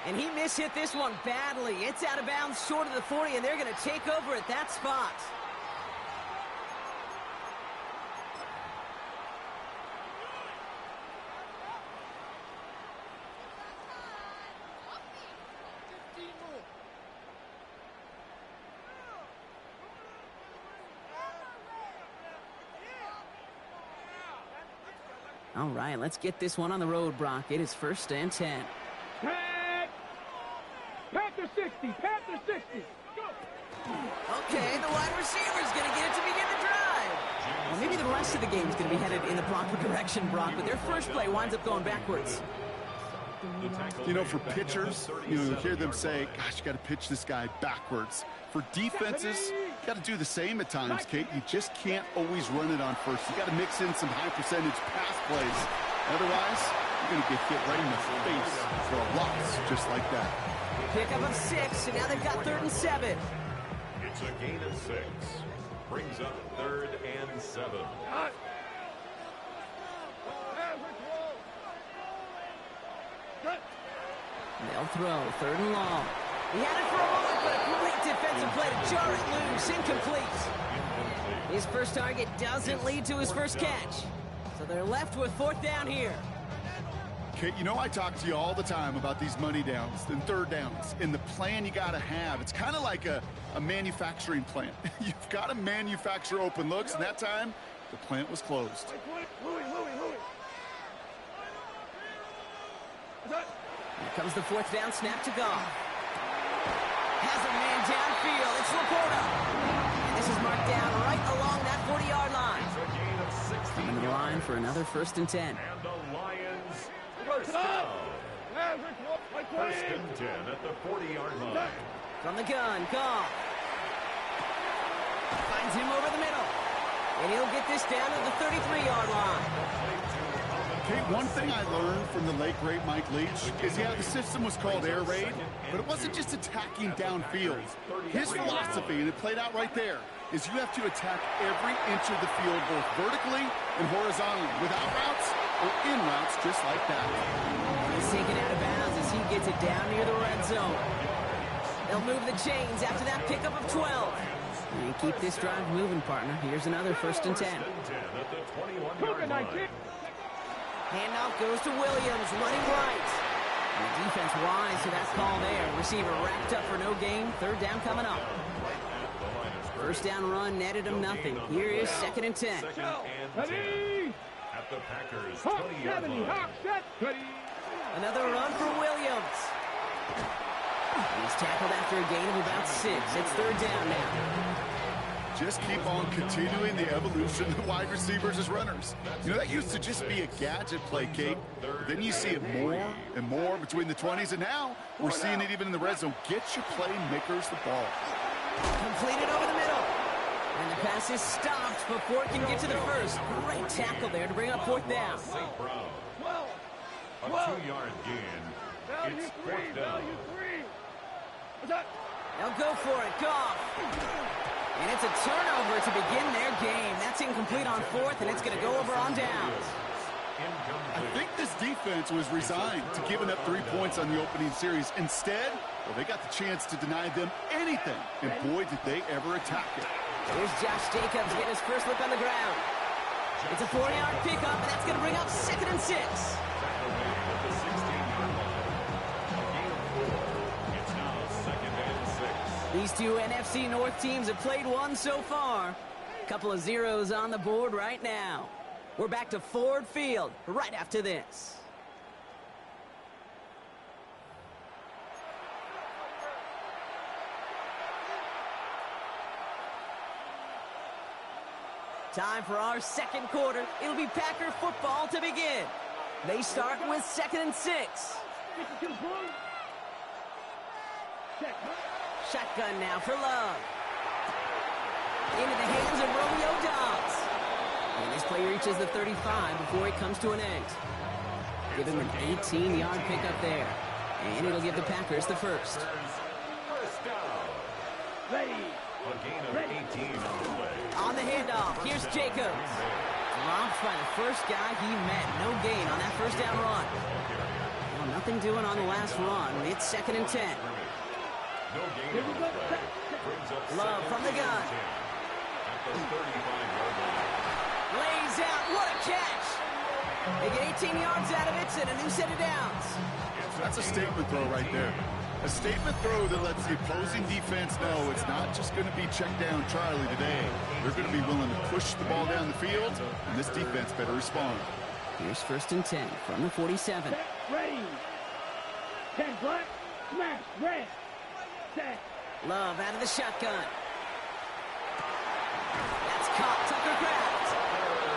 D: And he mishit this one badly. It's out of bounds short of the 40, and they're gonna take over at that spot. All right, let's get this one on the road, Brock. It is 1st and 10.
C: Panther 60, Panther 60. Go.
D: Okay, the wide receiver's going to get it to begin the drive. Well, maybe the rest of the game is going to be headed in the proper direction, Brock, but their first play winds up going backwards.
F: You know, for pitchers, you hear them say, gosh, you got to pitch this guy backwards. For defenses, you got to do the same at times, Kate. You just can't always run it on first. You got to mix in some high percentage pass plays. Otherwise, you're going to get hit right in the face for a loss just like that.
D: Pickup of 6, and now they've got 3rd and 7.
E: It's a gain of 6. Brings up 3rd and 7.
D: They'll throw 3rd and long. He had it for a moment, but a great defensive play to jar it loose. Incomplete. His first target doesn't lead to his first catch. So they're left with 4th down here.
F: Kate, you know I talk to you all the time about these money downs and 3rd downs and the plan you got to have. It's kind of like a manufacturing plant. You've got to manufacture open looks, and that time the plant was closed.
D: Here comes the 4th down snap to Goff. Has a man downfield. It's Laporta. And this is marked down right along that 40-yard line. Coming to the line for another 1st and 10.
E: And the Lions first down. 1st and 10 at the 40-yard line.
D: From the gun, Goff. Finds him over the middle. And he'll get this down to the 33-yard line.
F: Okay, one thing I learned from the late, great Mike Leach is, yeah, the system was called air raid, but it wasn't just attacking downfield. His philosophy, and it played out right there, is you have to attack every inch of the field, both vertically and horizontally, without routes or in routes, just like that.
D: He's taken out of bounds as he gets it down near the red zone. They'll move the chains after that pickup of 12. And keep this drive moving, partner. Here's another 1st and 10. Handoff goes to Williams, running right. And the defense wise to that call there. Receiver wrapped up for no gain. 3rd down coming up. 1st down run netted him nothing. Here is 2nd and 10.
E: At the Packers 20-yard line.
D: Another run for Williams. He's tackled after a gain of about 6. It's 3rd down now.
F: Just keep on continuing the evolution of wide receivers as runners. You know, that used to just be a gadget play, Kate. Then you see it more and more between the 20s, and now we're seeing it even in the red zone. Get your playmakers the ball.
D: Completed over the middle. And the pass is stopped before it can get to the first. Great tackle there to bring up 4th down.
E: A 2-yard gain. It's 4th down.
D: They'll go for it. Goff. And it's a turnover to begin their game. That's incomplete on 4th, and it's going to go over on downs.
F: I think this defense was resigned to giving up 3 points on the opening series. Instead, Well, they got the chance to deny them anything, and boy, did they ever attack it.
D: Here's Josh Jacobs getting his first look on the ground. It's a 4-yard pickup, and that's going to bring up 2nd and 6. These two NFC North teams have played one so far. Couple of zeros on the board right now. We're back to Ford Field right after this. Time for our second quarter. It'll be Packer football to begin. They start with 2nd and 6. Shotgun now for Love. Into the hands of Romeo Dobbs. And this play reaches the 35 before it comes to an end. Give him an 18-yard pickup there. And it'll give the Packers the first.
E: First down.
C: Ready.
E: A gain of 18 on the play.
D: On the handoff, here's Jacobs. Dropped by the first guy he met. No gain on that first down run. Well, nothing doing on the last run. It's 2nd and 10.
E: No gain on the play.
D: Love from the gun.
E: At the 35-yard line.
D: Lays out. What a catch. They get 18 yards out of it and a new set of downs.
F: That's a statement throw right there. A statement throw that lets the opposing defense know it's not just going to be check down Charlie today. They're going to be willing to push the ball down the field, and this defense better respond.
D: Here's 1st and 10 from the 47.
C: Ready. 10 black. Smash. Red. Set.
D: Love out of the shotgun. That's caught. Tucker Kraft.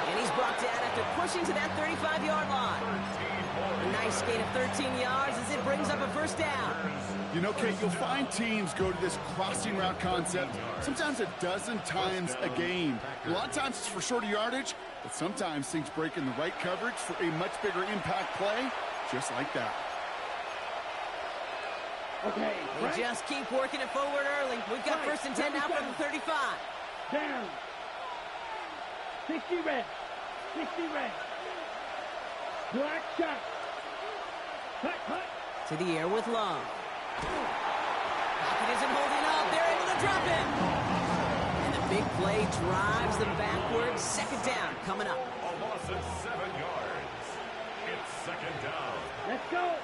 D: And he's brought down after pushing to that 35-yard line. A nice gain of 13 yards as it brings up a first down.
F: You know, Kate, you'll find teams go to this crossing route concept sometimes a dozen times a game. A lot of times it's for shorter yardage, but sometimes things break in the right coverage for a much bigger impact play, just like that.
C: Okay.
D: They just keep working it forward early. We've got 1st and 10 now from the 35.
C: Down. 60 red. 60 red. Black shot. Cut.
D: To the air with Love. Pocket isn't holding up. They're able to drop it. And the big play drives them backwards. 2nd down coming up.
E: A loss of 7 yards. It's 2nd down.
C: Let's go.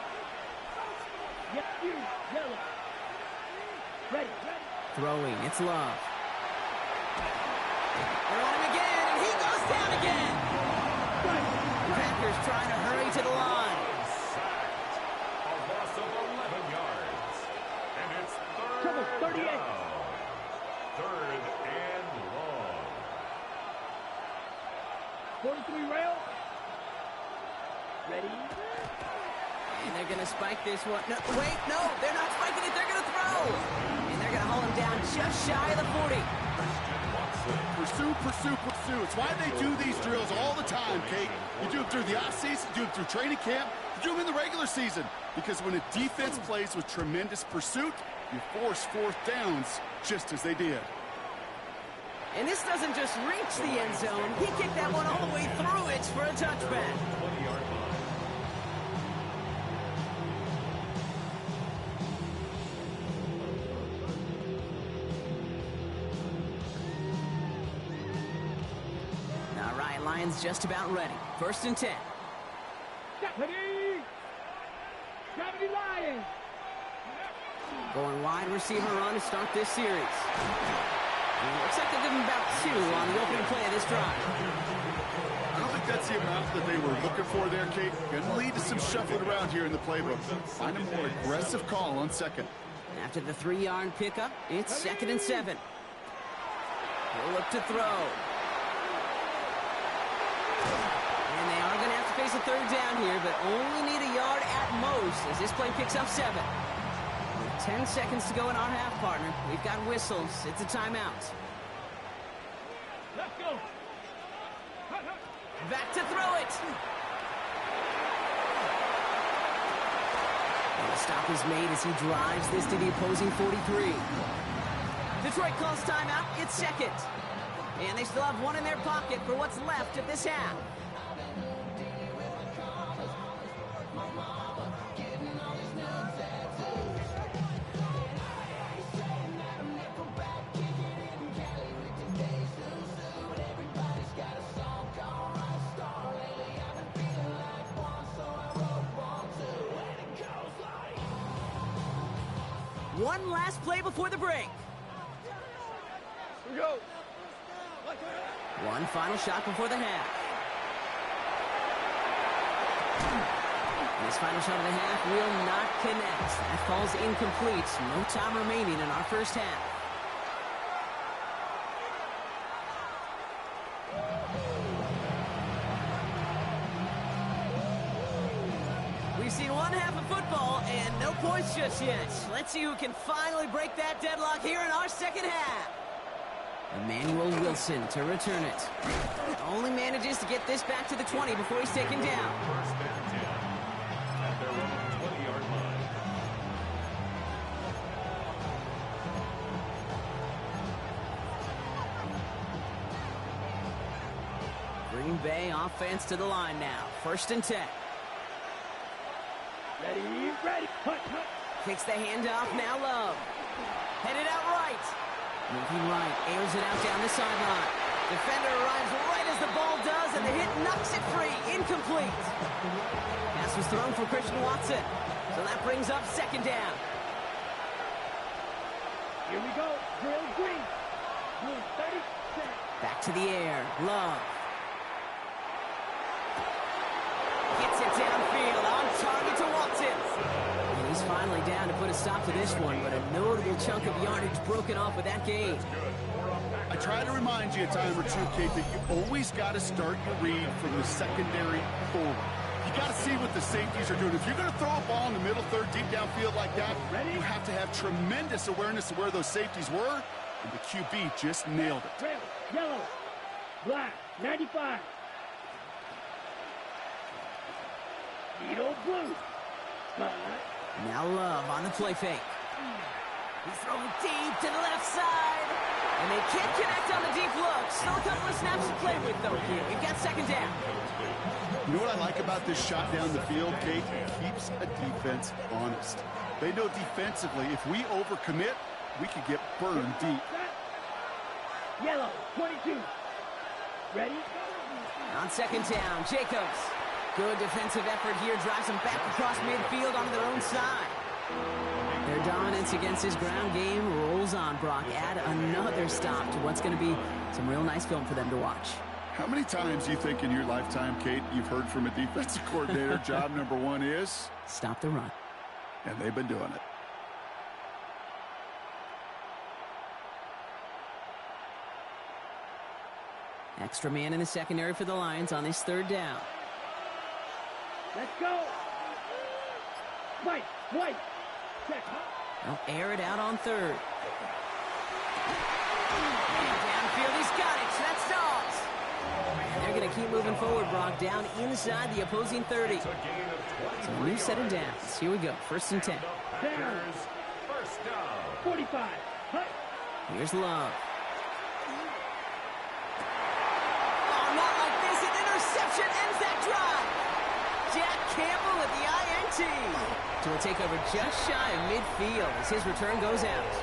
C: Yes, you. Yellow. Ready.
D: Throwing. It's Love. They're on him again, and he goes down again. Packers trying to hurry to the line.
E: A loss of 11 yards. And it's 3rd down. 3rd and long.
C: 43 rail. Ready.
D: And they're going to spike this one. No, wait, no, they're not spiking it. They're going to throw. And they're going to haul him down just shy of the 40.
F: Pursue. It's why they do these drills all the time, Kate. You do them through the offseason, you do them through training camp, you do them in the regular season. Because when a defense plays with tremendous pursuit, you force 4th downs just as they did.
D: And this doesn't just reach the end zone. He kicked that one all the way through it for a touchback. Lions just about ready. 1st and 10.
C: Deputy Lions.
D: Going wide receiver run to start this series. And looks like they'll give him about 2 on the opening play of this drive.
F: I don't think that's the amount that they were looking for there, Kate. Going to lead to some shuffling around here in the playbook. Find a more aggressive call on 2nd.
D: After the 3-yard pickup, it's 2nd and 7. He'll look to throw. And they are going to have to face a 3rd down here, but only need a yard at most as this play picks up 7. With 10 seconds to go in our half, partner. We've got whistles. It's a timeout.
C: Let's go.
D: Back to throw it. And the stop is made as he drives this to the opposing 43. Detroit calls timeout. It's 2nd. And they still have 1 in their pocket for what's left of this half. One last play before the break.
C: Here we go.
D: One final shot before the half. This final shot of the half will not connect. That falls incomplete. No time remaining in our first half. We've seen one half of football and no points just yet. Let's see who can finally break that deadlock here in our second half. Emmanuel Wilson to return it. Only manages to get this back to the 20 before he's taken down.
E: First and 10 at their own 20-yard line.
D: Green Bay offense to the line now. First and 10.
C: Ready, ready. Hut, hut.
D: Kicks the handoff, now Love. Headed out right. Moving right, airs it out down the sideline. Defender arrives right as the ball does, and the hit knocks it free. Incomplete. Pass was thrown for Christian Watson. So that brings up second down.
C: Here we go. Drill green. Blue 30 set.
D: Back to the air. Love. Gets it downfield. On target to Watson. And he's finally down to put a stop to this one, but a notable chunk of yardage broken off with that gain.
F: I try to remind you a time or two, Kate, that you always got to start your read from the secondary forward. You got to see what the safeties are doing. If you're going to throw a ball in the middle third, deep downfield like that, you have to have tremendous awareness of where those safeties were, and the QB just nailed it.
C: Red, yellow, black, 95. Needle blue.
D: Now Love on the play fake. He's throwing deep to the left side. And they can't connect on the deep look. Still a couple of snaps to play with, though, here. We've got second down.
F: You know what I like about this shot down the field, Kate? It keeps a defense honest. They know defensively, if we overcommit, we could get burned deep.
C: Yellow, 22. Ready?
D: On second down, Jacobs. Good defensive effort here. Drives them back across midfield onto their own side. Their dominance against his ground game rolls on, Brock. Add another stop to what's going to be some real nice film for them to watch.
F: How many times do you think in your lifetime, Kate, you've heard from a defensive coordinator, job number one is?
D: Stop the run.
F: And they've been doing it.
D: Extra man in the secondary for the Lions on this third down.
C: Let's go. White, white. Check.
D: They'll air it out on third. And downfield, he's got it. That's Dobbs. And they're going to keep moving forward, Brock, down inside the opposing 30. So a new set of downs. Here we go. First and 10.
E: First down.
C: 45. Hut.
D: Here's Love. Oh, not like this. An interception ends that drive. Jack Campbell at the INT. So we'll take over just shy of midfield as his return goes out.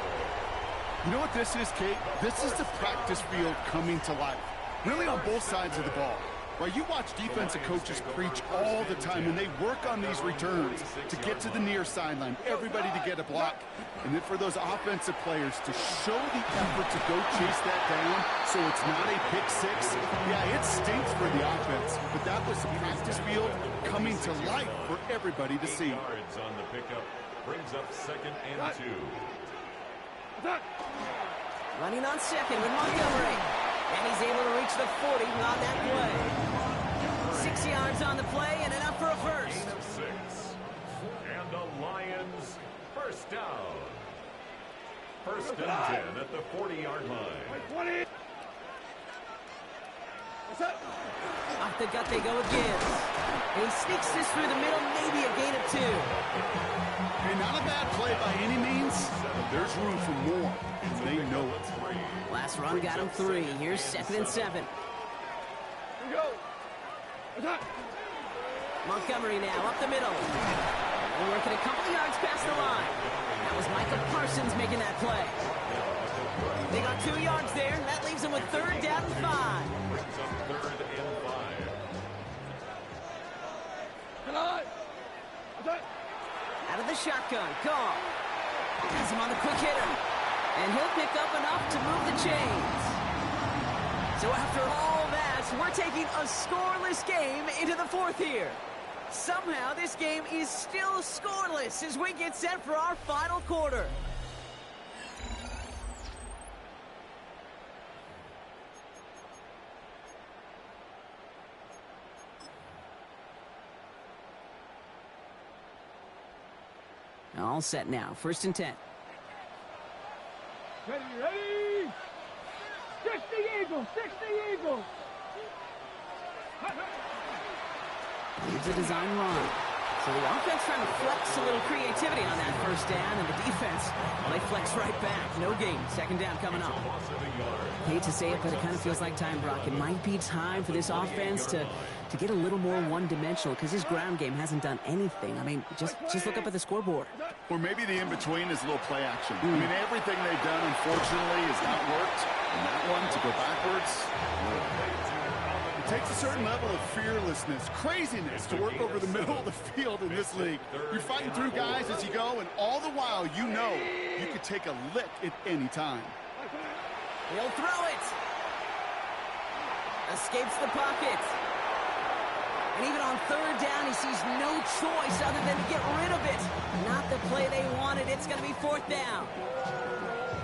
F: You know what this is, Kate? This is the practice field coming to life. Really on both sides of the ball. Right, you watch defensive coaches preach all the time, and they work on these returns to get to the near sideline, everybody to get a block. And then for those offensive players to show the effort to go chase that down so it's not a pick six. Yeah, it stinks for the offense, but that was the practice field coming to life for everybody to see.
E: Yards on the pickup brings up second and 2.
D: Running on second with Montgomery. And he's able to reach the 40 on that play. 6 yards on the play and enough for a first.
E: Gain of 6. And the Lions first down. First and 10 at the 40-yard line.
D: Off the gut they go again. And he sneaks this through the middle, maybe a gain of 2.
F: Hey, not a bad play by any means, but there's room for more, and they know it.
D: Last run got him 3. Here's second and 7.
C: Here we go.
D: Montgomery now up the middle. We're working a couple yards past the line. That was Micah Parsons making that play. They got 2 yards there. That leaves them with third down and 5.
E: Brings up third and 5.
D: Out of the shotgun. Gone. Has him on the quick hitter. And he'll pick up enough to move the chains. So after all that, we're taking a scoreless game into the fourth here. Somehow this game is still scoreless as we get set for our final quarter. All set now. 1st and 10.
C: Ready, ready! 60 Eagles! 60 Eagles!
D: Leaves a design run. So the offense trying to flex a little creativity on that 1st down, and the defense, well, they flex right back. No gain. 2nd down coming up. Hate to say it, but it kind of feels like time, Brock. It might be time for this offense to get a little more one-dimensional because his ground game hasn't done anything. I mean, just look up at the scoreboard.
F: Or maybe the in-between is a little play action. I mean, everything they've done, unfortunately, has not worked. And that one, to go backwards, it takes a certain level of fearlessness, craziness to work over the middle of the field in this league. You're fighting through guys as you go, and all the while, you know you could take a lick at any time.
D: He'll throw it. Escapes the pocket. And even on 3rd down, he sees no choice other than to get rid of it. Not the play they wanted. It's going to be 4th down.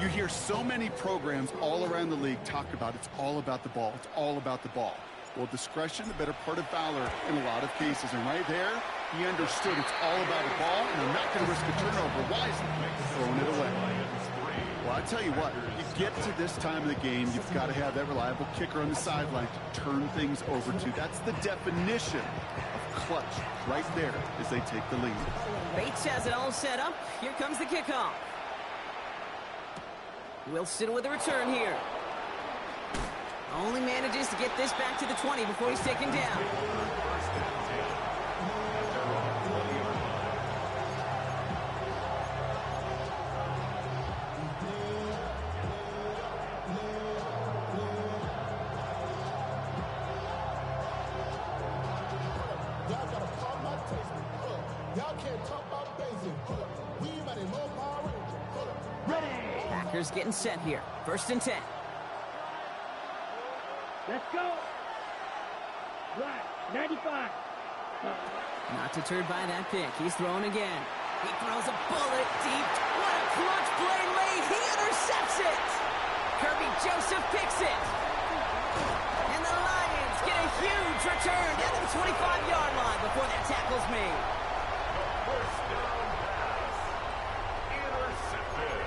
F: You hear so many programs all around the league talk about it's all about the ball. It's all about the ball. Well, discretion, the better part of valor in a lot of cases. And right there, he understood it's all about the ball, and I'm not going to risk a turnover wisely, throwing it away. Well, I tell you what, you get to this time of the game, you've got to have that reliable kicker on the sideline to turn things over to. That's the definition of clutch right there as they take the lead.
D: Bates has it all set up. Here comes the kickoff. Wilson with a return here. Only manages to get this back to the 20 before he's taken down. Packers getting set here. 1st and 10.
C: Let's go. Right, 95.
D: Not deterred by that pick. He's throwing again. He throws a bullet deep. What a clutch play late. He intercepts it. Kirby Joseph picks it. And the Lions get a huge return down to the 25-yard line before that tackle's made.
E: First down pass. Intercepted.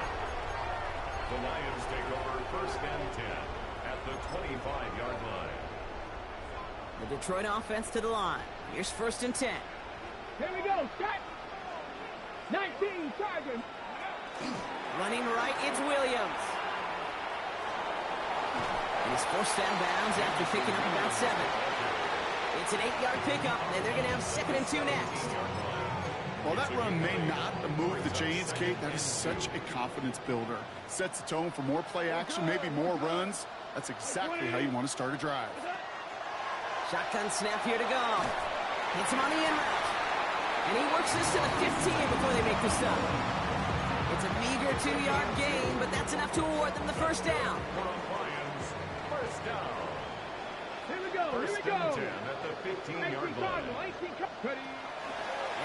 E: The Lions take over 1st and 10 at the 25-yard line.
D: The Detroit offense to the line. Here's 1st and 10.
C: Here we go. Start. 19, Chargers.
D: Running right, it's Williams. And he's forced out of bounds after picking up about 7. It's an 8-yard pickup, and they're going to have 2nd and 2 next.
F: Well, that run may not move the chains, Kate. That is such a confidence builder. Sets the tone for more play action, maybe more runs. That's exactly how you want to start a drive.
D: Shotgun snap here to go. Hits him on the in route. And he works this to the 15 before they make the stop. It's a meager 2-yard gain, but that's enough to award them the 1st down.
E: Lions, 1st down.
C: Here we go. Here we go.
E: 10 at the 15-yard line.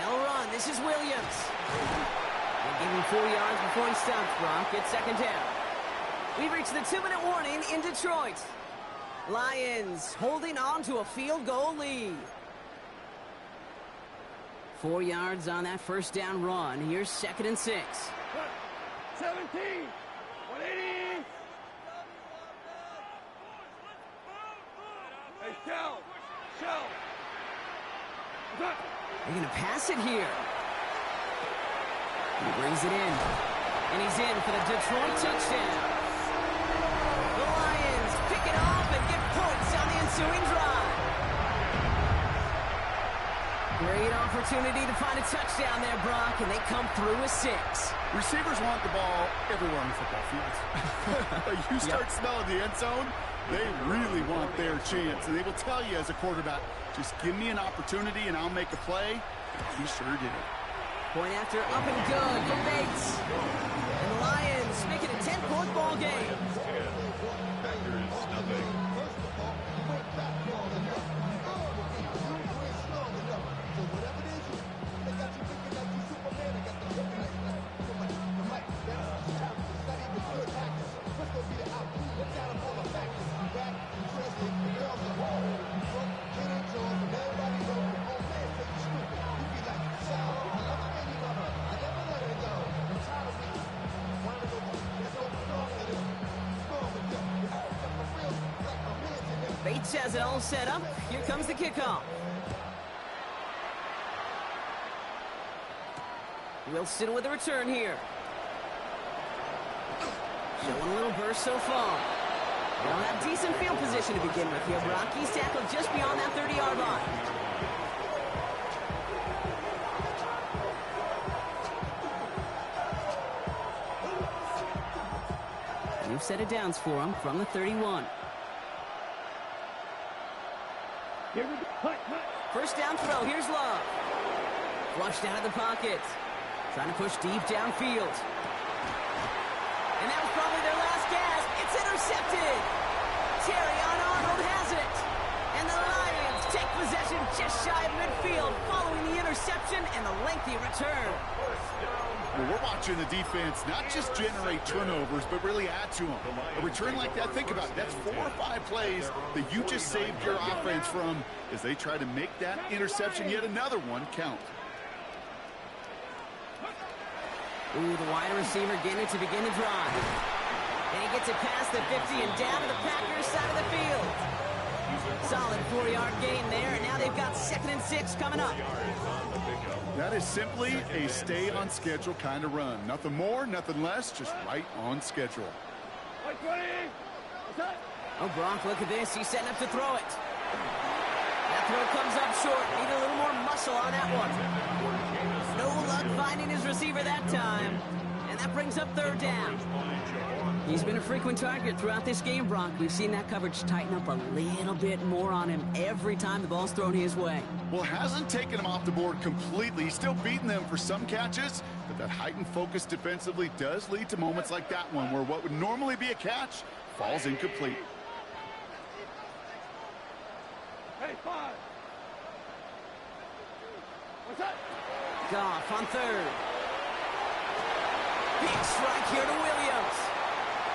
D: They'll run. This is Williams. They give him 4 yards before he stops, Brock. It's 2nd down. We've reached the 2-minute warning in Detroit. Lions holding on to a field goal lead. 4 yards on that 1st down run. Here's 2nd and 6.
C: 17. 180. Hey, Shell.
D: They're going to pass it here. He brings it in. And he's in for the Detroit touchdown. The Lions pick it off and get points on the ensuing drive. Great opportunity to find a touchdown there, Brock, and they come through with 6.
F: Receivers want the ball everywhere on the football field. You start smelling the end zone, they really want their chance. And they will tell you as a quarterback, just give me an opportunity and I'll make a play. He sure did.
D: Point after up and good for Bates. And the Lions make it a 10-point ball game.
E: Packers nothing.
D: Bates has it all set up. Here comes the kickoff. Wilson with a return here. Showing a little burst so far. They'll have decent field position to begin with here. Brock, he's tackled just beyond that 30-yard line. New set of downs for him from the 31. First down throw. Here's Love. Flushed out of the pocket. Trying to push deep downfield. And that was probably their last gasp. It's intercepted. Terrion Arnold has it. And the Lions take possession just shy of midfield following the interception and the lengthy return.
F: Well, we're watching the defense not just generate turnovers, but really add to them. A return like that, think about it. That's 4 or 5 plays that you just saved your offense from as they try to make that interception, yet another one, count.
D: Ooh, the wide receiver getting it to begin the drive. And he gets it past the 50 and down to the Packers side of the field. Solid 4-yard gain there, and now they've got 2nd and 6 coming up.
F: That is simply a stay-on-schedule kind of run. Nothing more, nothing less, just right on schedule.
D: Oh, Gronk, look at this. He's setting up to throw it. That throw comes up short. Need a little more muscle on that one. No luck finding his receiver that time. And that brings up 3rd down. He's been a frequent target throughout this game, Brock. We've seen that coverage tighten up a little bit more on him every time the ball's thrown his way.
F: Well, hasn't taken him off the board completely. He's still beating them for some catches, but that heightened focus defensively does lead to moments like that one where what would normally be a catch falls incomplete.
C: Hey, 5. What's that?
D: Goff on 3rd. Big strike here to Williams.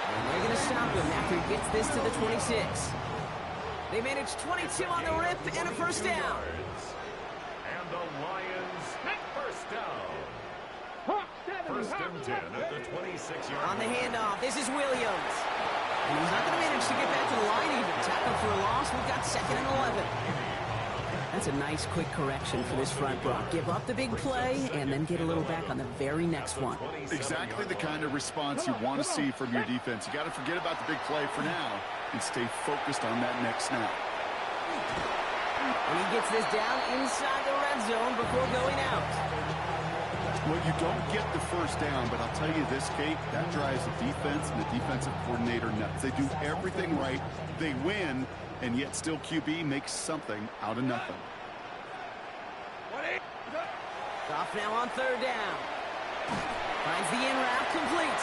D: And they're going to stop him after he gets this to the 26. They managed 22 on the rip and a first down.
E: And the Lions first down. First and 10 at the 26-yard
D: On the handoff, this is Williams. And he's not going to manage to get back to the line even. Tackle for a loss. We've got 2nd and 11. That's a nice quick correction for this front, Brock. Give up the big play and then get a little back on the very next one.
F: Exactly the kind of response you want to see from your defense. You got to forget about the big play for now and stay focused on that next snap.
D: And he gets this down inside the red zone before going out.
F: Well, you don't get the first down, but I'll tell you this, Kate, that drives the defense and the defensive coordinator nuts. They do everything right. They win, and yet still QB makes something out of nothing.
D: Goff now on 3rd down. Finds the in route complete.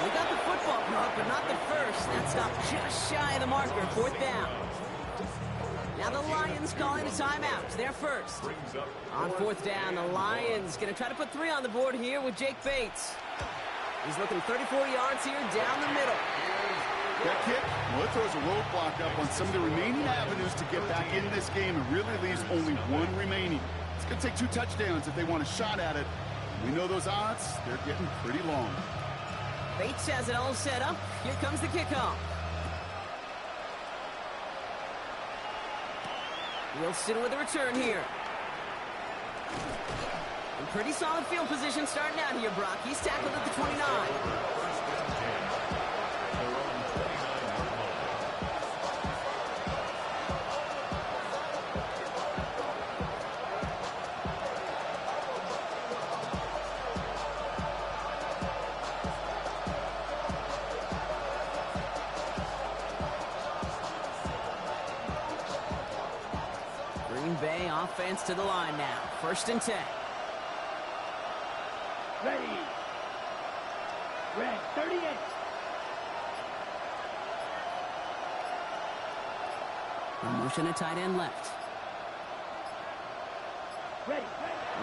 D: We got the football, Brock, but not the first. That stopped just shy of the marker. 4th down. Now the Lions calling a timeout. They're first. On 4th down, the Lions going to try to put 3 on the board here with Jake Bates. He's looking 34 yards here down the middle.
F: That kick, well, it throws a roadblock up on some of the remaining avenues to get back in this game and really leaves only 1 remaining. It's going to take 2 touchdowns if they want a shot at it. We know those odds, they're getting pretty long.
D: Bates has it all set up. Here comes the kickoff. Wilson with a return here. And pretty solid field position starting out here, Brock. He's tackled at the 29. Green Bay offense to the line now. 1st and 10.
P: Ready. Red, 38.
D: In motion at tight end left.
P: Ready.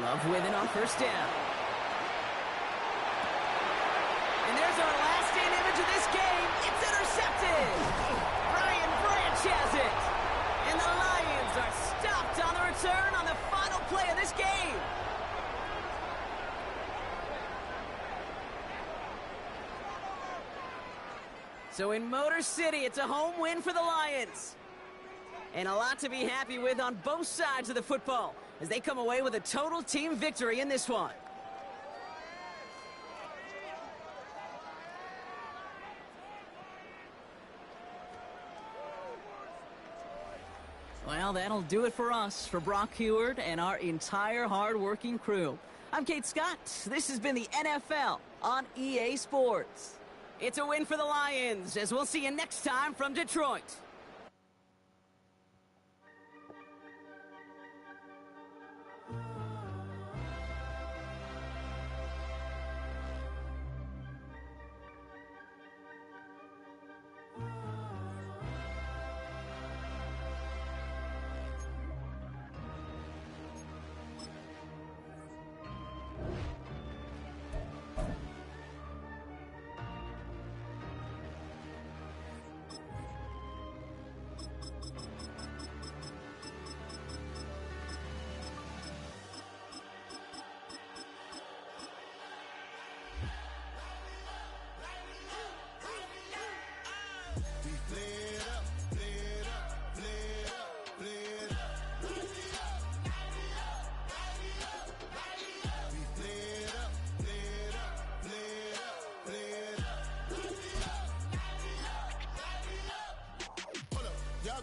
D: Love with it on first down. And there's our last stand image of this game. It's intercepted. Brian Branch has it. And the Lions are stopped on the return on the final play of this game. So in Motor City, it's a home win for the Lions. And a lot to be happy with on both sides of the football as they come away with a total team victory in this one. Well, that'll do it for us, for Brock Heward and our entire hard-working crew. I'm Kate Scott. This has been the NFL on EA Sports. It's a win for the Lions, as we'll see you next time from Detroit.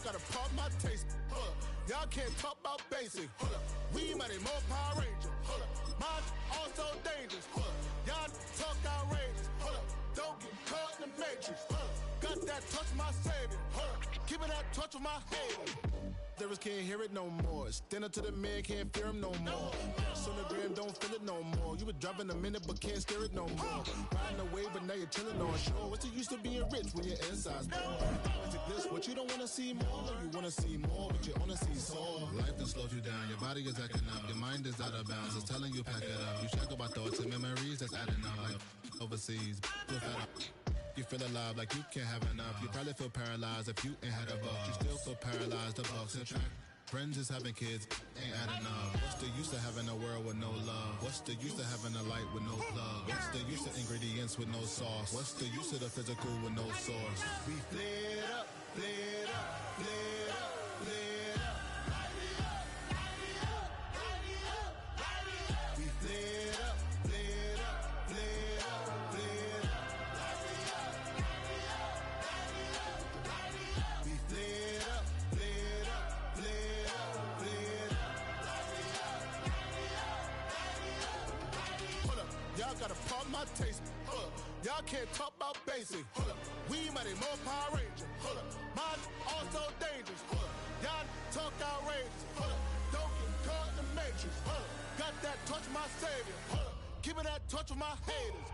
O: Gotta pop my taste. Y'all can't talk about basic. We mighty more Power Ranger. Mine also dangerous. Y'all talk outrageous. Don't get caught in the matrix. Got that touch of my savior. Keeping that touch of my head. Lyrics can't hear it no more. Stand up to the man, can't fear him no more. Sonogram don't feel it no more. You were driving a minute but can't steer it no more. Riding away but now you're chilling on shore. What's the use of being rich when your inside's poor? Is it this what you don't want to see more? You want to see more but you only see soul. Life done slowed you down. Your body is acting up. Your mind is out of bounds. It's telling you pack it up. You check about thoughts and memories that's adding up. Like overseas. You feel alive like you can't have enough. You probably feel paralyzed if you ain't had a buck. You still feel paralyzed, the bucks and track. Friends is having kids, ain't adding up. What's the use of having a world with no love? What's the use of having a light with no plug? What's the use of ingredients with no sauce? What's the use of the physical with no source? We flared up, flared up, flared up, flared up. We flared up, flared up, flared up, flared up. We flared up, flared up, flared up, flared up. Hold up, y'all gotta pardon my taste. Hold up, y'all can't talk about basic. Hold up, we mighty more Power Ranger. Hold up, mine also dangerous. Hold up, y'all talk outrageous. Hold up, don't get caught in the matrix. Hold up, got that touch of my savior. Hold up, keeping that touch of my haters.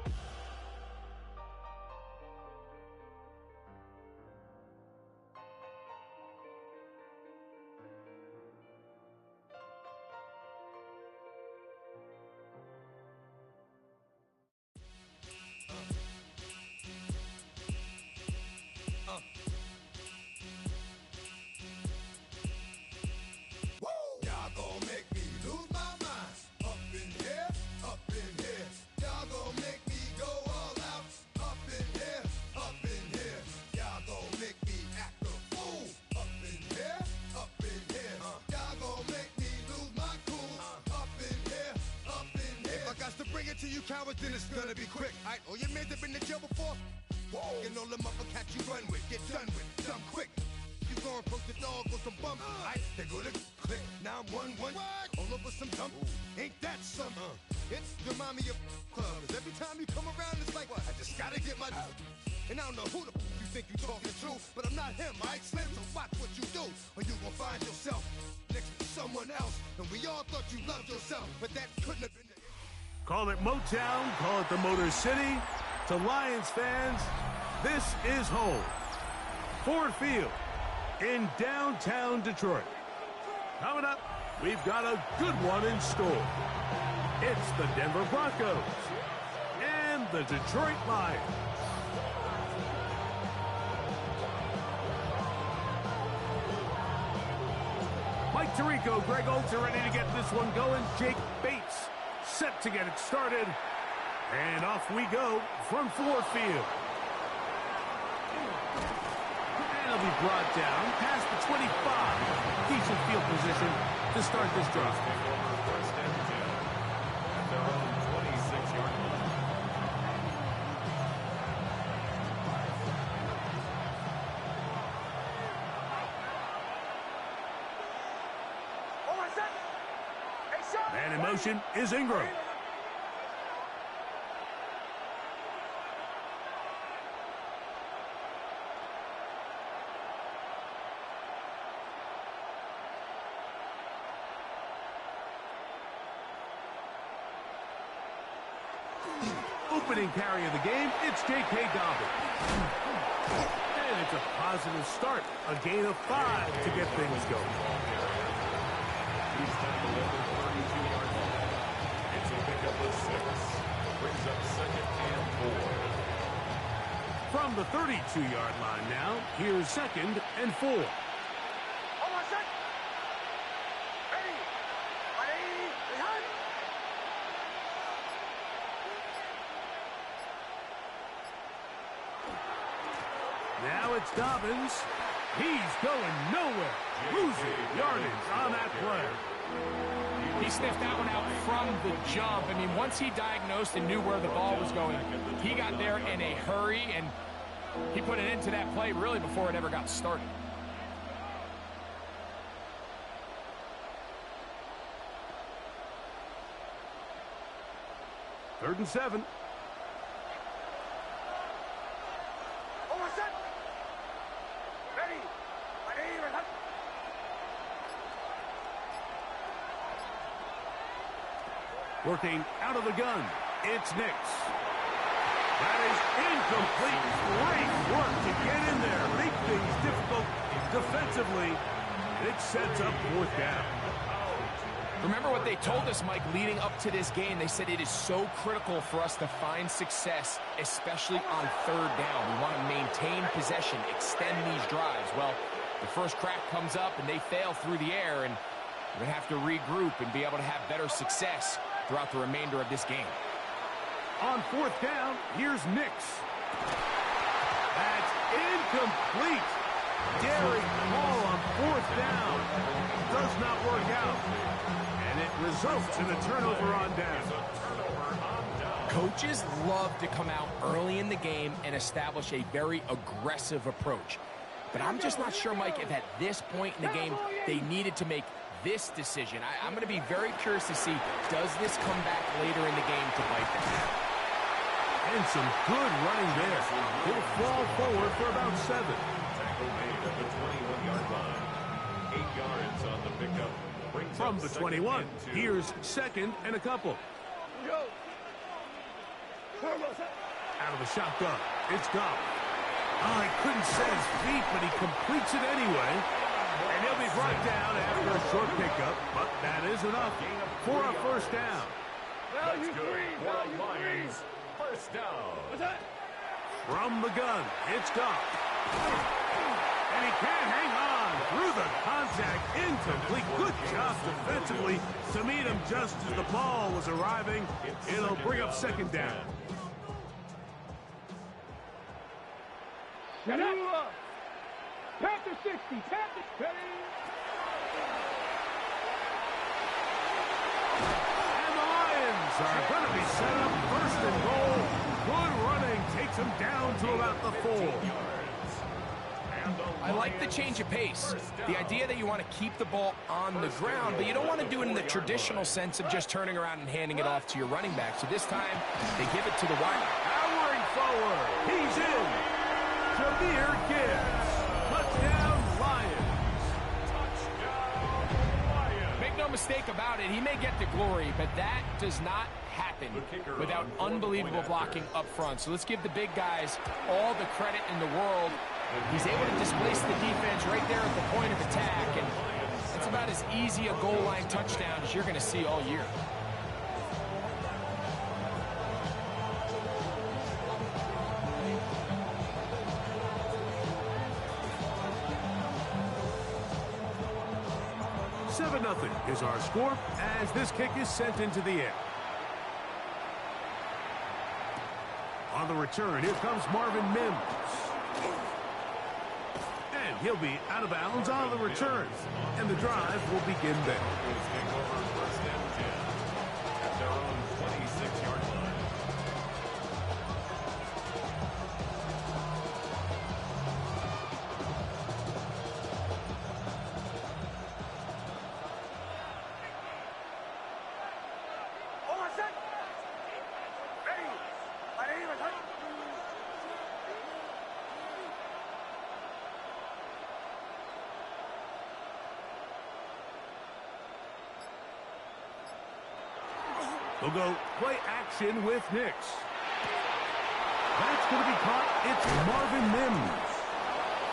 I: Y'all gon' make me lose my mind. Up in here, up in here. Y'all gon' make me go all out. Up in here, up in here. Y'all gon' make me act a fool. Up in here, up in here. Y'all gon' make me lose my cool. Up in here, up in here. If I got to bring it to you cowards, then it's gonna be quick. Alright, all your men have been to jail before. Whoa, and all them other cats you run with, get done with, done quick. You gon' approach the dog with some bumps. Alright, they go to click. Now I'm 1-1. All over some dump. Ain't that something? It's remind me of clubs. Every time you come around, it's like, I just gotta get my. And I don't know who the you think you talking to, but I'm not him, alright? Slim, so watch what you do, or you gon' find yourself next to someone else. And we all thought you loved yourself, but that couldn't have been the
S: Call it Motown, call it the Motor City. To Lions fans, this is home. Ford Field in downtown Detroit. Coming up, we've got a good one in store. It's the Denver Broncos and the Detroit Lions. Mike Tirico, Greg Olds are ready to get this one going. Jake Bates set to get it started. And off we go from Ford Field. And it'll be brought down past the 25. Decent field position to start this drive.
E: First and 10 at their own 26-yard line.
S: Man in motion is Ingram. Opening carry of the game, it's J.K. Dobbins. And it's a positive start. A gain of 5 to get things going.
E: He's tackled at the 32-yard line. It's a pickup of 6. Brings up second and 4.
S: From the 32-yard line now, here's second and 4.
C: Hold on, set. Ready. Ready. Behind.
S: Now it's Dobbins. He's going nowhere. Losing yardage on that play.
U: He sniffed that one out from the jump. I mean, once he diagnosed and knew where the ball was going, he got there in a hurry, and he put it into that play really before it ever got started.
S: Third and 7.
C: Hold on, set. Ready. Ready. Ready.
S: Working out of the gun, it's Nix. That is incomplete. Great work to get in there, make things difficult defensively. It sets up 4th down.
U: Remember what they told us, Mike, leading up to this game. They said it is so critical for us to find success, especially on 3rd down. We want to maintain possession, extend these drives. Well, the first crack comes up and they fail through the air, and we're going to have to regroup and be able to have better success throughout the remainder of this game.
S: On 4th down, here's Nix. That's incomplete. Daring ball on 4th down. Does not work out. And it results in a turnover on down.
U: Coaches love to come out early in the game and establish a very aggressive approach. But I'm just not sure, Mike, if at this point in the game they needed to make this decision. I'm going to be very curious to see, does this come back later in the game to bite them?
S: And some good running there. He'll fall forward for about 7.
E: Tackle made at the 21-yard line. 8 yards on the pickup.
S: From the 21, here's second and a couple. Out of the shotgun, it's Goff. Oh, he couldn't set his feet, but he completes it anyway. And he'll be brought down after a short pickup, but that is enough for a 1st down.
E: That's good for Lions. 1st down.
S: From the gun, it's Goff. And he can't hang on through the contact. Incomplete. Good job defensively to meet him just as the ball was arriving. It'll bring up 2nd down.
C: Panther 60. Panther 30.
S: And the Lions are going to be set up 1st and goal. Good running takes him down to about the 4.
U: I like the change of pace. The idea that you want to keep the ball on the ground, but you don't want to do it in the traditional sense of just turning around and handing it off to your running back. So this time, they give it to the wide.
S: Powering forward. He's in. Jahmyr Gibbs. Touchdown, Lions.
U: Make no mistake about it, he may get the glory, but that does not happen without unbelievable blocking up front. So let's give the big guys all the credit in the world. He's able to displace the defense right there at the point of attack, and it's about as easy a goal line touchdown as you're going to see all year.
S: Nothing is our score as this kick is sent into the air. On the return, here comes Marvin Mims. And he'll be out of bounds on the return. And the drive will begin there.
E: First and 10 at their own 26-yard line.
S: They'll go play action with Nix. That's going to be caught. It's Marvin Mims.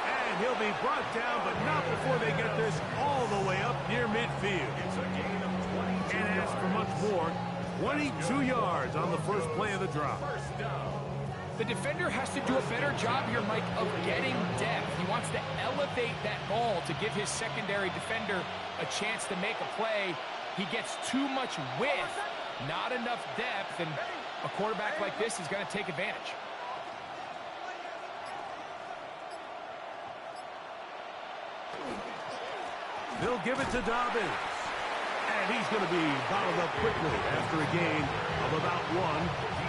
S: And he'll be brought down, but not before they get this all the way up near midfield.
E: It's a gain of 22
S: Can't ask for much more. 22 yards on the first play of the drop.
E: First down.
U: The defender has to do a better job here, Mike, of getting depth. He wants to elevate that ball to give his secondary defender a chance to make a play. He gets too much width. Not enough depth, and a quarterback like this is going to take advantage.
S: They'll give it to Dobbins. And he's going to be bottled up quickly after a gain of about one.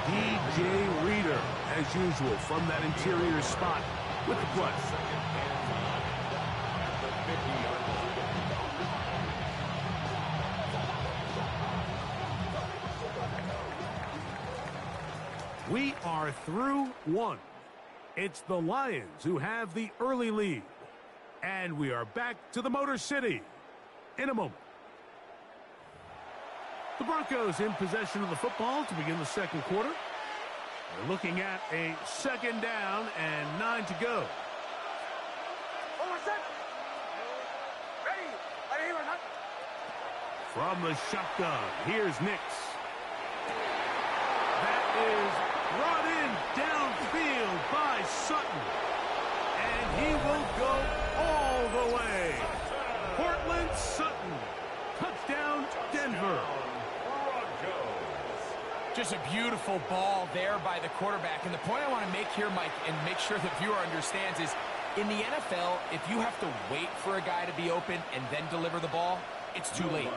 S: DJ Reader, as usual, from that interior spot with the play. We are through one. It's the Lions who have the early lead. And we are back to the Motor City in a moment. The Broncos in possession of the football to begin the second quarter. We're looking at a second down and 9 to go. From the shotgun, here's Nix. That is brought in downfield by Sutton. And he will go all the way. Cortland Sutton. Touchdown, Denver.
U: Just a beautiful ball there by the quarterback. And the point I want to make here, Mike, and make sure the viewer understands is, in the NFL, if you have to wait for a guy to be open and then deliver the ball, it's too late.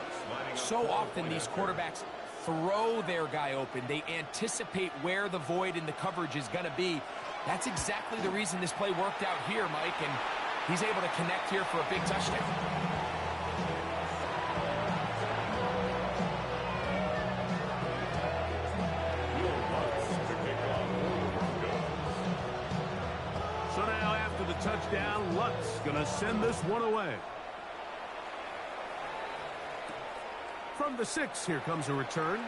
U: So often these quarterbacks throw their guy open. They anticipate where the void in the coverage is going to be. That's exactly the reason this play worked out here, Mike, and he's able to connect here for a big touchdown.
S: So now after the touchdown, Lutz going to send this one away. From the 6, here comes a return.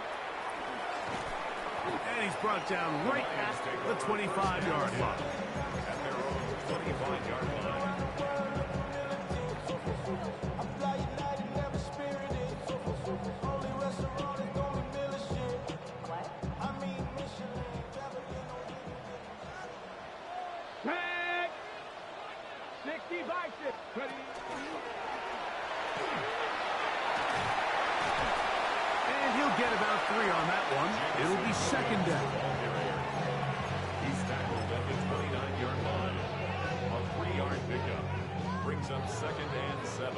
S: And he's brought down right at the 25-yard line.
E: At their own 25-yard line.
C: Tag! 60 by 6. Ready?
S: And he'll get about 3 on that one. It'll be second down.
E: He's tackled at the 29-yard line. A 3-yard pickup brings up second and 7.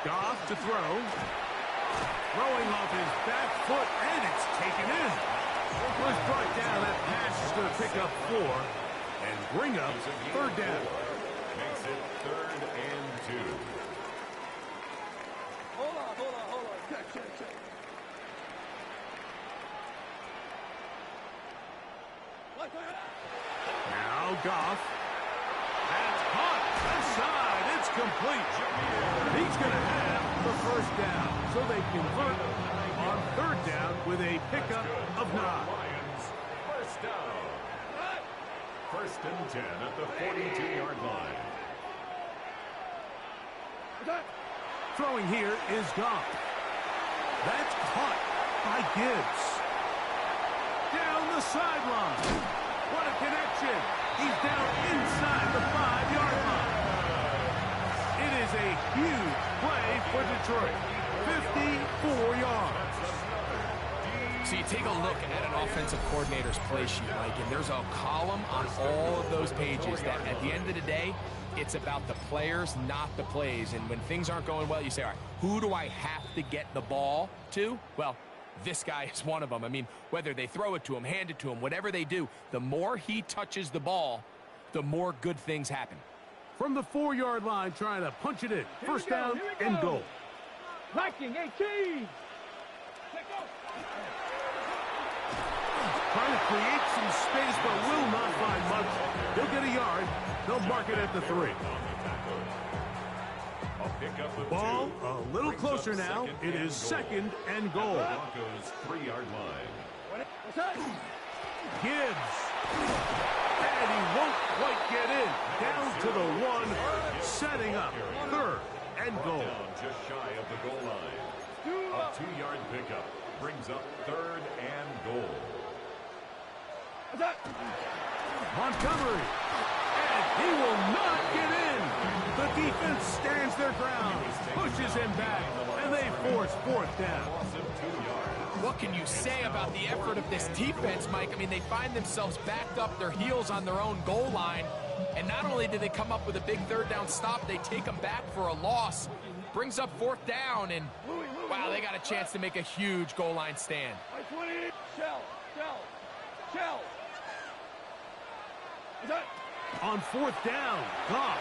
S: Goff to throw. Throwing off his back foot, and it's taken in. Was brought down. That pass is going to pick up 4 and bring up third down.
E: Makes it 3rd and 2.
C: Hold on. Check.
S: Now Goff. That's caught. Left side, it's complete. He's going to have the first down. So they convert on third down with a pickup of 9.
E: First down. First and 10 at the 42-yard line.
S: Throwing here is Goff. That's caught by Gibbs. Down the sideline. What a connection. He's down inside the 5-yard line. It is a huge play for Detroit. 54 yards.
U: So you take a look at an offensive coordinator's play sheet, Mike, and there's a column on all of those pages that at the end of the day, it's about the players, not the plays. And when things aren't going well, you say, all right, who do I have to get the ball to? Well, this guy is one of them. I mean, whether they throw it to him, hand it to him, whatever they do, the more he touches the ball, the more good things happen.
S: From the 4-yard line, trying to punch it in. First down and goal.
C: Liking 18.
S: Trying to create some space, but will not find much. They'll get a yard. They'll mark it at the 3. Ball a little closer now. It is second and goal.
E: Broncos 3-yard line.
S: Gibbs. And he won't quite get in. Down to the 1, setting up third and goal.
E: Down just shy of the goal line. A 2-yard pickup brings up third and goal.
S: Montgomery. And he will not get in. The defense stands their ground, pushes him back, and they force fourth down.
U: What can you say about the effort of this defense, Mike? I mean, they find themselves backed up their heels on their own goal line, and not only do they come up with a big third down stop, they take them back for a loss. Brings up fourth down, and wow, they got a chance to make a huge goal line stand.
S: On fourth down, Goff.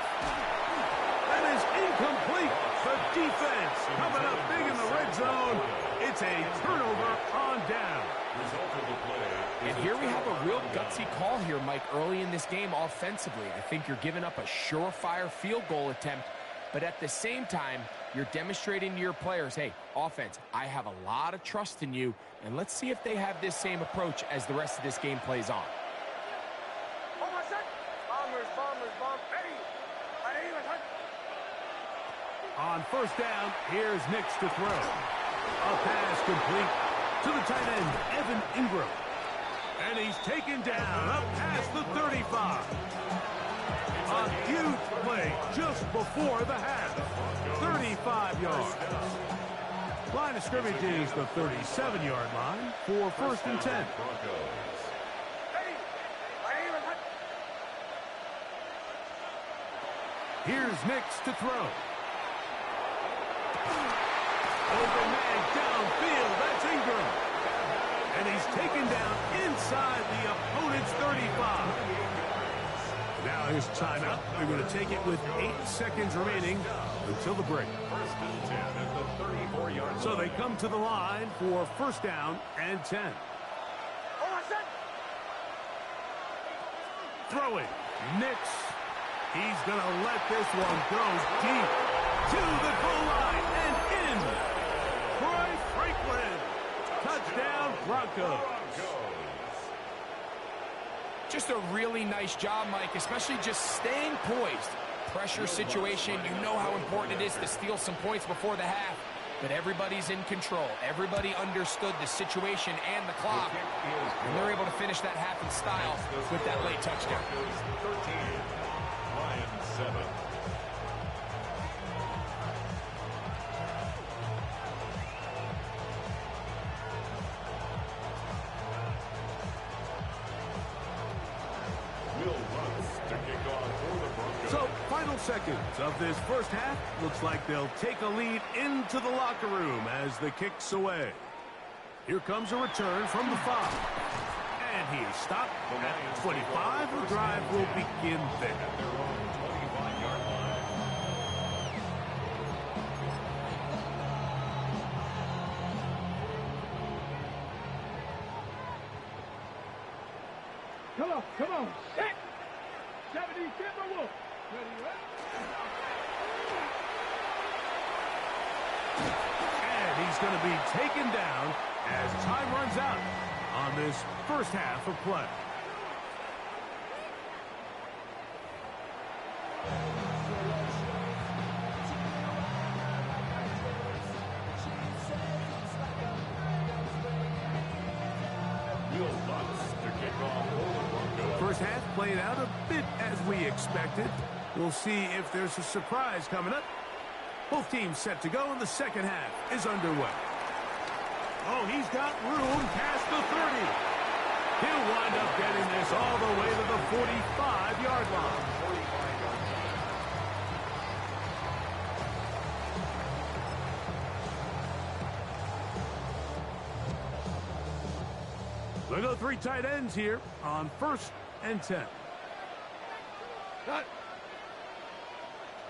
S: That is incomplete. The defense coming up big in the red zone. It's a turnover on down.
U: And here we have a real gutsy call here, Mike, early in this game offensively. I think you're giving up a surefire field goal attempt, but at the same time, you're demonstrating to your players, hey, offense, I have a lot of trust in you, and let's see if they have this same approach as the rest of this game plays on.
S: On first down, here's Nix to throw. A pass complete to the tight end, Evan Ingram. And he's taken down up past the 35. A huge play just before the half. 35 yards. Line of scrimmage is the 37-yard line for first and 10. Here's Nix to throw. Over man downfield, that's Ingram. And he's taken down inside the opponent's 35. Now here's timeout. They're going to take it with 8 seconds remaining until the break.
E: First and 10 at the 34-yard line.
S: So they come to the line for first down and 10. Throwing. Nix. He's going to let this one go deep to the goal line and in. Troy Franklin. Touchdown, Broncos.
U: Just a really nice job, Mike, especially just staying poised. Pressure situation, you know how important it is to steal some points before the half, but everybody's in control. Everybody understood the situation and the clock, and they're able to finish that half in style with that late touchdown.
E: 13, Lions 7.
S: So, final seconds of this first half. Looks like they'll take a lead into the locker room as the kick's away. Here comes a return from the 5. And he is stopped at the 25. The drive will begin there.
C: Come on. Set. 70 Timberwolves.
S: And he's going to be taken down as time runs out on this first half of play. First half played out a bit as we expected. We'll see if there's a surprise coming up. Both teams set to go, and the second half is underway. Oh, he's got room past the 30. He'll wind up getting this all the way to the 45-yard line. They go three tight ends here on 1st and 10.
C: Cut.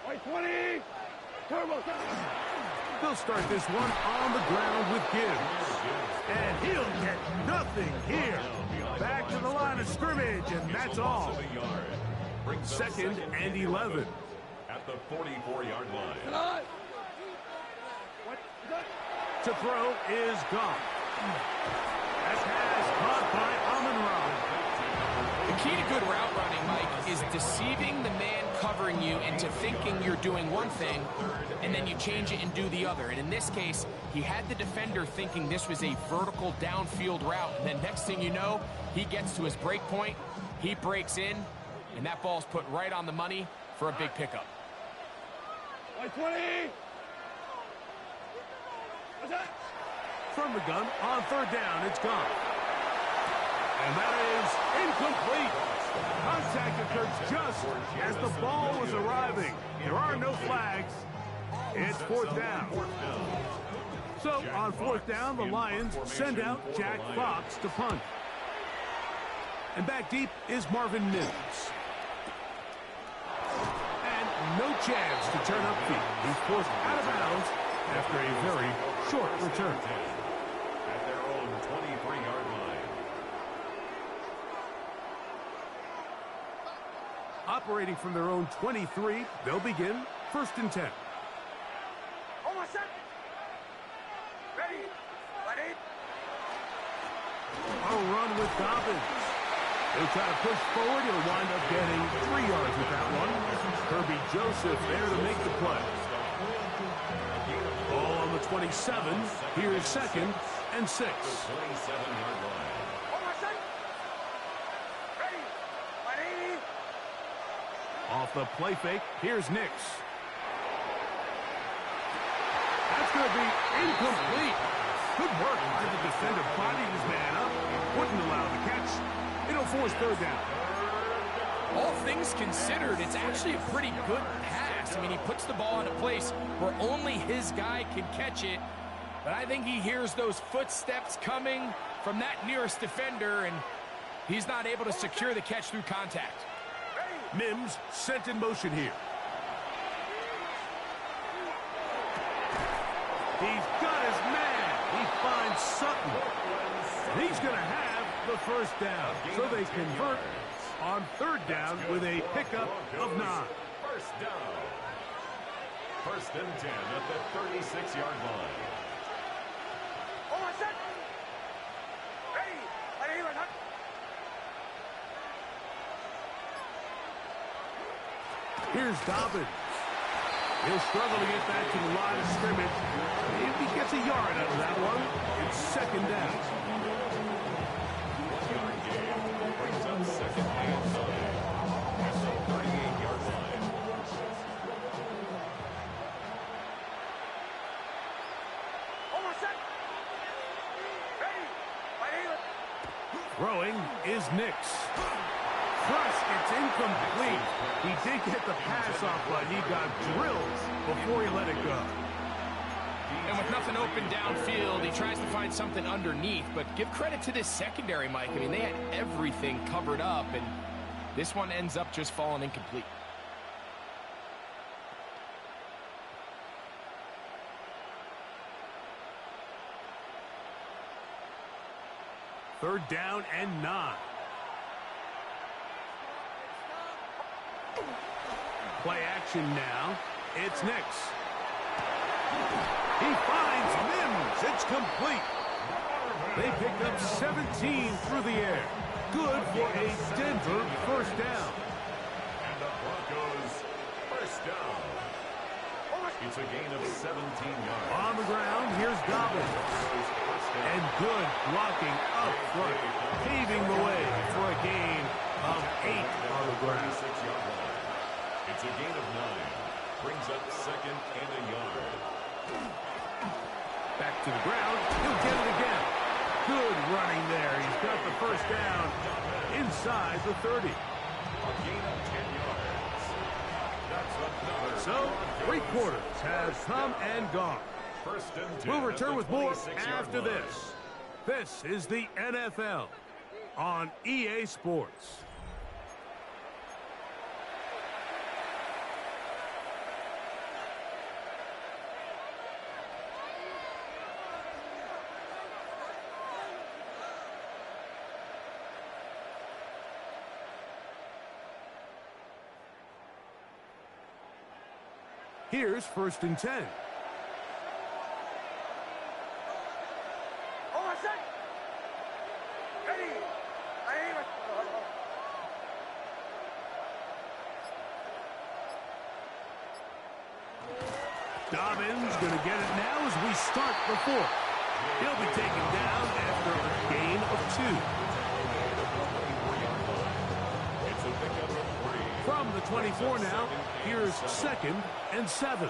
C: White 20. Turbo.
S: They'll start this one on the ground with Gibbs. And he'll get nothing here. Back to the line of scrimmage, and that's all. 2nd and 11.
E: At the 44-yard line.
S: To throw is gone. That pass caught by Amon-Ra.
T: The key to good route running, Mike, is deceiving the man covering you into thinking you're doing one thing, and then you change it and do the other. And in this case, he had the defender thinking this was a vertical downfield route, and then next thing you know, he gets to his break point, he breaks in, and that ball's put right on the money for a big pickup.
C: White 20. What's that?
S: From the gun, on 3rd down, it's gone. And that is incomplete. Contact occurred just as the ball was arriving. There are no flags. It's 4th down. So, on 4th down, the Lions send out Jack Fox to punt. And back deep is Marvin Mims. And no chance to turn upfield. He's forced out of bounds after a very short return.
E: At their own 23-yard line.
S: Operating from their own 23, they'll begin 1st and 10.
C: Almost set. Ready. Ready.
S: A run with Dobbins. They try to push forward. He'll wind up getting 3 yards with that one. Kirby Joseph there to make the play. Ball on the 27. Here's 2nd and 6.
E: 27-yard line.
C: Almost set. Ready. Ready.
S: Off the play fake, here's Nix. That's going to be incomplete. Good work by the defender, bodied his man up. Wouldn't allow the catch. It'll force 3rd down.
T: All things considered, it's actually a pretty good pass. I mean, he puts the ball in a place where only his guy can catch it. But I think he hears those footsteps coming from that nearest defender, and he's not able to secure the catch through contact.
S: Mims sent in motion here. He's got his man. He finds Sutton. And he's going to have the 1st down. So they convert on 3rd down with a pickup of 9.
E: 1st down. 1st and 10 at the 36-yard line.
C: Almost set. Ready. Ready. Ready.
S: Here's Dobbins. He'll struggle to get back to the line of scrimmage. If he gets a yard out of that one, it's 2nd down.
E: 1-yard gain brings up 2nd and 9 at the 38-yard line.
C: Almost set. Ready. Ready.
S: Throwing is Nix. First, it's incomplete. He did get the pass off, but he got drilled before he let it go.
T: And with nothing open downfield, he tries to find something underneath. But give credit to this secondary, Mike. I mean, they had everything covered up, and this one ends up just falling incomplete.
S: Third down and 9. Play action now. It's Nix. He finds Mims. It's complete. They pick up 17 through the air. Good for a Denver first down.
E: And the Broncos first down. It's a gain of 17 yards.
S: On the ground, here's Dobbins. And good blocking up front, paving the way for a gain of 8 on the ground.
E: It's a gain of 9. Brings up second and a yard.
S: Back to the ground. He'll get it again. Good running there. He's got the first down inside the 30.
E: A gain of 10 yards. That's another.
S: So, 3 quarters have come and gone.
E: First and 10.
S: We'll return with more after this. This is the NFL on EA Sports. Here's first and 10. Dobbins going to get it now as we start the fourth. He'll be taken down after a gain of 2. From the 24 now, here's second and 7.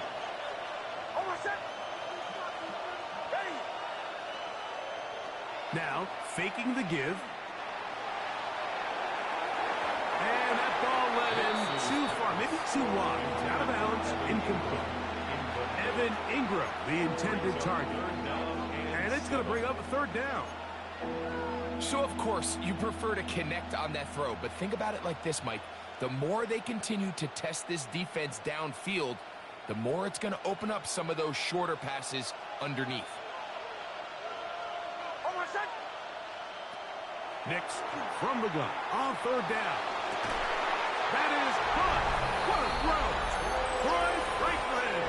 S: Now, faking the give. And that ball led him too far, maybe too wide. Out of bounds, incomplete. Evan Ingram, the intended target. And it's going to bring up a third down.
T: So, of course, you prefer to connect on that throw, but think about it like this, Mike. The more they continue to test this defense downfield, the more it's going to open up some of those shorter passes underneath.
S: Nix from the gun on third down. That is caught. What a throw. Troy Franklin.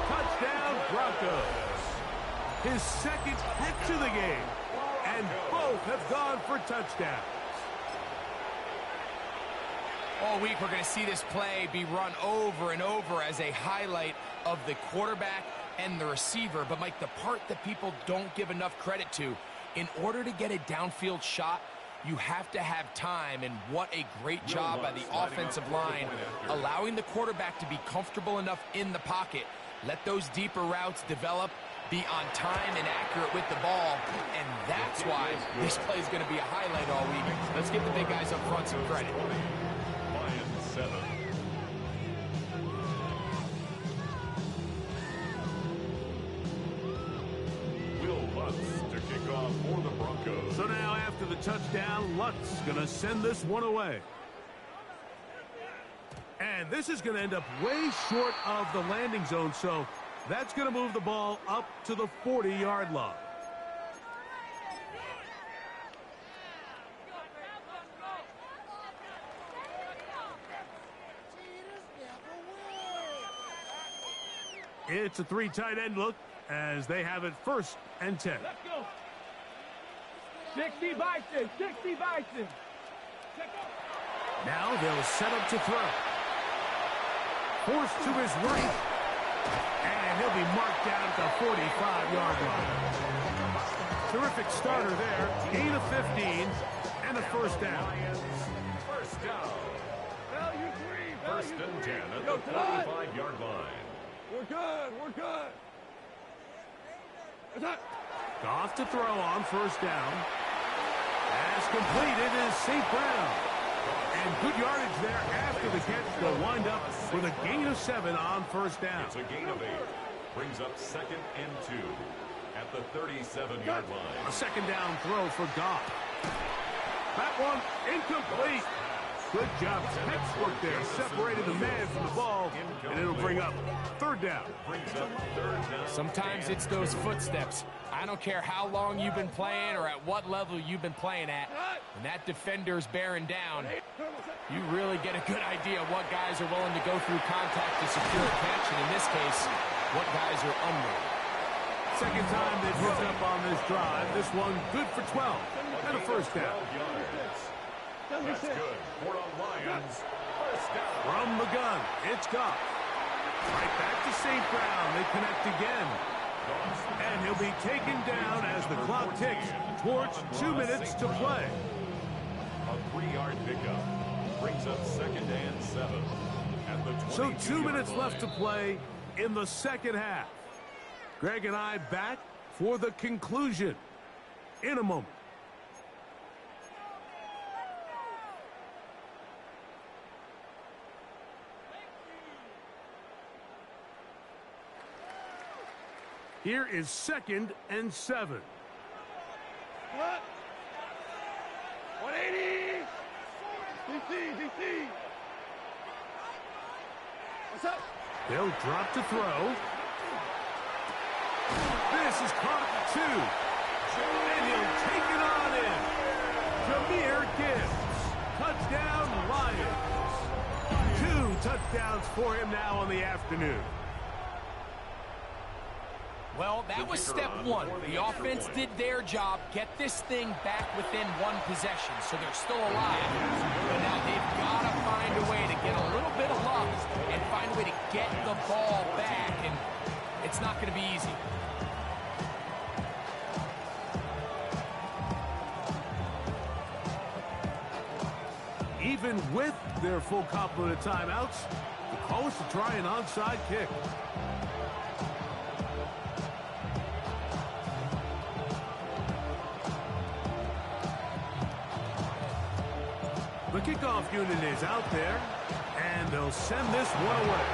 S: Touchdown Broncos. His second catch of the game. And both have gone for touchdowns.
T: All week we're going to see this play be run over and over as a highlight of the quarterback and the receiver. But, Mike, the part that people don't give enough credit to, in order to get a downfield shot, you have to have time, and what a great job by the offensive line, allowing the quarterback to be comfortable enough in the pocket, let those deeper routes develop, be on time and accurate with the ball, and that's why this play is going to be a highlight all week. Let's give the big guys up front some credit.
E: Lions 7. To kick off for the Broncos.
S: So now after the touchdown, Lutz going to send this one away. And this is going to end up way short of the landing zone, so that's going to move the ball up to the 40-yard line. It's a 3 tight end look as they have it first and 10.
C: Let's go. 60 Bison, 60 Bison.
S: Now they'll set up to throw. Forced to his right. And he'll be marked down at the 45-yard line. Terrific starter there. Gain of 15 and a first down.
E: First down. First and 10 at the 45-yard line.
C: We're good. We're good.
S: Goff to throw on first down. As completed is St. Brown. And good yardage there after the catch. They'll wind up with a gain of 7 on first down.
E: It's a gain of 8. Brings up second and 2 at the 37-yard line.
S: A second down throw for Goff. That one incomplete. Good job, textbook there, separating the man from the ball, and it'll bring up third down.
U: Sometimes it's those footsteps. I don't care how long you've been playing or at what level you've been playing at. When that defender's bearing down, you really get a good idea of what guys are willing to go through contact to secure a catch, and in this case, what guys are unwilling.
S: Second time they've hooked up on this drive. This one good for 12 and a first down.
E: That's good for the Lions. First down.
S: From the gun, it's Goff. Right back to St. Brown. They connect again. And he'll be taken down as the clock ticks towards 2 minutes to play.
E: A 3-yard pickup brings up 2nd and 7. At the
S: So 2 minutes left to play in the second half. Greg and I back for the conclusion in a moment. Here is 2nd and 7.
C: What? 180! DC! What's up?
S: They'll drop to throw. This is caught at 2. And he'll take it on in. Jahmyr Gibbs. Touchdown, Lions. 2 touchdowns for him now on the afternoon.
U: Well, that was step one. The offense did their job, get this thing back within 1 possession, so they're still alive. But now they've got to find a way to get a little bit of luck and find a way to get the ball back, and it's not going to be easy.
S: Even with their full complement of timeouts, the call is to try an onside kick. The kickoff unit is out there, and they'll send this one away.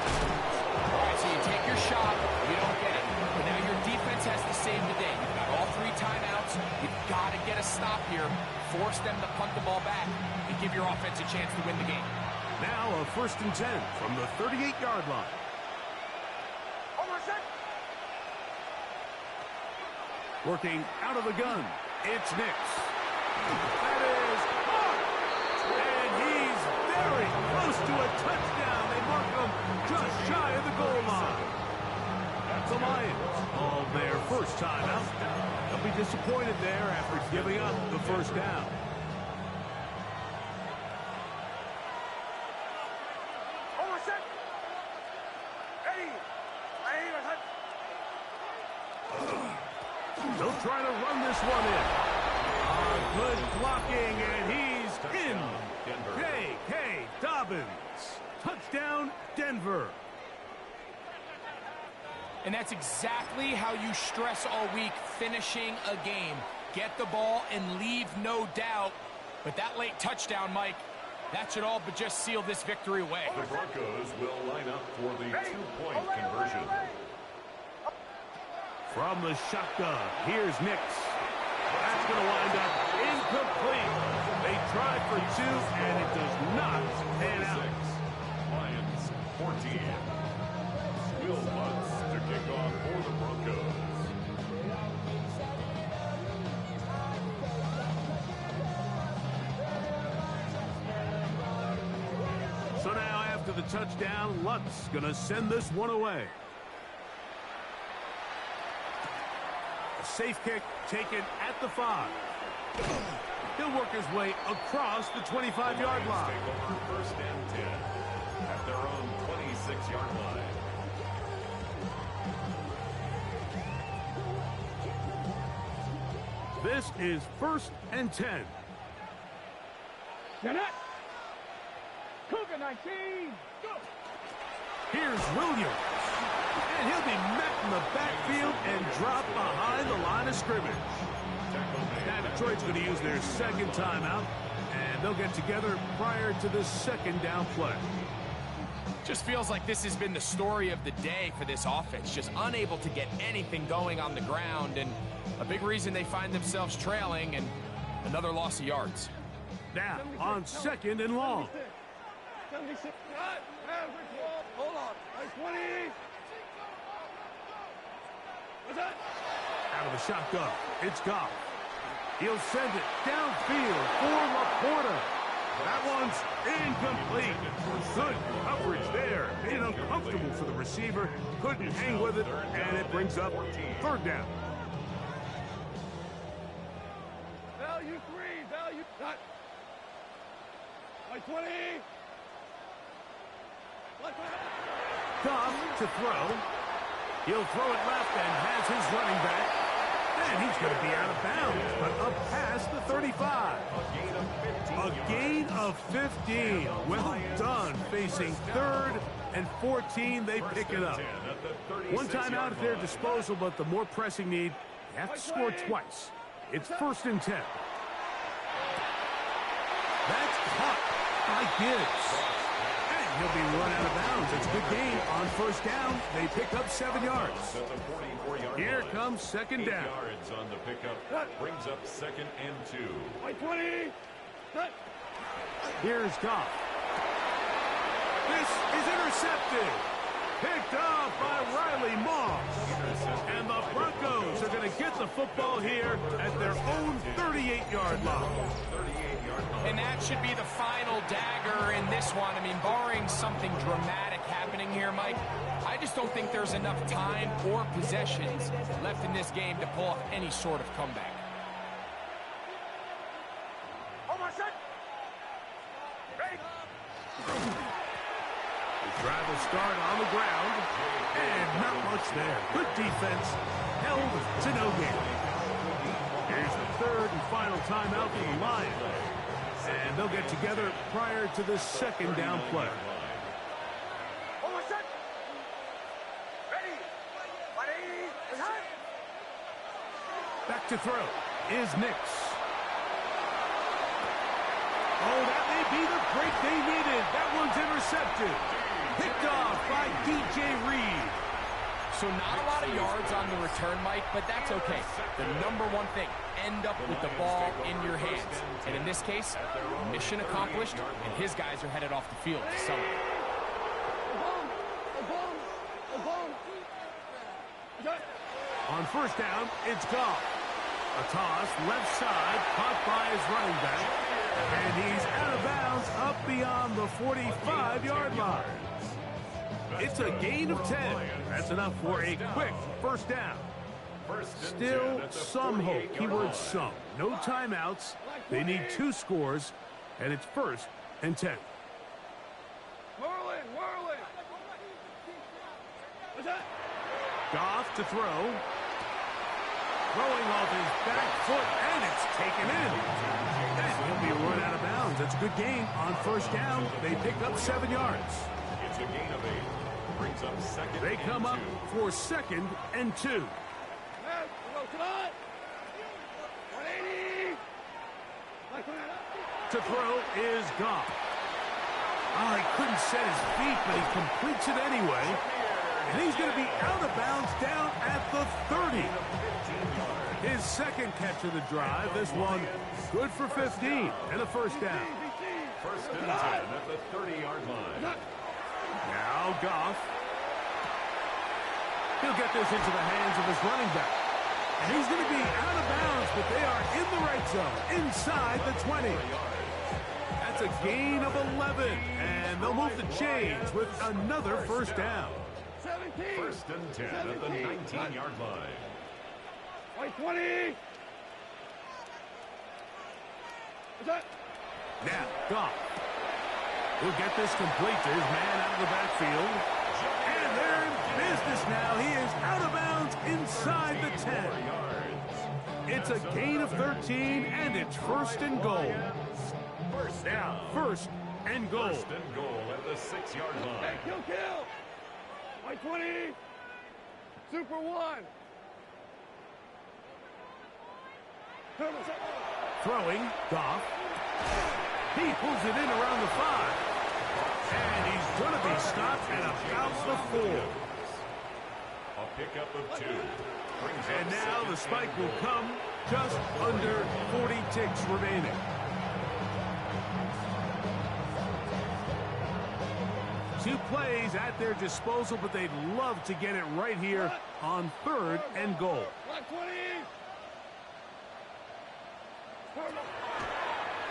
U: All right, so you take your shot, you don't get it. But now your defense has to save the day. You've got all 3 timeouts. You've got to get a stop here, force them to punt the ball back, and give your offense a chance to win the game.
S: Now a 1st and 10 from the 38-yard line. Working out of the gun, it's Nix. That is caught! And he's very close to a touchdown. They mark him just shy of the goal line. The Lions all their first time out. They'll be disappointed there after giving up the first down. They'll try to run this one in. Good blocking, and he's in. J.K. Dobbins. Touchdown, Denver.
U: And that's exactly how you stress all week, finishing a game. Get the ball and leave no doubt. But that late touchdown, Mike, that should all but just seal this victory away.
E: The Broncos will line up for the 2-point conversion.
S: From the shotgun, here's Nix. That's going to wind up incomplete. They tried for 2, and it does not pan out.
E: Lions 14. Will Lutz to kick off for the Broncos.
S: So now after the touchdown, Lutz going to send this one away. A safe kick taken at the 5. He'll work his way across the 25-yard line.
E: Take over 1st and 10 at their own 26-yard line.
S: This is 1st and 10.
C: Get it! Cougar 19! Go!
S: Here's Williams. And he'll be met in the backfield and dropped behind the line of scrimmage. Now Detroit's going to use their 2nd timeout, and they'll get together prior to the 2nd down play.
U: Just feels like this has been the story of the day for this offense. Just unable to get anything going on the ground, and a big reason they find themselves trailing and another loss of yards.
S: Now, on 2nd and long.
C: 76. Hold on. 20. What's that?
S: Out of the shotgun, it's Goff. He'll send it downfield for Laporta. That one's incomplete. Good coverage there. Made it uncomfortable for the receiver. Couldn't hang with it, and it brings up 3rd down.
C: Value 3. Value. Not. 20.
S: Goff to throw. He'll throw it left and has his running back. And he's going to be out of bounds, but up past the 35. A gain of 15. Well done. Facing 3rd and 14, they pick it up. One timeout at their disposal, but the more pressing need, they have to score twice. It's 1st and 10. That's caught by Gibbs. And he'll be run out of bounds. It's a good gain on 1st down. They pick up 7 yards. Here comes 2nd down.
E: Yards on the pickup. Brings up 2nd and 2.
C: 20.
S: Here's Goff. This is intercepted. Picked off by Riley Moss. And the Broncos are going to get the football here at their own 38-yard line.
U: And that should be the final dagger in this one. I mean, barring something dramatic happening here, Mike, I just don't think there's enough time or possessions left in this game to pull off any sort of comeback.
S: The drive will start on the ground, and not much there. Good defense, held to no gain. Here's the 3rd and final timeout for the Lions. And they'll get together prior to the 2nd down play. Back to throw is Nix. Oh, that may be the break they needed. That one's intercepted. Picked off by DJ Reed.
U: So not a lot of yards on the return, Mike, but that's okay. The number one thing, end up with the ball in your hands. And in this case, mission accomplished, and his guys are headed off the field to celebrate.
S: On 1st down, it's Goff. A toss, left side, caught by his running back. And he's out of bounds up beyond the 45-yard line. It's a gain of 10. That's enough for a quick 1st down. Still some hope. Keyword some. No timeouts. They need 2 scores, and it's 1st and 10.
C: Whirling.
S: Goff to throw. Throwing off his back foot, and it's taken in. And he'll be run out of bounds. That's a good gain on 1st down. They pick up 7 yards.
E: It's a gain of 8. Brings up 2nd.
S: They come up for 2nd and 2.
C: To
S: throw is Goff. Oh, he couldn't set his feet, but he completes it anyway. And he's going to be out of bounds down at the 30. His 2nd catch of the drive. This one good for 15 and a 1st down.
E: 1st and 10 at the 30-yard line.
S: Now Goff. He'll get this into the hands of his running back. And he's going to be out of bounds, but they are in the right zone, inside the 20. That's a gain of 11, and they'll move the chains with another 1st down.
E: 1st and 10 at the 19-yard line.
C: 20.
S: Now, Goff. He'll get this complete to his man out of the backfield. And they're in business now. He is out of bounds inside the 10. It's a gain of 13, and it's 1st and goal. Now, 1st and goal.
E: 1st and goal at the 6-yard line.
C: Kill. 20. Super 1.
S: Throwing, Goff. He pulls it in around the 5. And he's going to be stopped at about the 4.
E: A pickup of 2.
S: And now the spike will come just under 40 ticks remaining. 2 plays at their disposal, but they'd love to get it right here on 3rd and goal.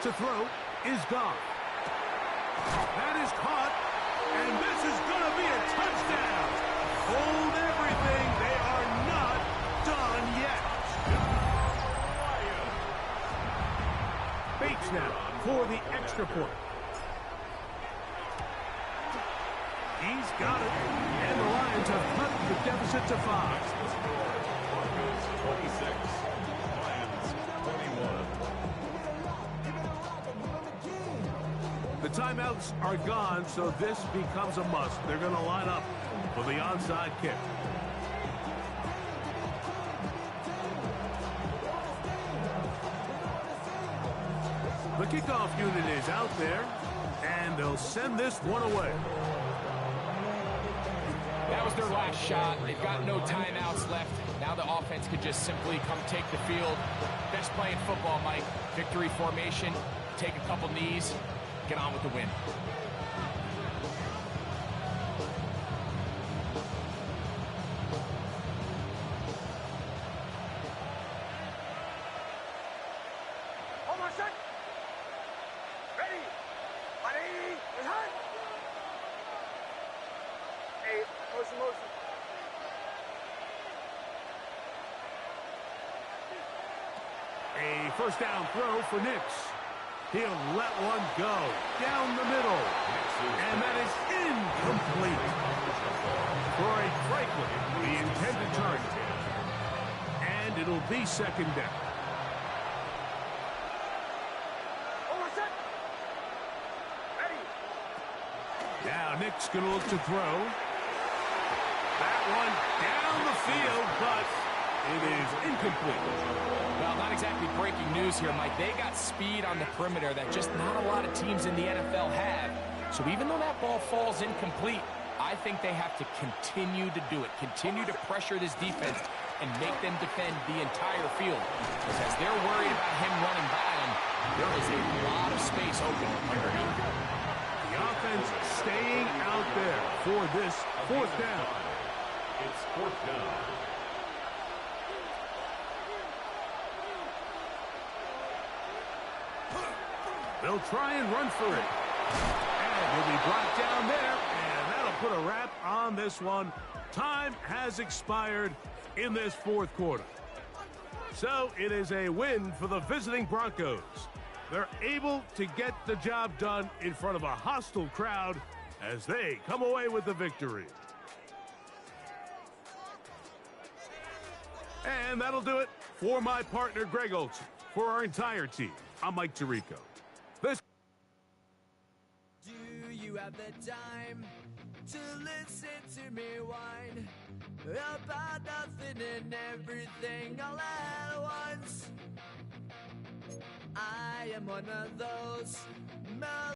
S: To throw is gone. That is caught, and this is going to be a touchdown. Hold everything. They are not done yet. Bates now for the extra point. He's got it, and the Lions have cut the deficit to 5.
E: 26, Lions 21.
S: The timeouts are gone, so this becomes a must. They're going to line up for the onside kick. The kickoff unit is out there, and they'll send this one away.
U: That was their last shot. They've got no timeouts left. Now the offense could just simply come take the field. Best play in football, Mike. Victory formation, take a couple knees, get on with the win.
C: Hold on a sec. Ready. Ready. Ready. Hey, motion.
S: A first down throw for Nix. He'll let one go down the middle. And that is incomplete. Troy Franklin, the intended target. And it'll be 2nd down. Now Nick's going to look to throw. That one down the field, but it is incomplete.
U: Well, not exactly breaking news here, Mike. They got speed on the perimeter that just not a lot of teams in the NFL have. So even though that ball falls incomplete, I think they have to continue to do it. Continue to pressure this defense and make them defend the entire field. Because as they're worried about him running by them, there is a lot of space open underneath.
S: The offense staying out there for this 4th down.
E: It's 4th down.
S: They'll try and run for it. And he'll be brought down there, and that'll put a wrap on this one. Time has expired in this 4th quarter. So it is a win for the visiting Broncos. They're able to get the job done in front of a hostile crowd as they come away with the victory. And that'll do it for my partner, Greg Olson. For our entire team, I'm Mike Tirico. This.
N: Do you have the time to listen to me whine about nothing and everything all at once? I am one of those